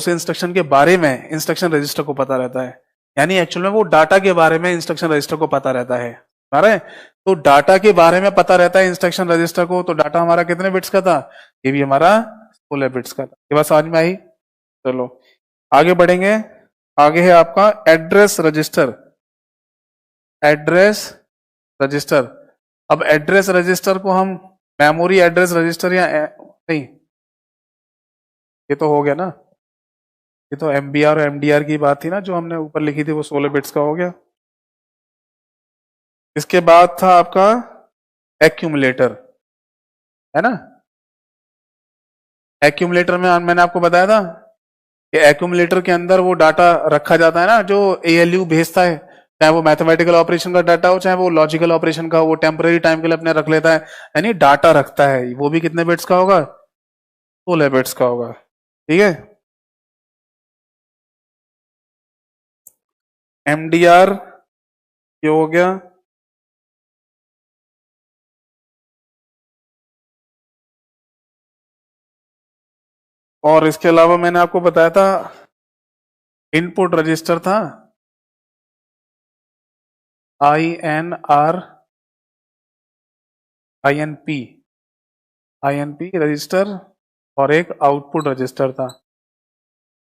इंस्ट्रक्शन के बारे में इंस्ट्रक्शन रजिस्टर को पता रहता है। यानी एक्चुअल में वो डाटा के बारे में इंस्ट्रक्शन रजिस्टर को पता रहता है। तो डाटा के बारे में पता रहता है इंस्ट्रक्शन रजिस्टर को। तो डाटा हमारा कितने बिट्स का था? ये भी हमारा 16 बिट्स का था। ये बात समझ में आई? चलो आगे बढ़ेंगे। आगे है आपका एड्रेस रजिस्टर। एड्रेस रजिस्टर, अब एड्रेस रजिस्टर को हम मेमोरी एड्रेस रजिस्टर या नहीं, ये तो हो गया ना, ये तो MBR और MDR की बात थी ना जो हमने ऊपर लिखी थी, वो 16 बिट्स का हो गया। इसके बाद था आपका एक्यूमुलेटर, है ना। एक्यूमुलेटर में मैंने आपको बताया था कि एक्यूमुलेटर के अंदर वो डाटा रखा जाता है ना जो ALU भेजता है, चाहे वो मैथमेटिकल ऑपरेशन का डाटा हो, चाहे वो लॉजिकल ऑपरेशन का, वो टेम्पररी टाइम के लिए अपने रख लेता है, यानी डाटा रखता है। वो भी कितने बिट्स का होगा? 16 बिट्स का होगा। ठीक है। MDR ये हो गया। और इसके अलावा मैंने आपको बताया था इनपुट रजिस्टर था, INP रजिस्टर, और एक आउटपुट रजिस्टर था,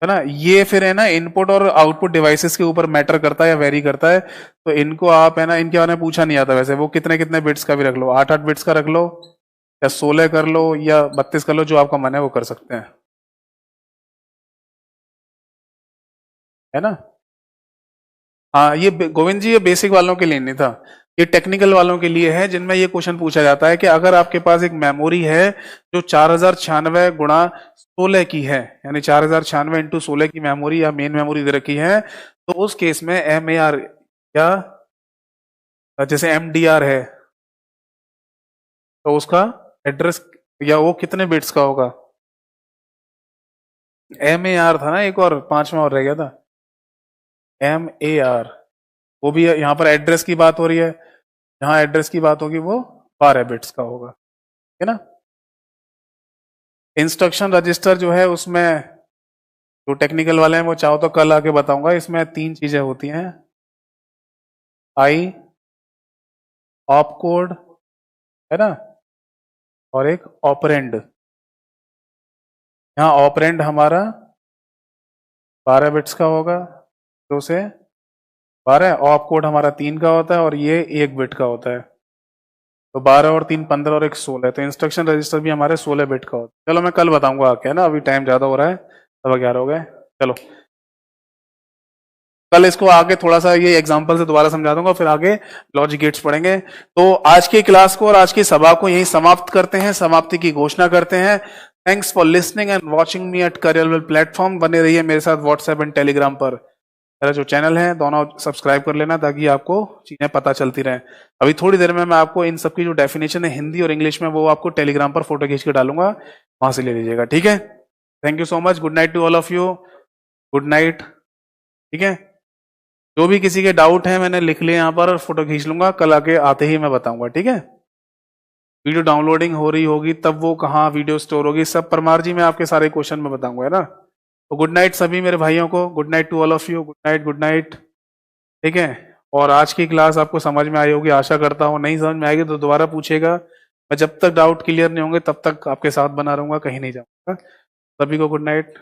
है ना। ये फिर है ना इनपुट और आउटपुट डिवाइसेस के ऊपर मैटर करता है या वेरी करता है। तो इनको आप है ना, इनके बारे में पूछा नहीं आता वैसे, वो कितने कितने बिट्स का भी रख लो, 8 बिट्स का रख लो, या 16 कर लो, या 32 कर लो, जो आपका मन है वो कर सकते हैं। है ना। हाँ ये गोविंद जी ये बेसिक वालों के लिए नहीं था, ये टेक्निकल वालों के लिए है, जिनमें ये क्वेश्चन पूछा जाता है कि अगर आपके पास एक मेमोरी है जो 4096 गुणा 16 की है, यानी 4096 इंटू 16 की मेमोरी या मेन मेमोरी दे रखी है, तो उस केस में MAR या जैसे MDR है तो उसका एड्रेस या वो कितने बिट्स का होगा। MAR था ना, एक और पांचवा और रह गया था MAR, वो भी यहाँ पर एड्रेस की बात हो रही है, जहां एड्रेस की बात होगी वो 12 बिट्स का होगा, है ना। इंस्ट्रक्शन रजिस्टर जो है उसमें जो टेक्निकल वाले हैं वो चाहो तो कल आके बताऊंगा, इसमें 3 चीजें होती हैं, आई, ऑप कोड, है ना, और एक ऑपरेंड। यहाँ ऑपरेंड हमारा 12 बिट्स का होगा, 2 से 12, ऑप कोड हमारा 3 का होता है और ये 1 बिट का होता है, तो 12 और 3 15 और 1 16, तो इंस्ट्रक्शन रजिस्टर भी हमारे 16 बिट का होता है। चलो मैं कल बताऊंगा आके, है ना, अभी टाइम ज्यादा हो रहा है, 11:15 हो गए। चलो कल इसको आगे थोड़ा सा ये एग्जांपल से दोबारा समझा दूंगा, फिर आगे लॉजिक गेट्स पढ़ेंगे। तो आज की क्लास को और आज की सभा को यहीं समाप्त करते हैं, समाप्ति की घोषणा करते हैं। Thanks for listening and watching me at career platform. बने रहिए मेरे साथ व्हाट्सएप एंड टेलीग्राम पर, मेरा जो चैनल है दोनों सब्सक्राइब कर लेना ताकि आपको चीजें पता चलती रहें। अभी थोड़ी देर में मैं आपको इन सबकी जो डेफिनेशन है हिंदी और इंग्लिश में वो आपको टेलीग्राम पर फोटो खींच के डालूंगा, वहां से ले लीजिएगा, ठीक है। Thank you so much, good night to all of you, good night, ठीक है। जो भी किसी के डाउट है मैंने लिख लिया यहाँ पर और फोटो खींच लूंगा, कल आके आते ही मैं बताऊंगा, ठीक है। वीडियो डाउनलोडिंग हो रही होगी तब वो कहाँ वीडियो स्टोर होगी, सब परमार जी मैं आपके सारे क्वेश्चन में बताऊंगा, है ना। तो गुड नाइट सभी मेरे भाइयों को, good night to all of you, good night, good night, ठीक है। और आज की क्लास आपको समझ में आई होगी आशा करता हूँ, नहीं समझ में आएगी तो दोबारा पूछेगा, मैं जब तक डाउट क्लियर नहीं होंगे तब तक आपके साथ बना रहूंगा, कहीं नहीं जाऊंगा। सभी को गुड नाइट।